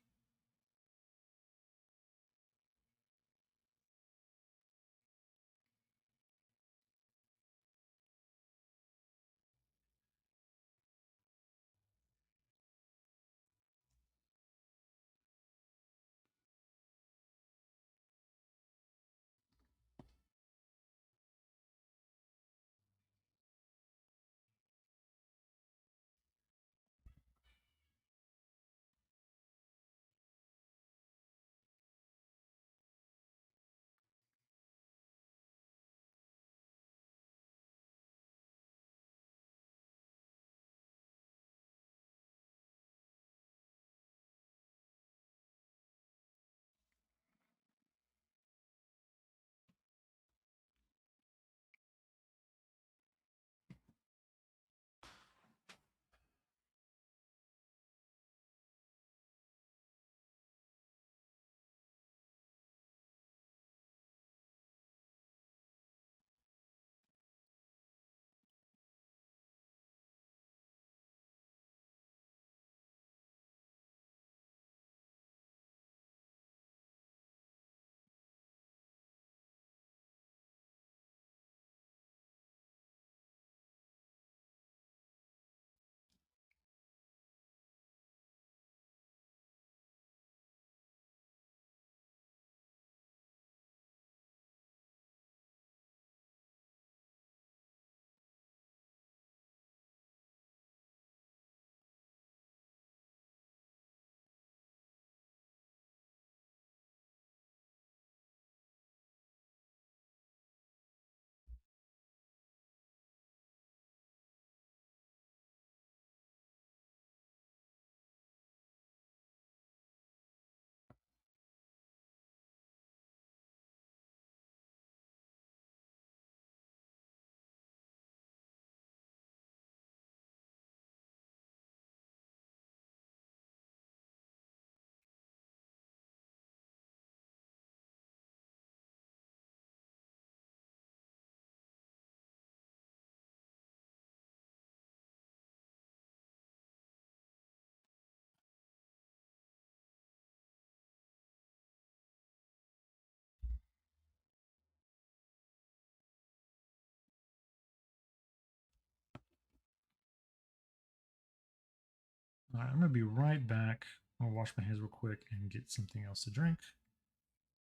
All right, I'm going to be right back. I'm going to wash my hands real quick and get something else to drink.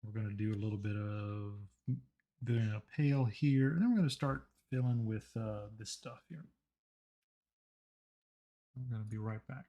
We're going to do a little bit of building a pail here, and then we're going to start filling with this stuff here. I'm going to be right back.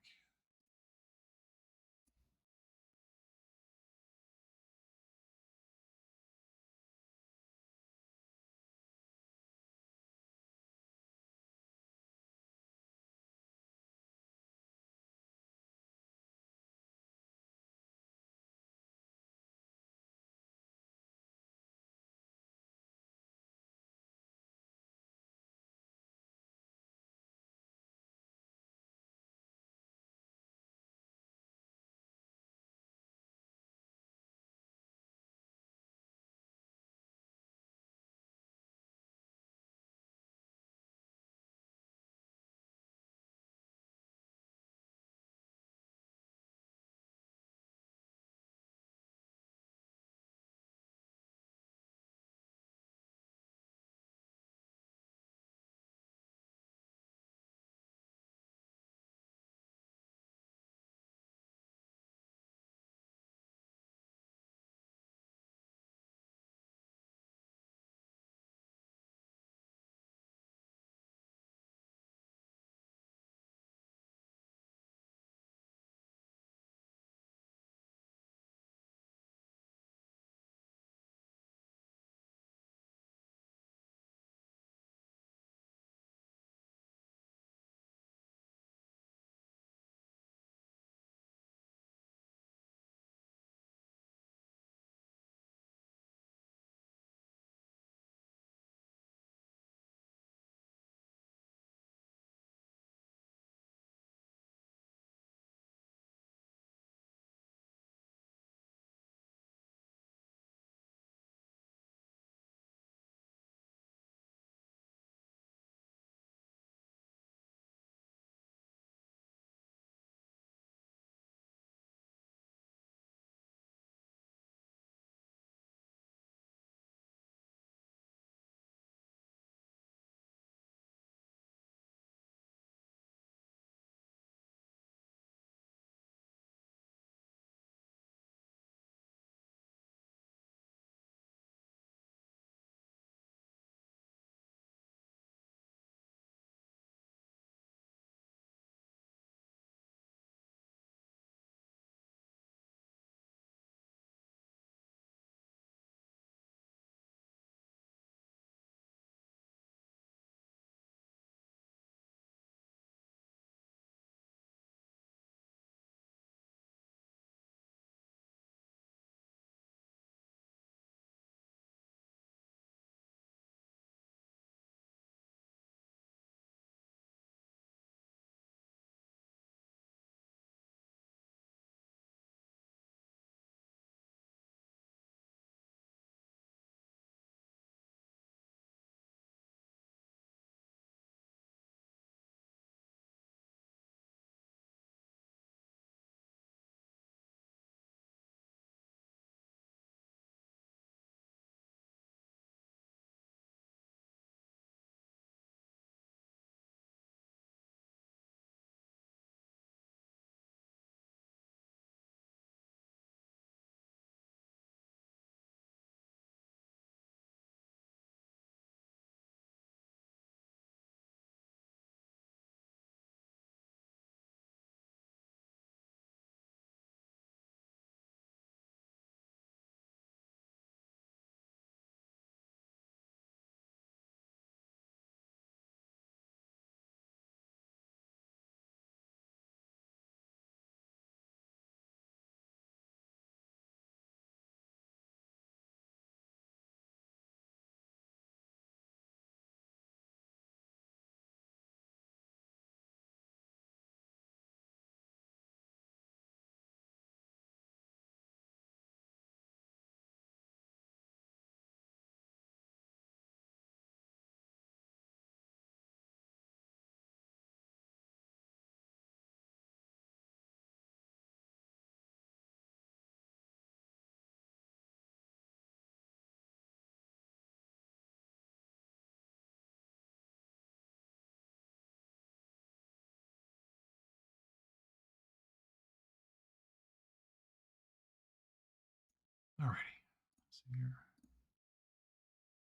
Alrighty. Let's see here.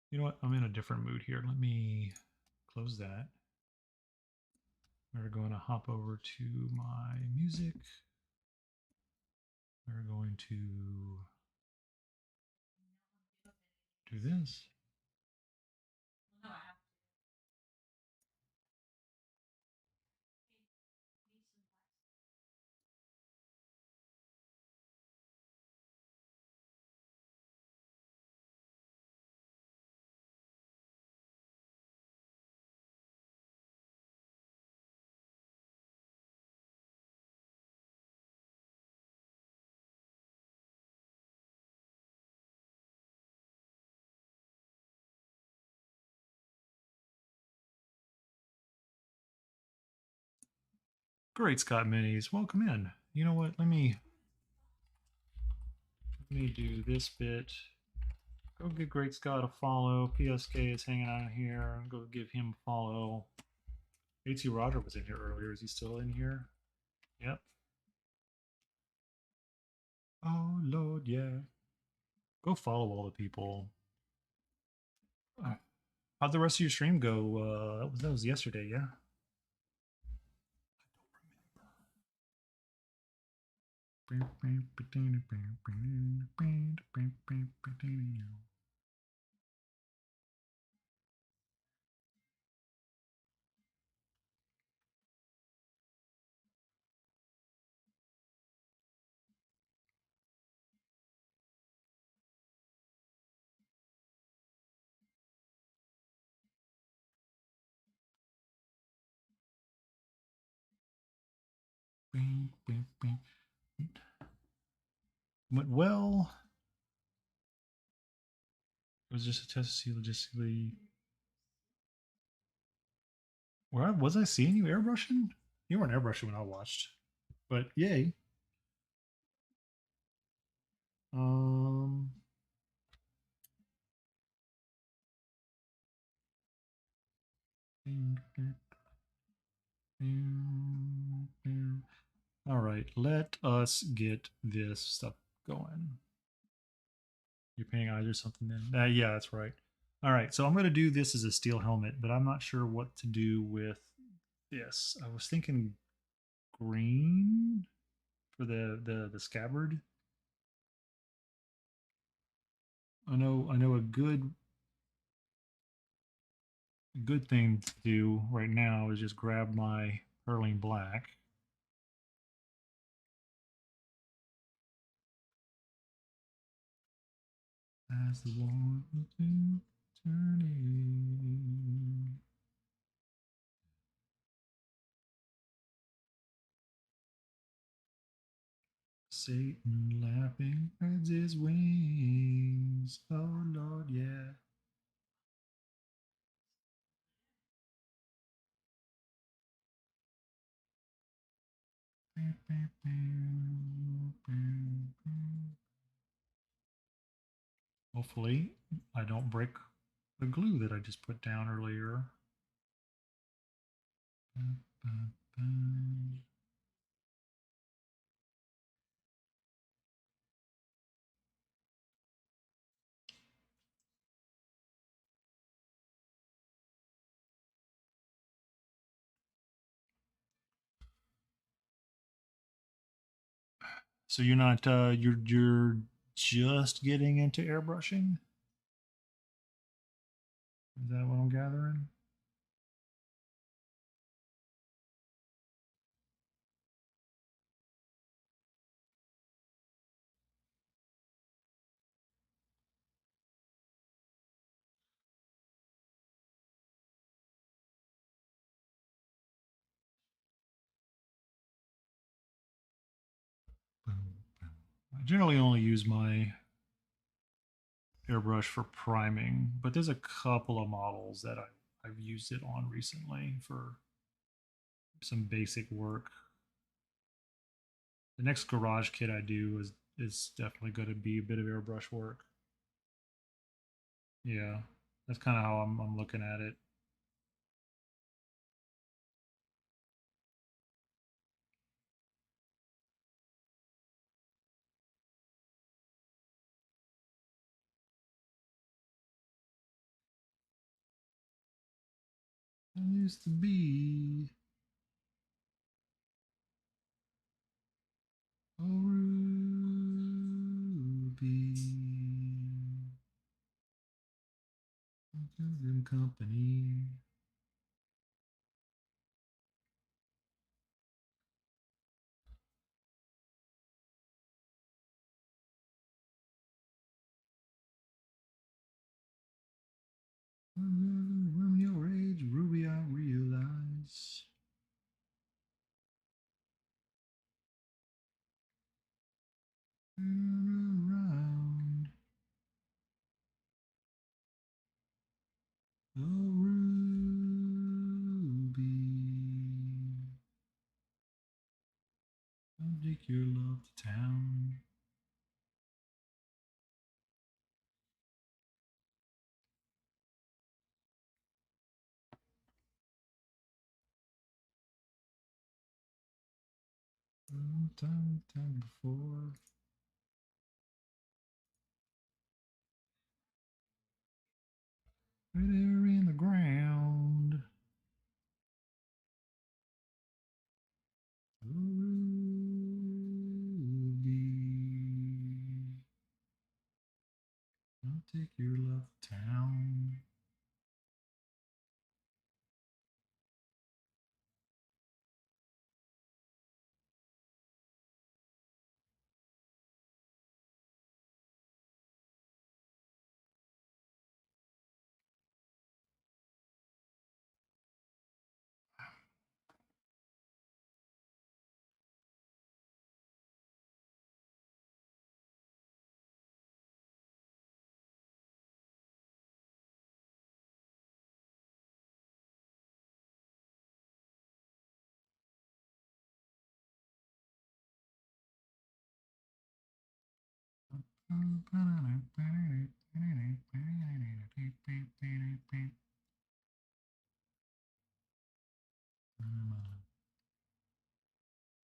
You know what? I'm in a different mood here. Let me close that. We're going to hop over to my music. We're going to do this. Great Scott Minis, welcome in. You know what? Let me do this bit. Go give Great Scott a follow. PSK is hanging out here. Go give him a follow. AT Roger was in here earlier. Is he still in here? Yep. Oh Lord, yeah. Go follow all the people. How'd the rest of your stream go? That was yesterday, yeah. Went well. It was just a test to see logistically. Where was I seeing you airbrushing? You weren't airbrushing when I watched, but yay. Um. All right, let us get this stuff going. You're painting eyes or something then? Yeah, that's right. All right, so I'm going to do this as a steel helmet, but I'm not sure what to do with this. I was thinking green for the scabbard. I know a good thing to do right now is just grab my Hurling Black. As the one turning. Satan lapping spreads his wings. Oh Lord, yeah. Hopefully, I don't break the glue that I just put down earlier. So you're not you're just getting into airbrushing? Is that what I'm gathering? I generally only use my airbrush for priming, but there's a couple of models that I've used it on recently for some basic work. The next garage kit I do is definitely going to be a bit of airbrush work. Yeah, that's kind of how I'm looking at it. I used to be a ruby. Good company. From your age, Ruby, I realize. Turn around. Oh, Ruby. I'll take your love to town. Time before. Right there in the ground. Oh, Ruby. I'll take your love to town.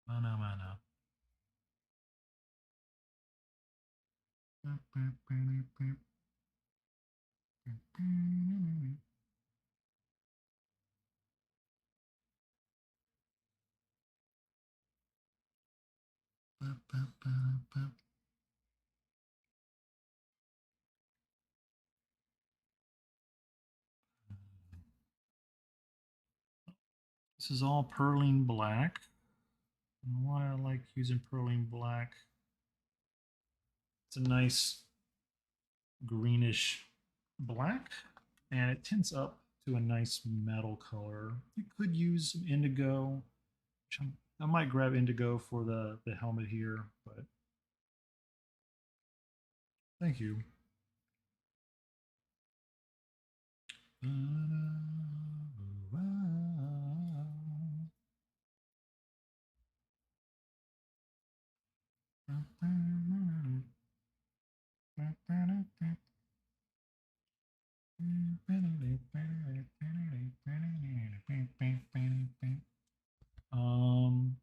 Mana, mana. This is all Perline black. And why I like using Perline black. It's a nice greenish black, and it tints up to a nice metal color. You could use some indigo. I might grab indigo for the helmet here, but thank you.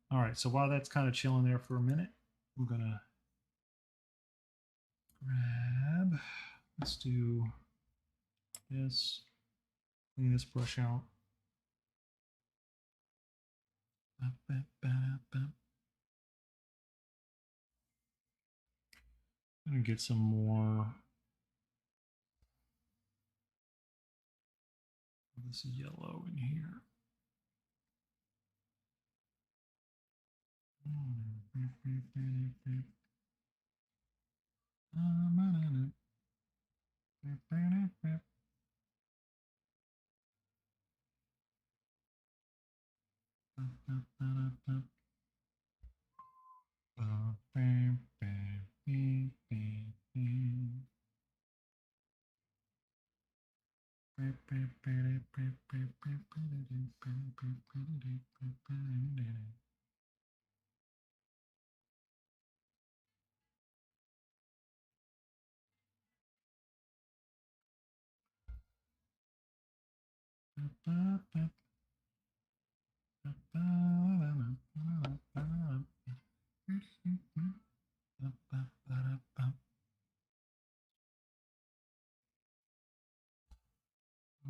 All right, so while that's kind of chilling there for a minute, I'm gonna grab, let's do this, clean this brush out. I'm gonna get some more of this yellow in here.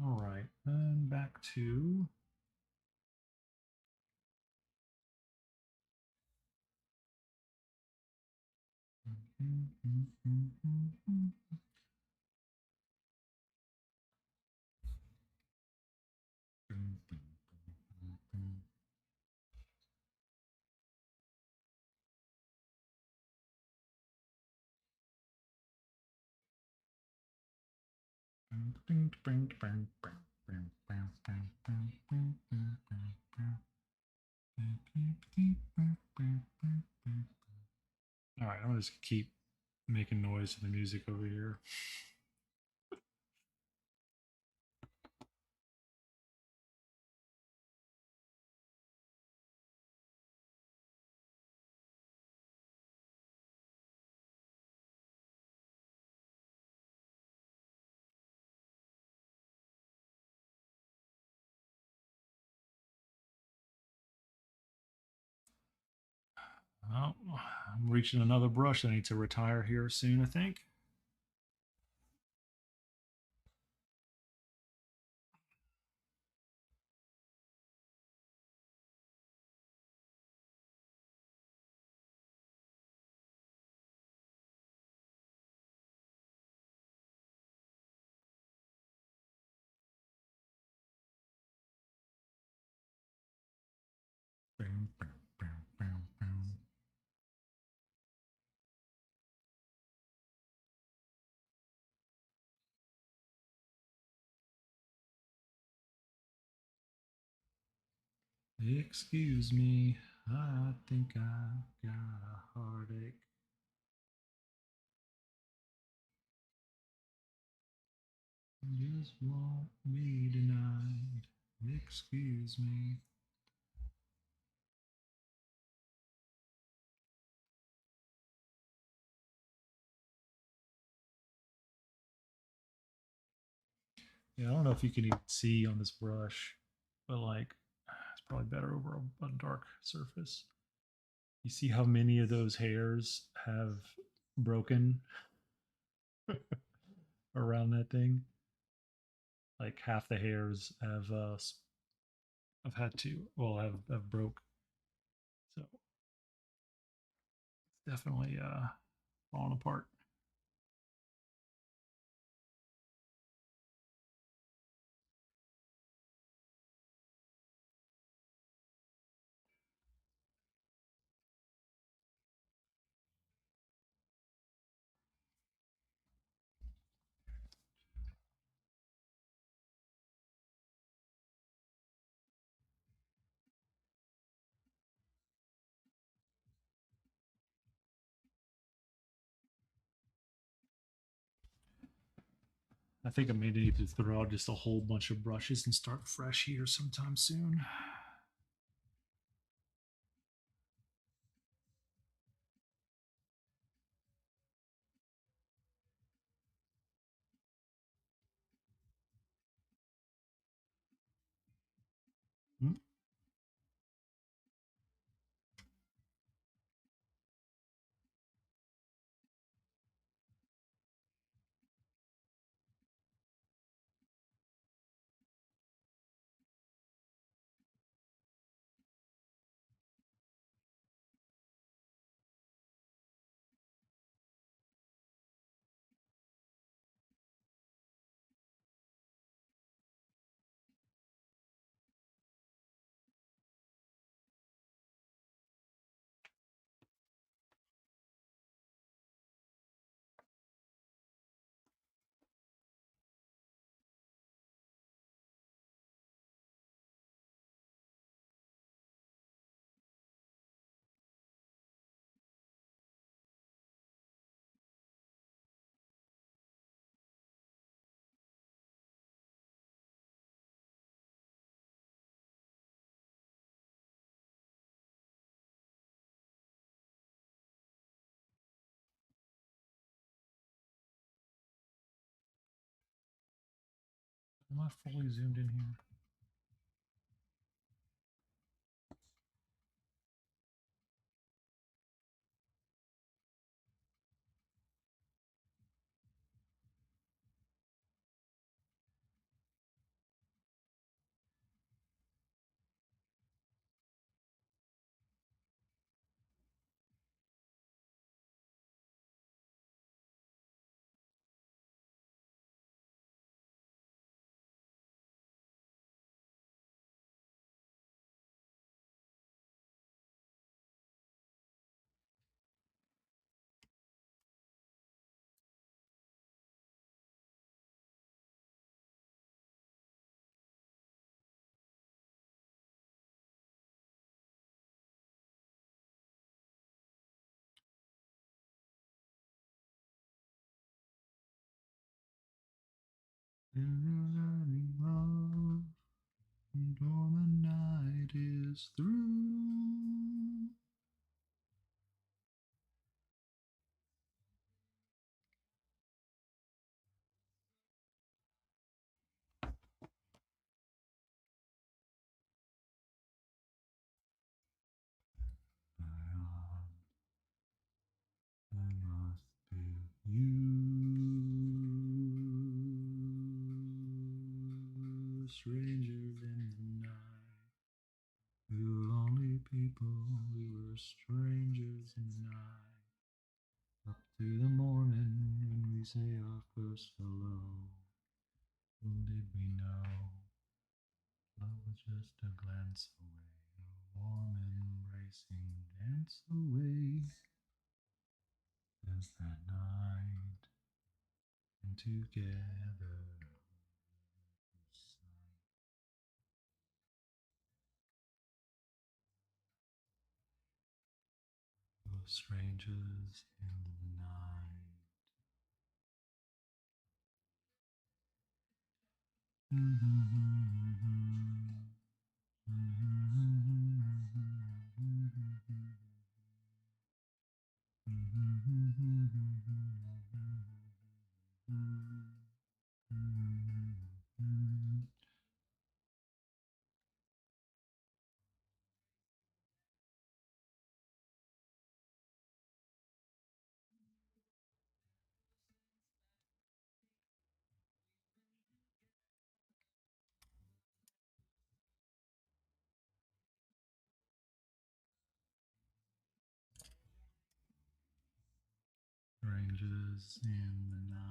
All right, and back back to all right, I'm gonna just keep making noise to the music over here. Oh, I'm reaching another brush. I need to retire here soon, I think. Excuse me, I think I've got a heartache. Just won't be denied. Excuse me. Yeah, I don't know if you can even see on this brush, but like it's probably better over a dark surface. You see how many of those hairs have broken around that thing? Like half the hairs have had to have broke. So it's definitely falling apart. I think I may need to throw out just a whole bunch of brushes and start fresh here sometime soon. Hmm. Am I fully zoomed in here? running love until the night is through. I must be you, strangers in the night. We were only people, we were strangers in the night. Up to the morning when we say our first hello. Little did we know love was just a glance away, a warm embracing dance away. As that night and together we were strangers in the night. Strangers in the night.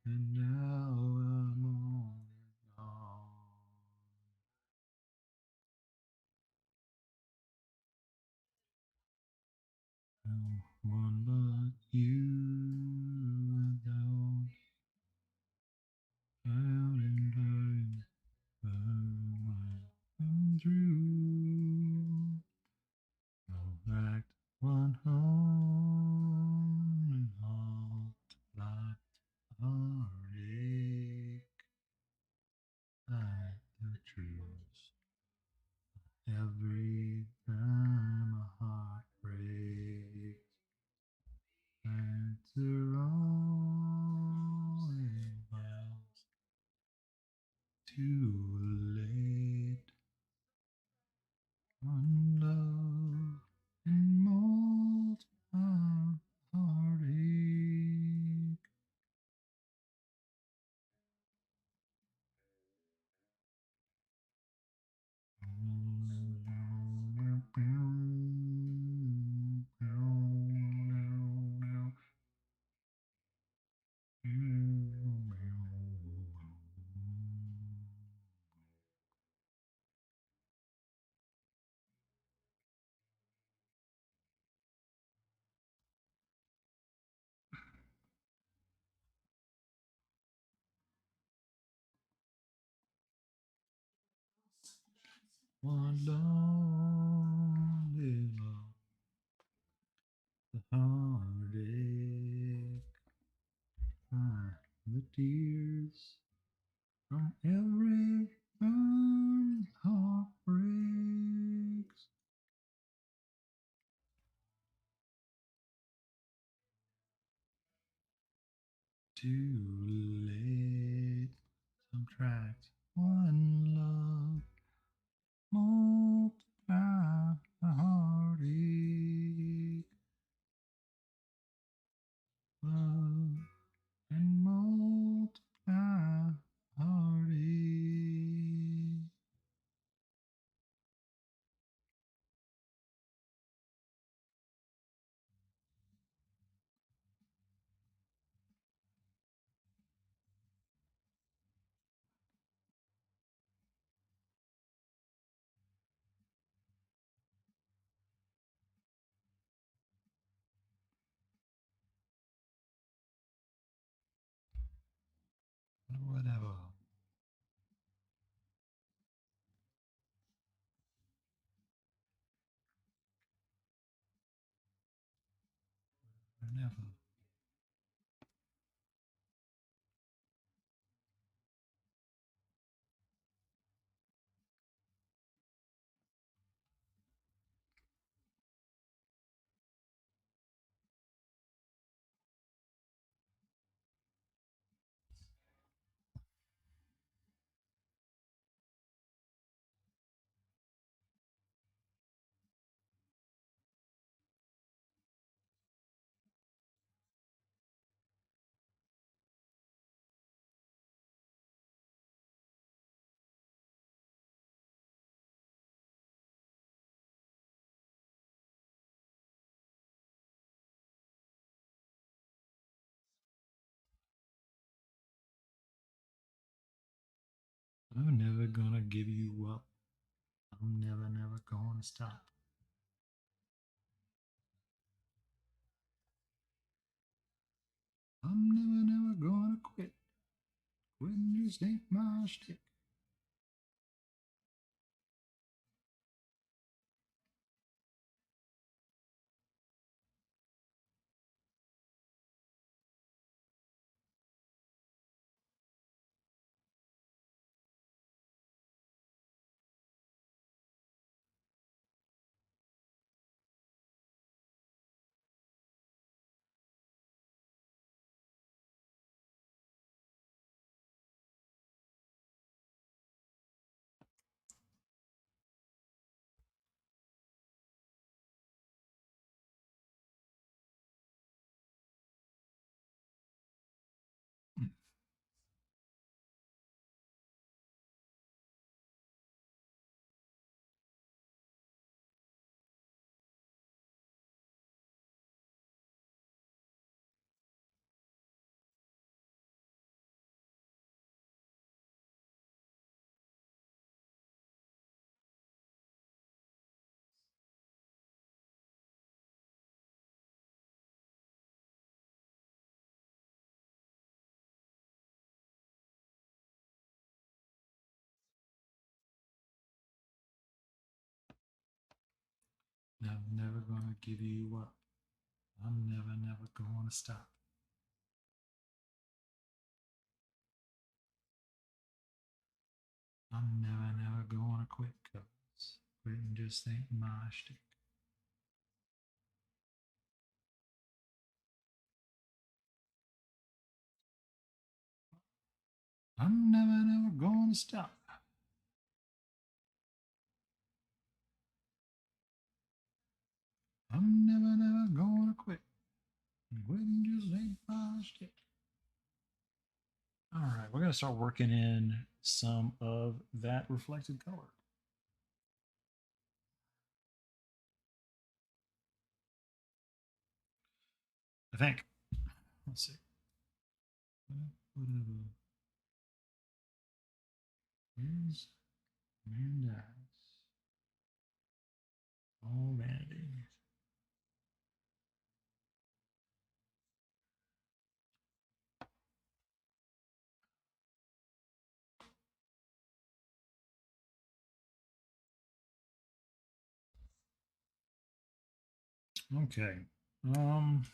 And now I'm all gone. No one but you without out in time. I'm through. Go back one home and halt like heartache like the truth. Every time a heart breaks, answer all else. Too late. One love and multiply heartache. One lonely love, the heartache, the tears from every time heart breaks. Too late. Subtract one love, multiply love and multiply heartache. Whatever. Whenever. I'm never gonna give you up. I'm never, never gonna stop. I'm never, never gonna quit. Quitting just ain't my shtick. I'm never gonna give you up. I'm never, never gonna stop. I'm never, never gonna quit, 'cause quitting just ain't my shtick. I'm never, never gonna stop. I'm never, never gonna quit. Quitting just ain't my shtick. All right, we're gonna start working in some of that reflected color. I think. Let's see. Whatever is man dies. All vanity. Okay. Um,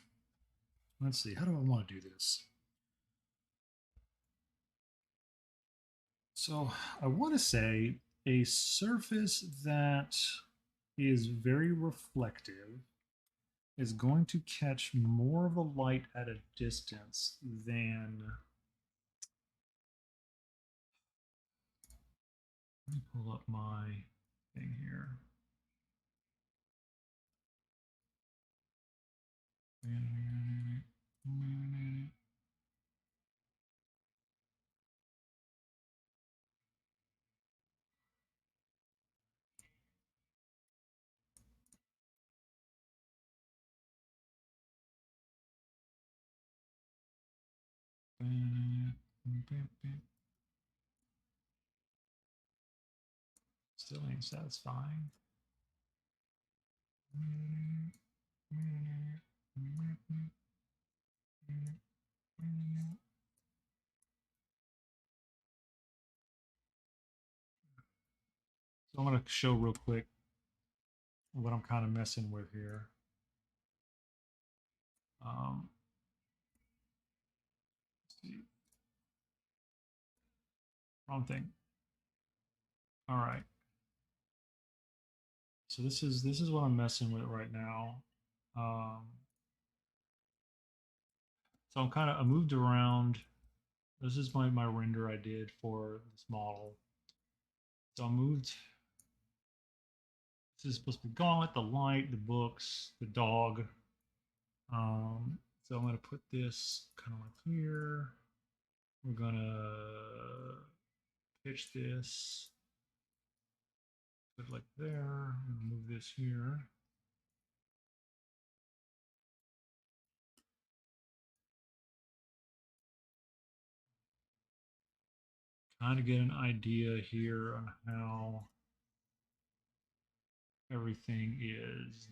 let's see. How do I want to do this? So I want to say a surface that is very reflective is going to catch more of the light at a distance than. Let me pull up my thing here. Still ain't satisfying. So I'm going to show real quick what I'm kind of messing with here. Let's see. Wrong thing. All right. So this is what I'm messing with right now. Um, so I moved around. This is my render I did for this model. So I moved. This is supposed to be Gauntlet, the light, the books, the dog. So I'm gonna put this kind of like here. We're gonna pitch this, put it like there. Move this here. Kind of get an idea here on how everything is.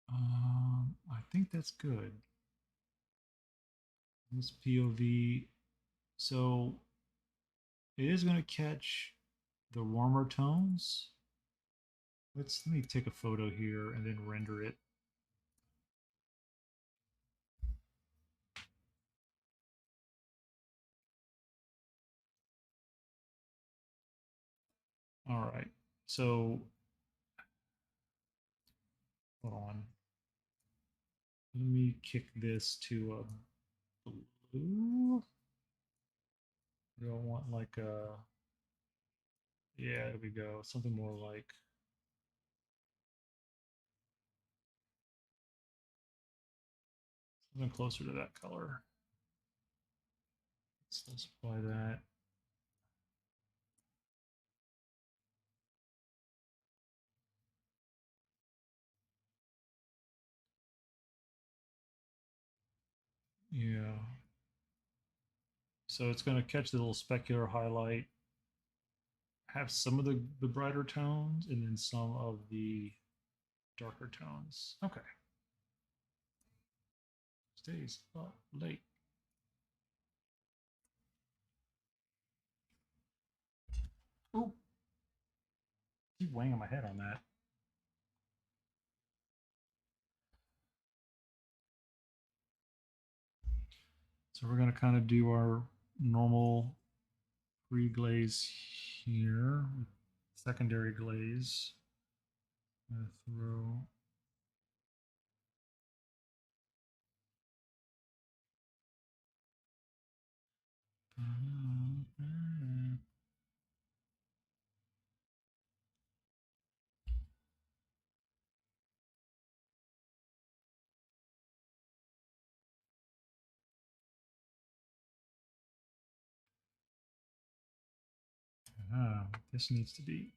I think that's good. This POV, so it is going to catch the warmer tones. Let me take a photo here and then render it. All right, so hold on. Let me kick this to a blue. Do I want like a, yeah, there we go. Something more like, something closer to that color. Let's apply that. Yeah. So it's going to catch the little specular highlight, have some of the brighter tones, and then some of the darker tones. Okay. Stays up late. Oh, keep weighing my head on that. So we're going to kind of do our normal pre-glaze here, secondary glaze. I'm going to throw this needs to be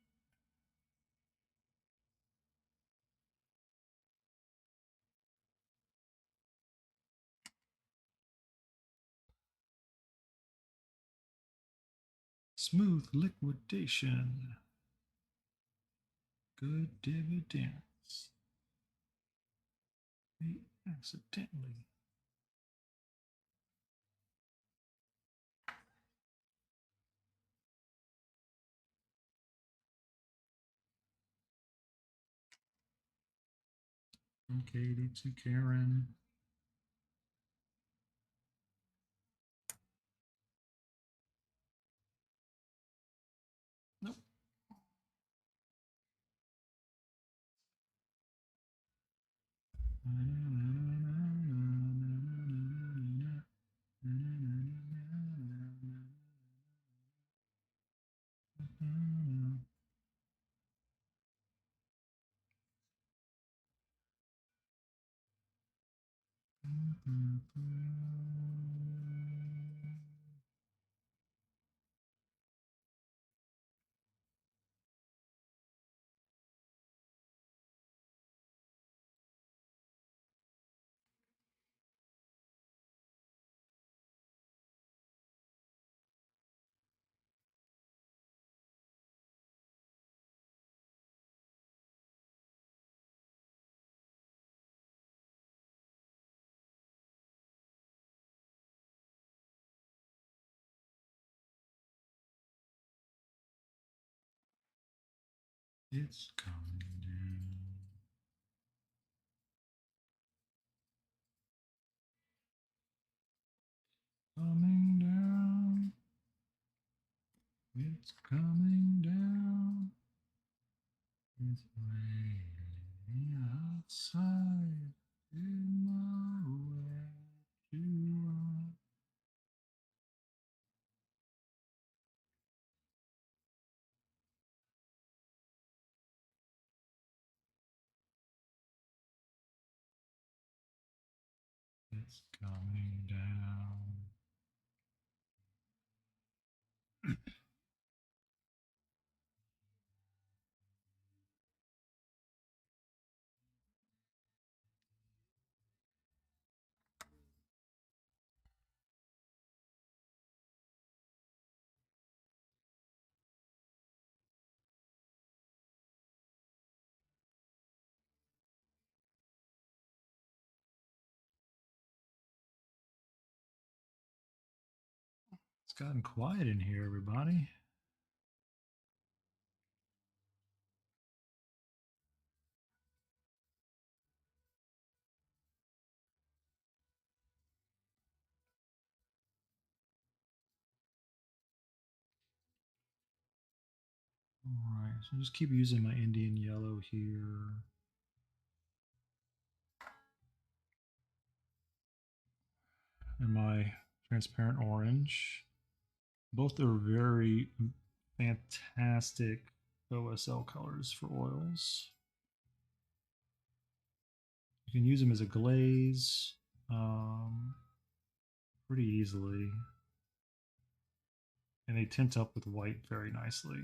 smooth liquidation. Good dividends. They accidentally. From Katie to Karen. Nope. It's coming down. Coming down. It's coming down. It's raining outside in the way to run. It's coming down. It's gotten quiet in here, everybody. All right, so just keep using my Indian yellow here. And my transparent orange. Both are very fantastic OSL colors for oils. You can use them as a glaze pretty easily. And they tint up with white very nicely.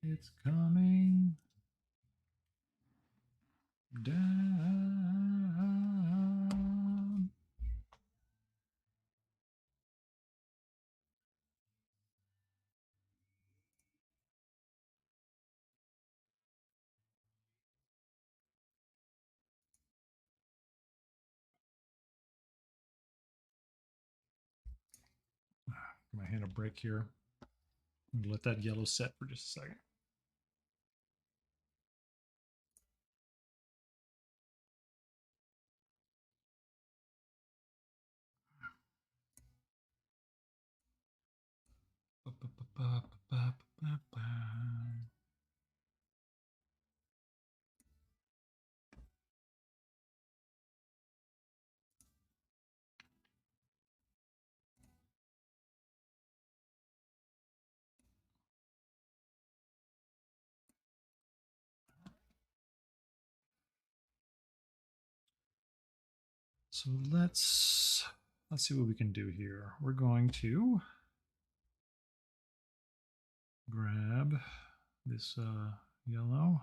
It's coming down. Give my hand a break here. I'm gonna let that yellow set for just a second. So let's see what we can do here. We're going to grab this yellow.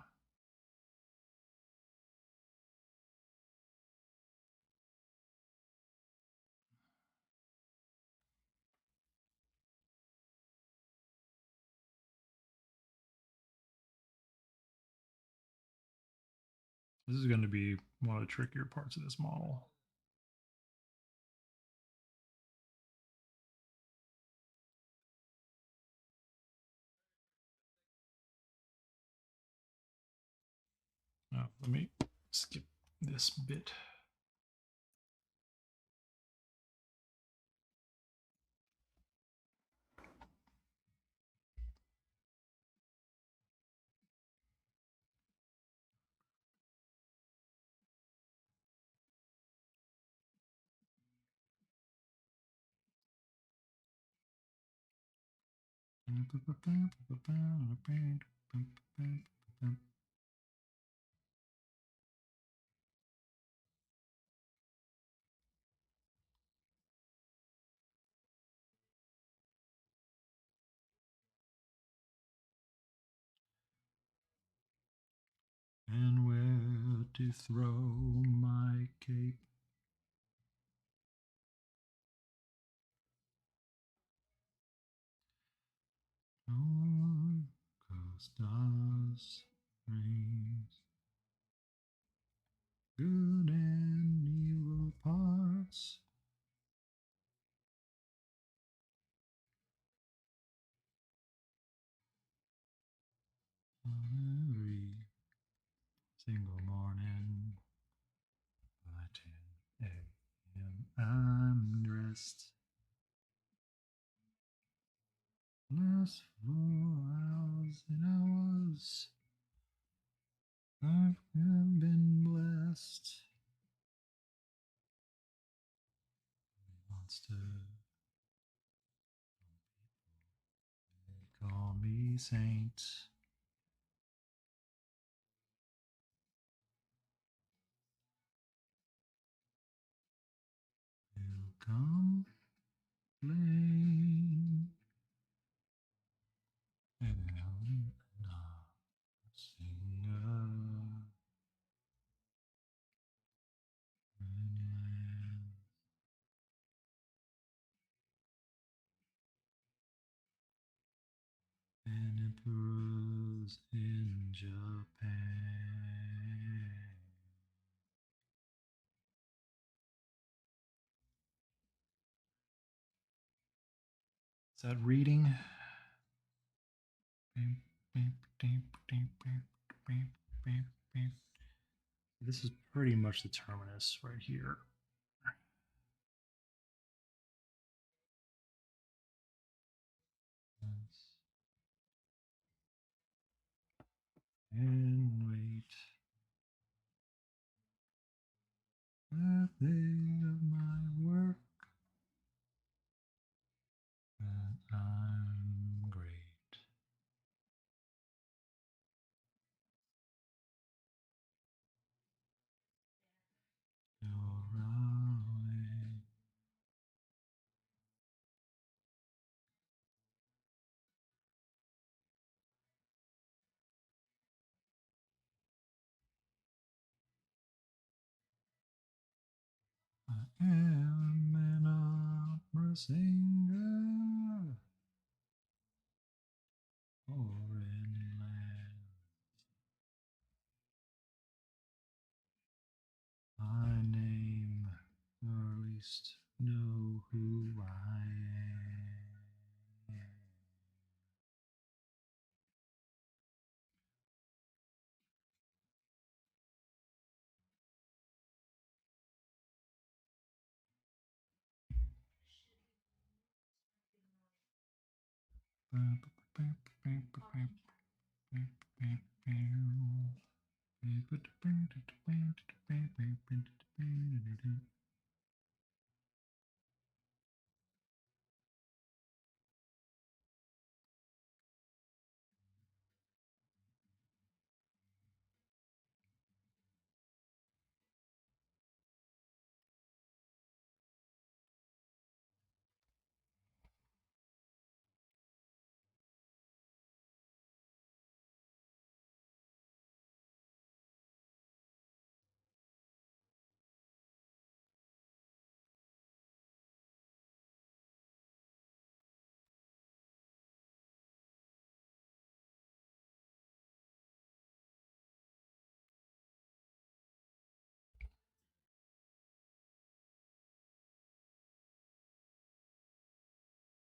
This is going to be one of the trickier parts of this model. Let me skip this bit. And where to throw my cape? On stars, rains, good and I've been blessed. Wants to call me saint. Will complain and not sing and emperors in Japan. Is that reading? This is pretty much the terminus right here. And wait. I think of my work that I'm great. You're right. I am an opera singer. Foreign land. My name, or at least know who I am.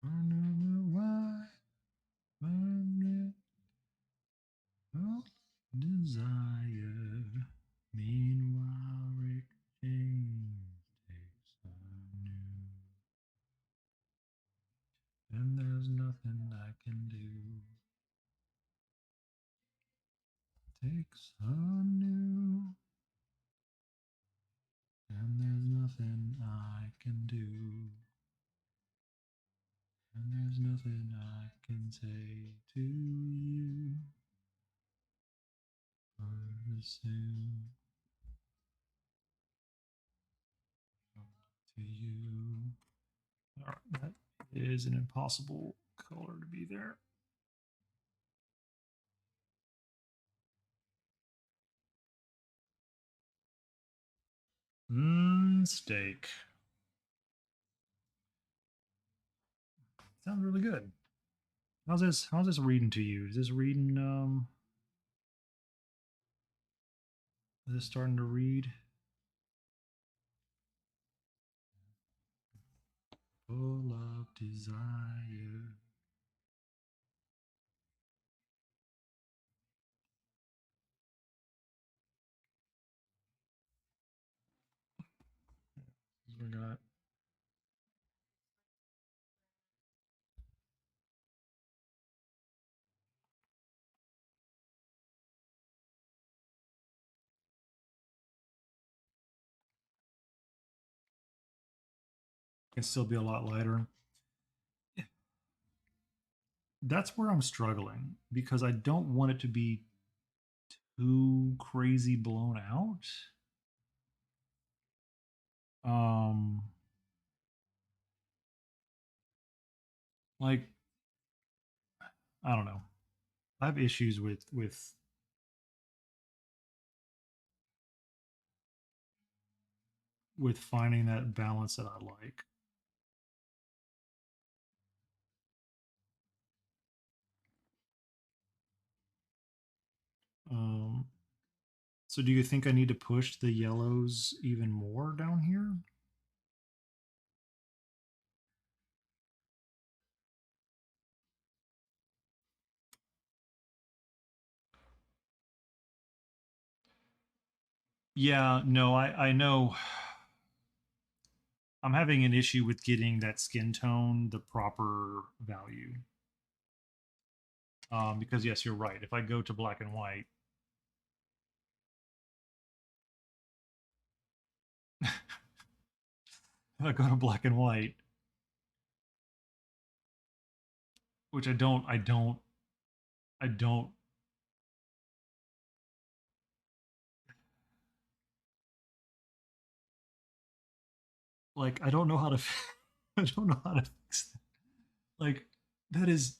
I know why my desire. Meanwhile, Rick James takes a new, and there's nothing I can do. Takes a new, and there's nothing I can do. And there's nothing I can say to you. Or soon to you. All right, that is an impossible color to be there. Steak. Sounds really good. How's this reading to you? Is this reading is this starting to read? Full of desire. We got can still be a lot lighter. That's where I'm struggling because I don't want it to be too crazy blown out. Um, like I don't know. I have issues with finding that balance that I like. Um, so do you think I need to push the yellows even more down here? Yeah, no, I know I'm having an issue with getting that skin tone the proper value. Because yes, you're right. If I go to black and white, if I go to black and white, which I don't like. I don't know how to. I don't know how to fix that. Like that is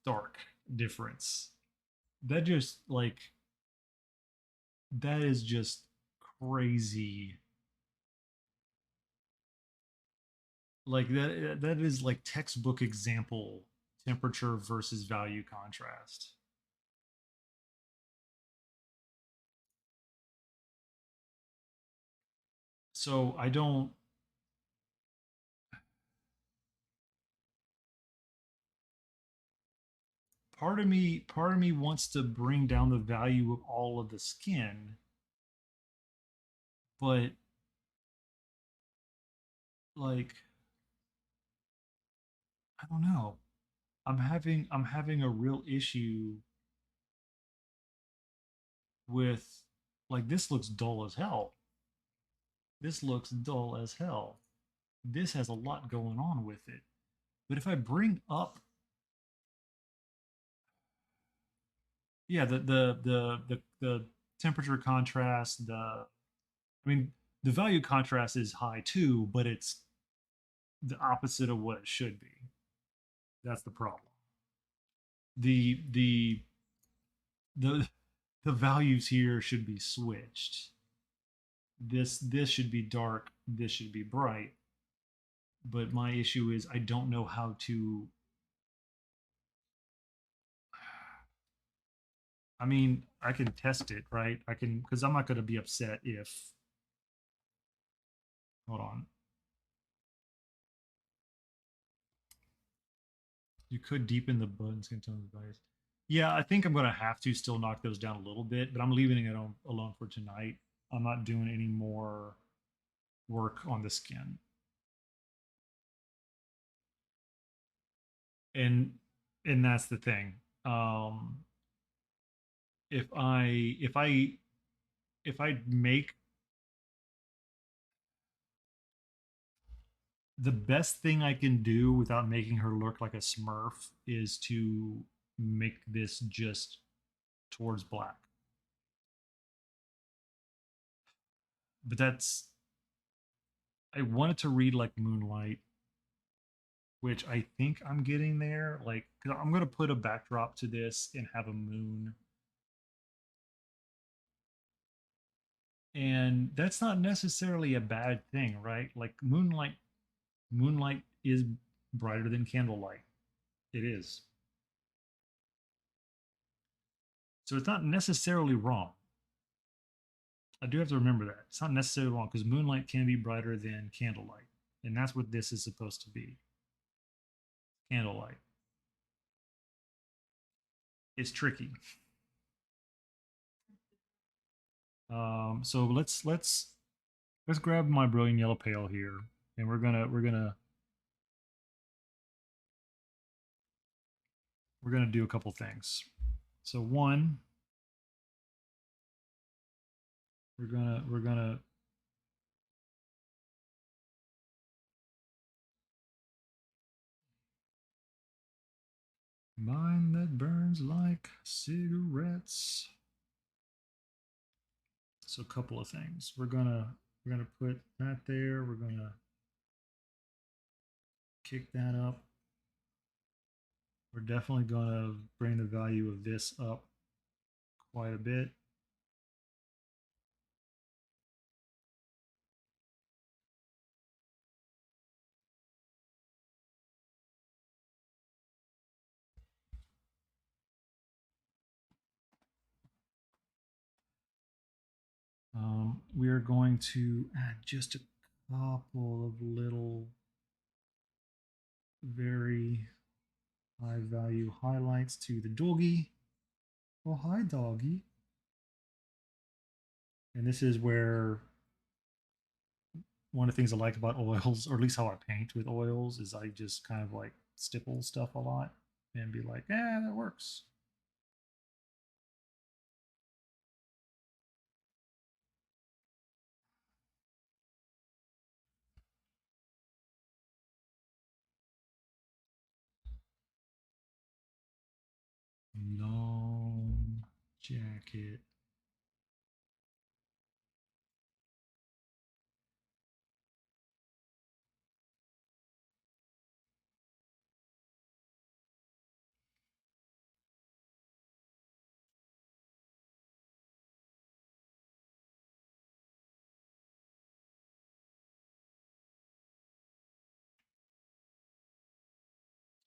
stark difference. That just like that is just crazy. Like that is like textbook example temperature versus value contrast. So I don't part of me wants to bring down the value of all of the skin, but like I don't know. I'm having a real issue with like this looks dull as hell. This looks dull as hell. This has a lot going on with it. But if I bring up yeah, the temperature contrast, I mean the value contrast is high too, but it's the opposite of what it should be. That's the problem. The the the the values here should be switched. This should be dark, this should be bright. But my issue is I don't know how to I mean, I can test it, right? I can because I'm not going to be upset if hold on. You could deepen the button skin tone device. Yeah, I think I'm going to have to still knock those down a little bit, but I'm leaving it alone for tonight. I'm not doing any more work on the skin. And and that's the thing. Um if I if I if I make the best thing I can do without making her look like a smurf is to make this just towards black. But that's I wanted to read like Moonlight, which I think I'm getting there. Like, cause I'm gonna put a backdrop to this and have a moon, and that's not necessarily a bad thing, right? Like Moonlight is brighter than candlelight. It is, so it's not necessarily wrong. I do have to remember that it's not necessarily wrong because Moonlight can be brighter than candlelight, and that's what this is supposed to be. Candlelight. It's tricky. So let's grab my brilliant yellow pale here, and we're gonna do a couple things. So one, we're gonna Mind that burns like cigarettes. So a couple of things. We're gonna put that there. We're gonna kick that up. We're definitely gonna bring the value of this up quite a bit. We are going to add just a couple of little very high value highlights to the doggy. Oh, hi, doggy. And this is where one of the things I like about oils, or at least how I paint with oils, is I just kind of like stipple stuff a lot and be like, that works. Long jacket.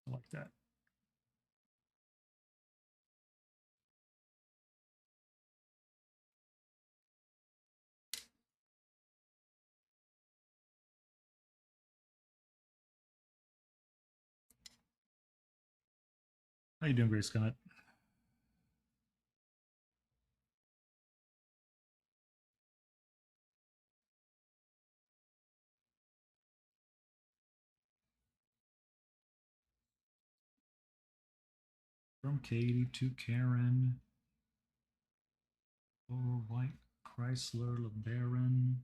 I like that. How you doing, Grace Scott? From Katie to Karen. Oh, white Chrysler LeBaron.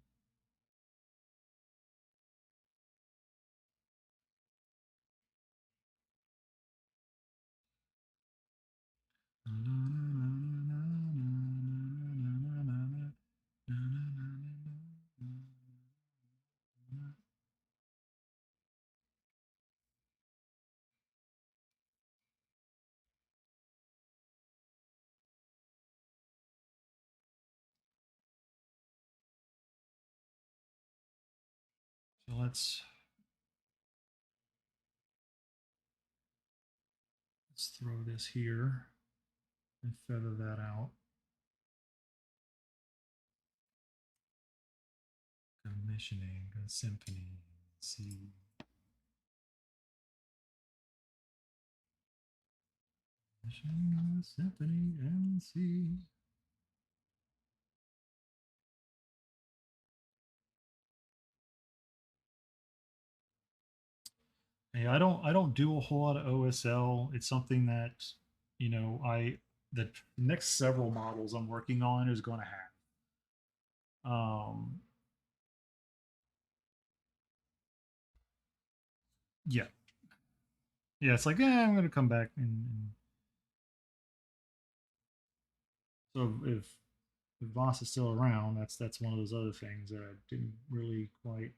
So let's throw this here and feather that out. Commissioning a symphony. C. Commissioning a symphony and C. Hey, I don't do a whole lot of OSL. It's something that, the next several models I'm working on is going to have. Yeah, yeah. It's like, I'm going to come back and so if Voss is still around, that's one of those other things that I didn't really quite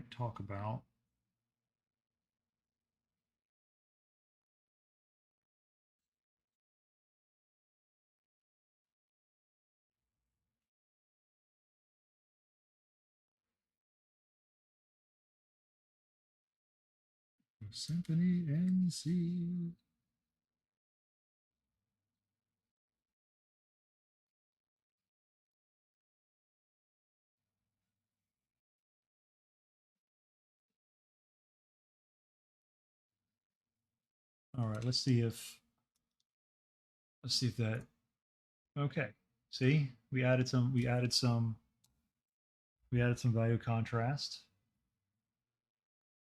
talk about. Symphony and C. All right, let's see if that okay. See, we added some value contrast.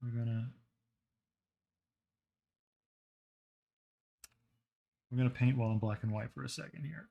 We're gonna we're gonna paint while in black and white for a second here.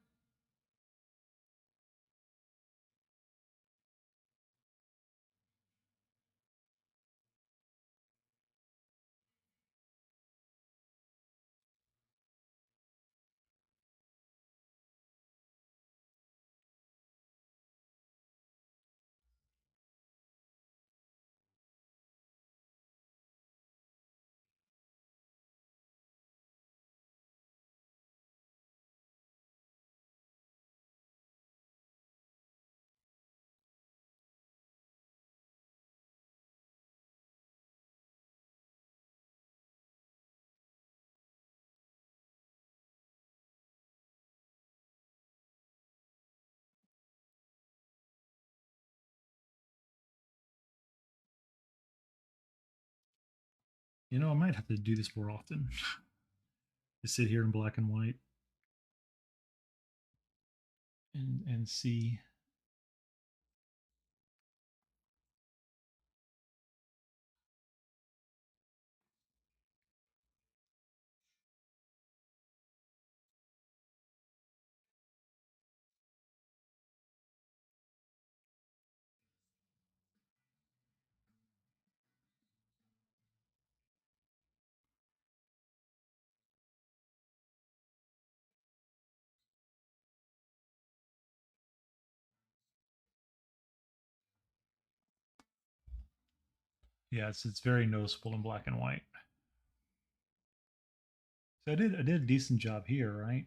You know, I might have to do this more often. Just sit here in black and white and see. Yeah, it's very noticeable in black and white. So I did a decent job here, right?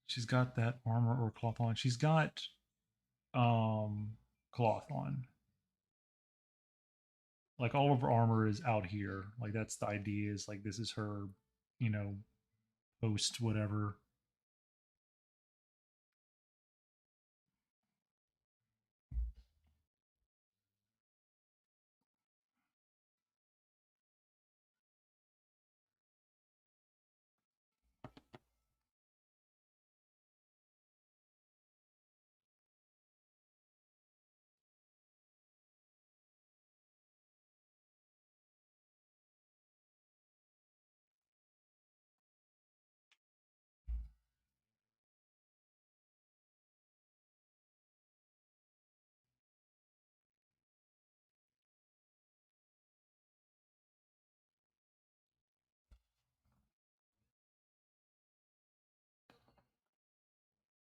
She's got that armor or cloth on. She's got cloth on. Like all of her armor is out here. Like that's the idea is like this is her, you know, post whatever.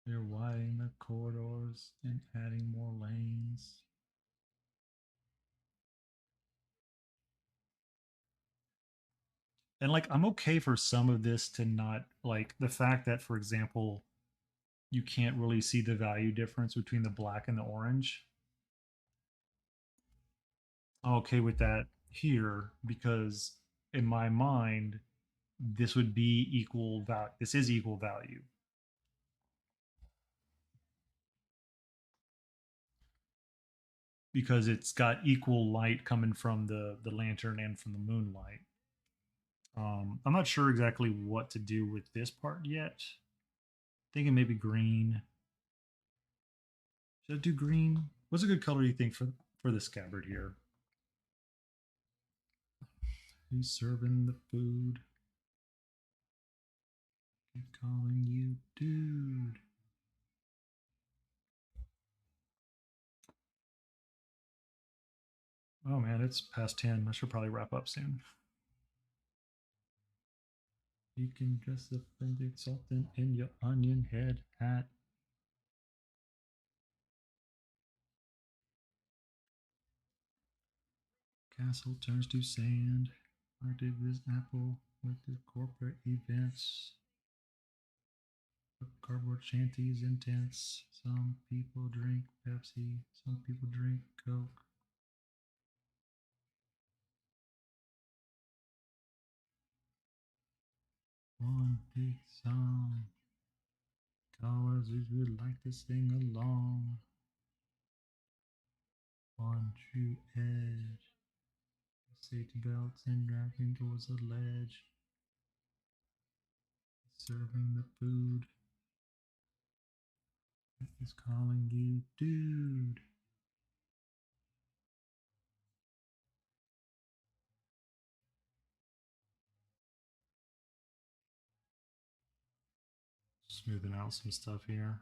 They're widening the corridors and adding more lanes. And like I'm okay for some of this to not like the fact that, for example, you can't really see the value difference between the black and the orange. I'm okay with that here because in my mind, this would be equal value. This is equal value because it's got equal light coming from the lantern and from the moonlight. I'm not sure exactly what to do with this part yet. Thinking maybe green. Should I do green? What's a good color you think for the scabbard here? Who's serving the food? Keep calling you dude. Oh man, it's past 10. I should probably wrap up soon. You can dress up and exultant in your onion head hat. Castle turns to sand. Active this apple with the corporate events. Cardboard shanties intense. Some people drink Pepsi. Some people drink Coke. One big song. Colleges would like to sing along. One true edge. Safety belts and driving towards the ledge. Serving the food. Is calling you dude. Smoothing out some stuff here.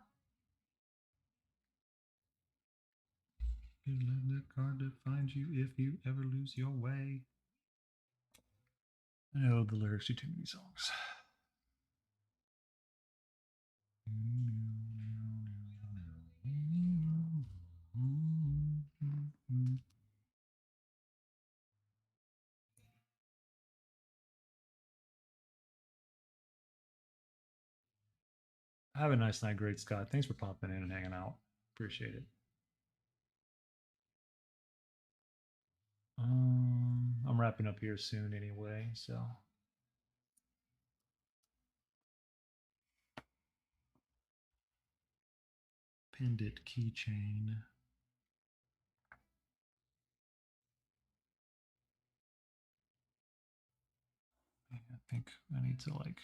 You let the card to find you if you ever lose your way. I know the lyrics to too many songs. Have a nice night, great Scott. Thanks for popping in and hanging out. Appreciate it. I'm wrapping up here soon anyway, so pendant keychain. I think I need to like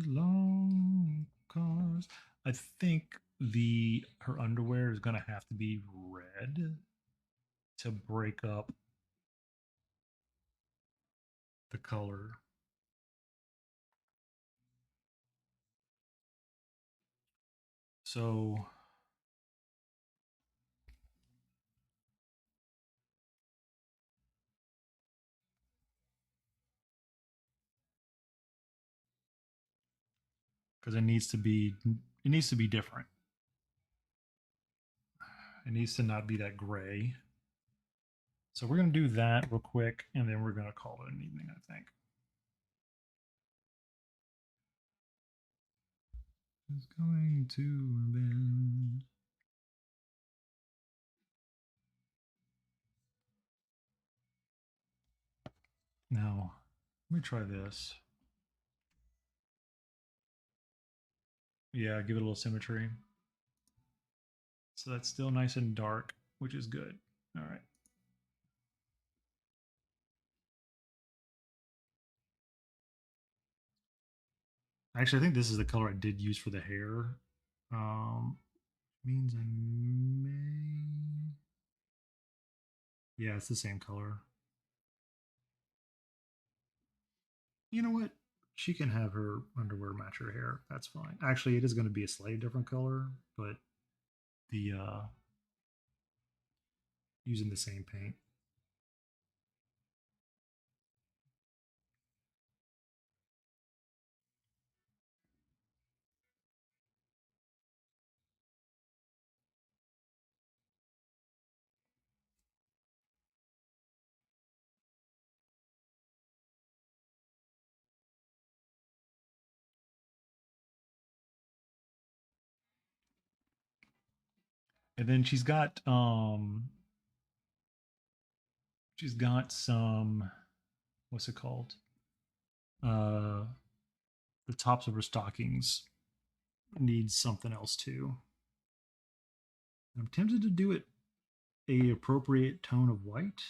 long cars. I think the her underwear is gonna have to be red to break up the color. So because it needs to be different. It needs to not be that gray. So we're gonna do that real quick, and then we're gonna call it an evening. I think. It's going to bend. Now, let me try this. Yeah, give it a little symmetry. So that's still nice and dark, which is good. All right. Actually, I think this is the color I did use for the hair. Means I may. Yeah, it's the same color. You know what? She can have her underwear match her hair. That's fine. Actually, it is going to be a slightly different color, but the using the same paint. And then she's got some, what's it called? Uh the tops of her stockings needs something else too. I'm tempted to do it a appropriate tone of white,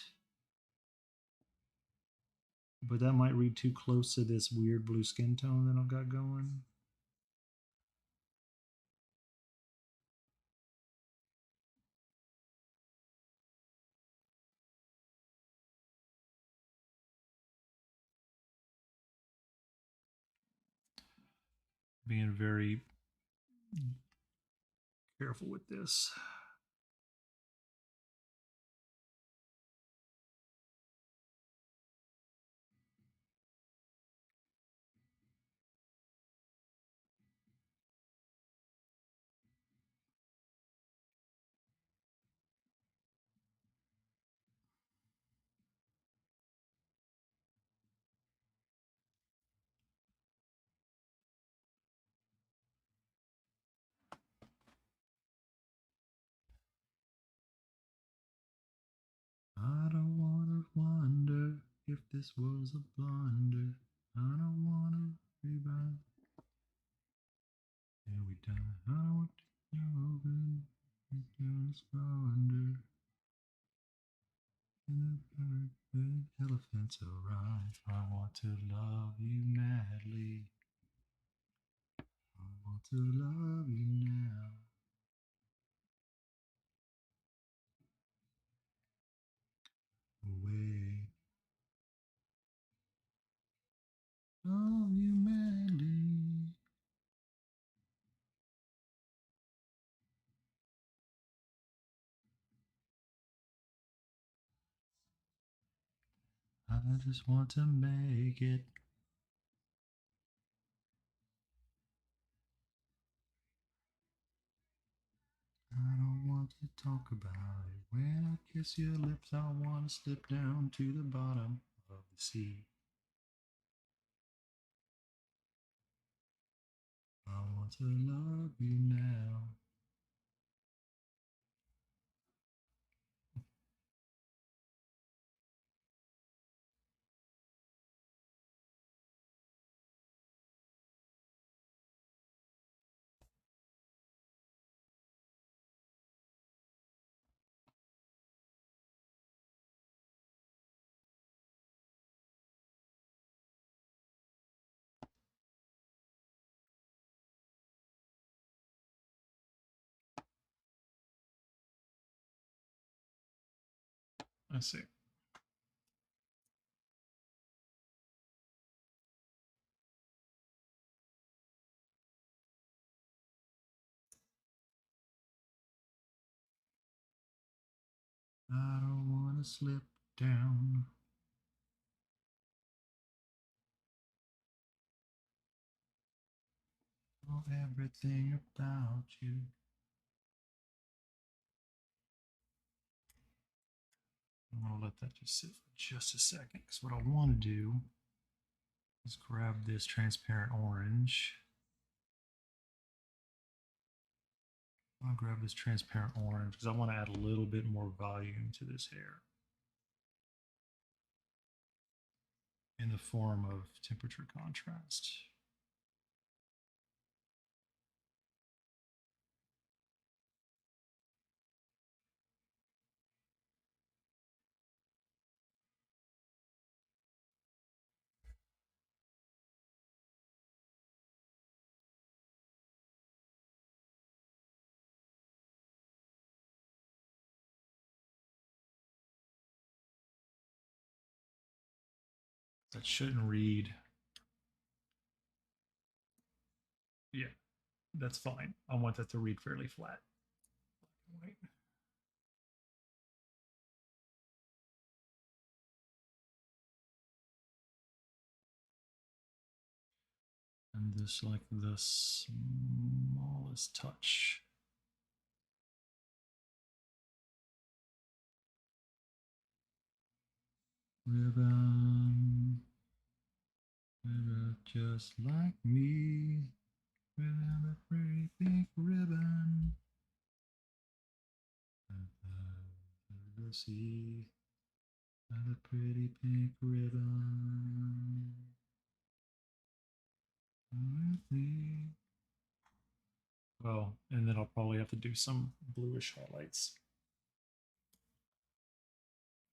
but that might read too close to this weird blue skin tone that I've got going. Being very careful with this. I don't wanna wonder if this was a blunder. I don't wanna rebound. And we done. I don't want to open. It's gonna squander. In the bird, when elephants arrive, I want to love you madly. I want to love you now. Away. Love you madly. I just want to make it. I don't want to talk about it. When I kiss your lips, I want to slip down to the bottom of the sea. I want to love you now. I see. I don't want to slip down. Know everything about you. I'm going to let that just sit for just a second because what I want to do is grab this transparent orange. I'll grab this transparent orange because I want to add a little bit more volume to this hair in the form of temperature contrast. That shouldn't read. Yeah, that's fine. I want that to read fairly flat. White. And this like the smallest touch. Ribbon, ribbon just like me, with a pretty pink ribbon. See, a pretty pink ribbon. Well, and then I'll probably have to do some bluish highlights.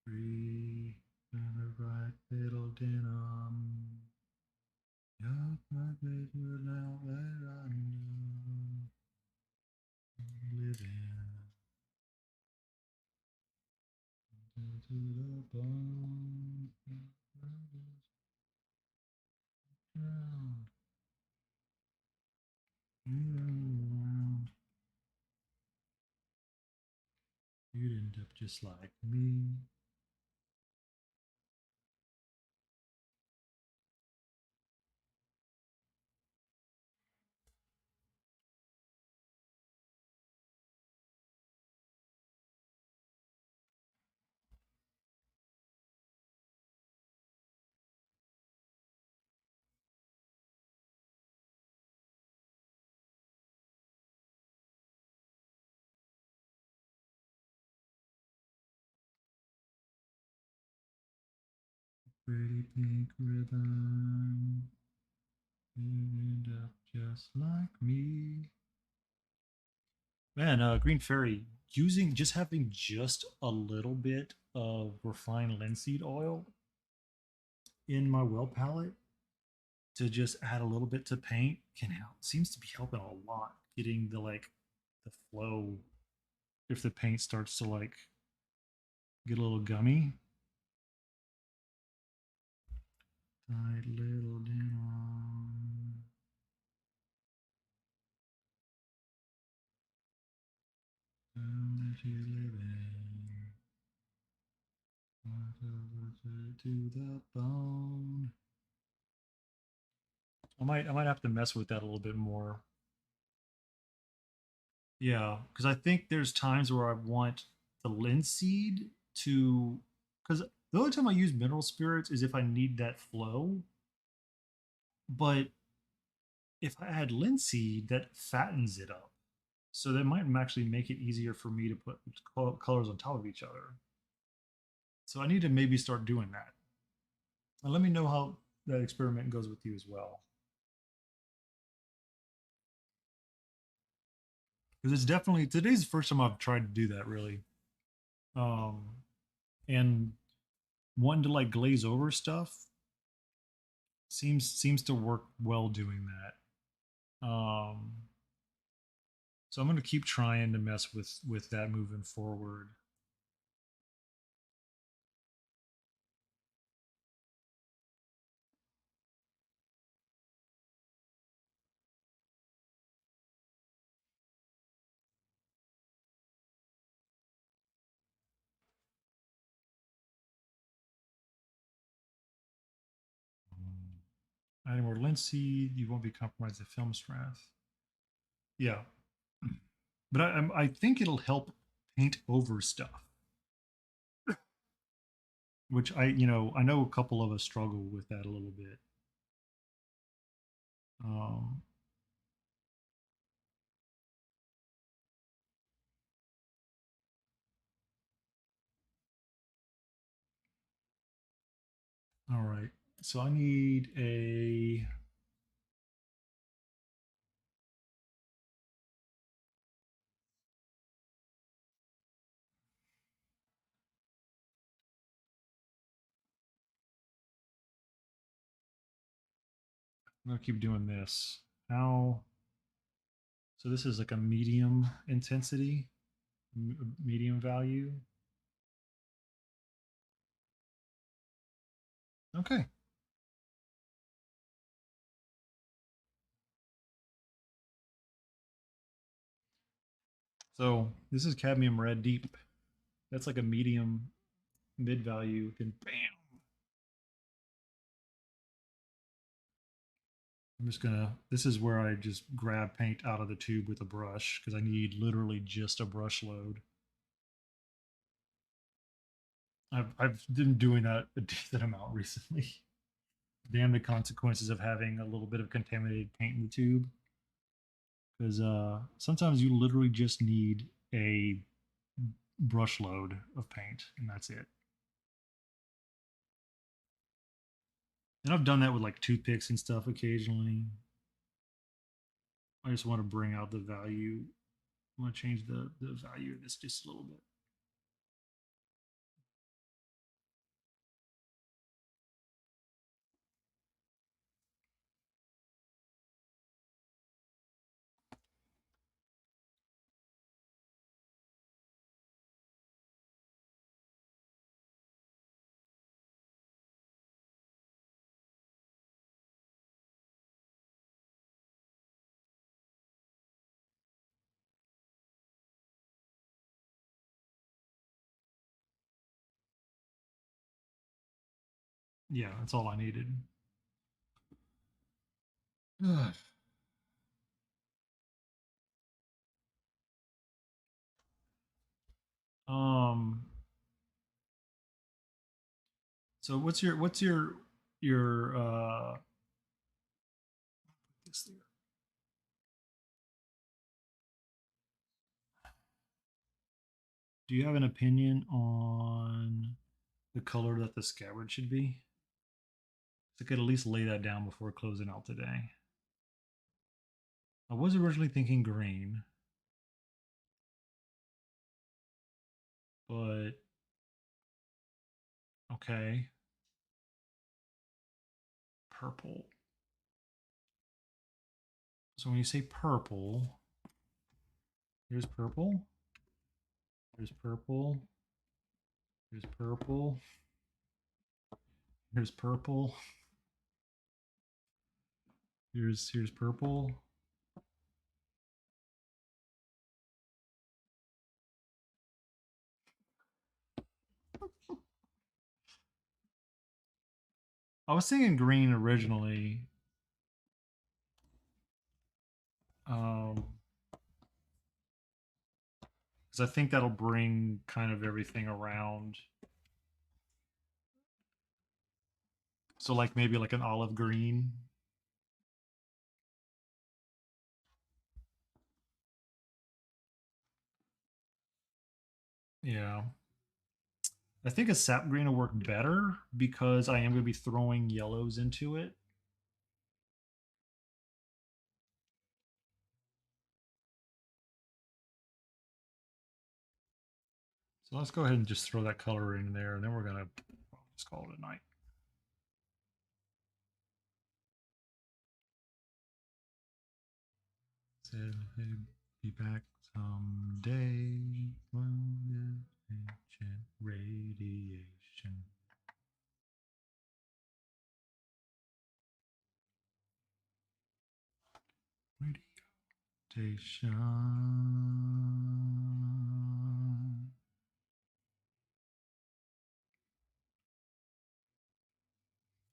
Free and a bright little denim. Just my face without that I know. Living to the bone. You'd end up just like me. Pretty pink ribbon. You'd end up just like me. Man, Green Fairy, using just having just a little bit of refined linseed oil in my well palette to just add a little bit to paint can help. Seems to be helping a lot getting the flow if the paint starts to like get a little gummy. Tight little denim. That you live in. To the bone. I might have to mess with that a little bit more. Yeah, because I think there's times where I want the linseed to, because the only time I use mineral spirits is if I need that flow. But if I add linseed, that fattens it up. So that might actually make it easier for me to put colors on top of each other. So I need to maybe start doing that. And let me know how that experiment goes with you as well. Because it's definitely today's the first time I've tried to do that really. Um, and wanting to like glaze over stuff seems to work well doing that. So I'm going to keep trying to mess with that moving forward. Adding more linseed, you won't be compromised the film strength. Yeah, but I think it'll help paint over stuff, which I know a couple of us struggle with that a little bit. Um, all right, so I need a. I'm gonna keep doing this. How? So this is like a medium intensity, medium value. Okay. So this is cadmium red deep. That's like a medium mid value. Then bam. I'm just gonna. This is where I just grab paint out of the tube with a brush because I need literally just a brush load. I've been doing that a decent amount recently. Damn the consequences of having a little bit of contaminated paint in the tube. Because sometimes you literally just need a brush load of paint, and that's it. And I've done that with like toothpicks and stuff occasionally. I just want to bring out the value. I want to change the value of this just a little bit. Yeah, that's all I needed. um. So what's your this there? Do you have an opinion on the color that the scabbard should be? I could at least lay that down before closing out today. I was originally thinking green, but okay, purple. So when you say purple, here's purple, here's purple, here's purple, here's purple, here's purple. I was thinking green originally. Um, because I think that'll bring kind of everything around. So like maybe like an olive green. Yeah. I think a sap green will work better because I am going to be throwing yellows into it. So let's go ahead and just throw that color in there, and then we're going to just call it a night. Said he'd be back someday. Ancient radiation. Radiation.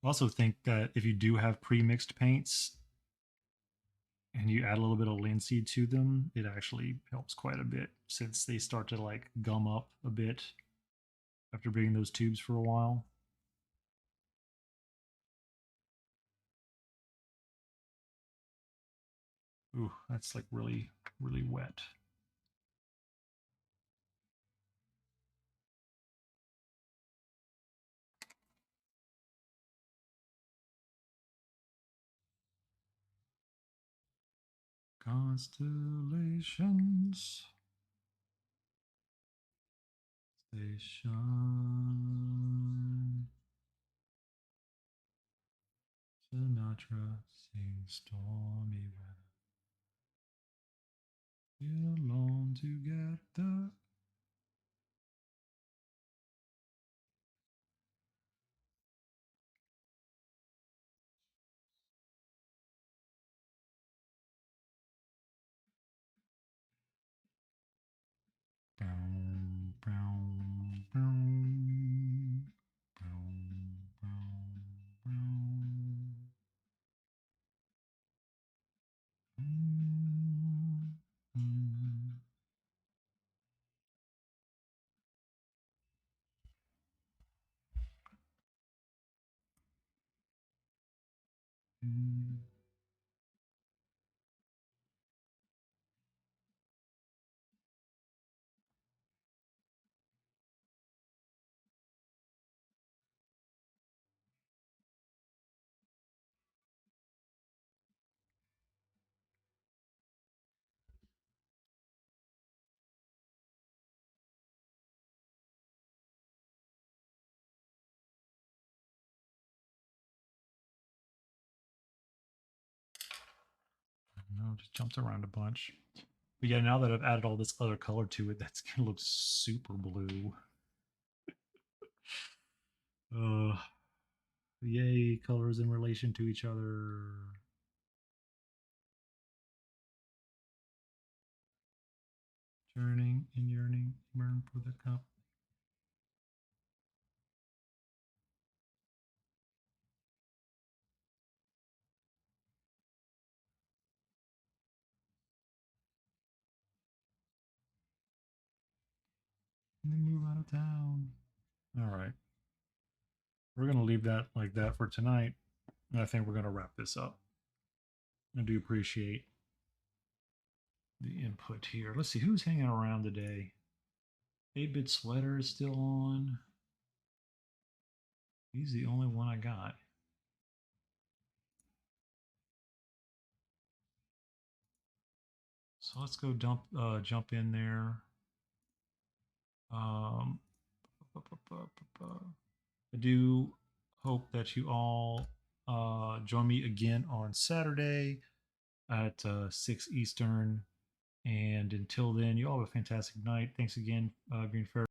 I also think that if you do have pre-mixed paints and you add a little bit of linseed to them, it actually helps quite a bit since they start to like gum up a bit after being in those tubes for a while. Ooh, that's like really, really wet. Constellations. Station. Sinatra sings stormy weather. Get along together. Brown, brown, brown, brown, brown, brown. Mm, mm, mm. No, just jumped around a bunch. But yeah, now that I've added all this other color to it, that's gonna look super blue. Uh, yay, colors in relation to each other. Churning and yearning, burn for the cup. And then move out of town. All right. We're going to leave that like that for tonight. And I think we're going to wrap this up. I do appreciate the input here. Let's see who's hanging around today. 8-bit sweater is still on. He's the only one I got. So let's go jump in there. Um, I do hope that you all join me again on Saturday at 6 Eastern. And until then, you all have a fantastic night. Thanks again, Green Fair.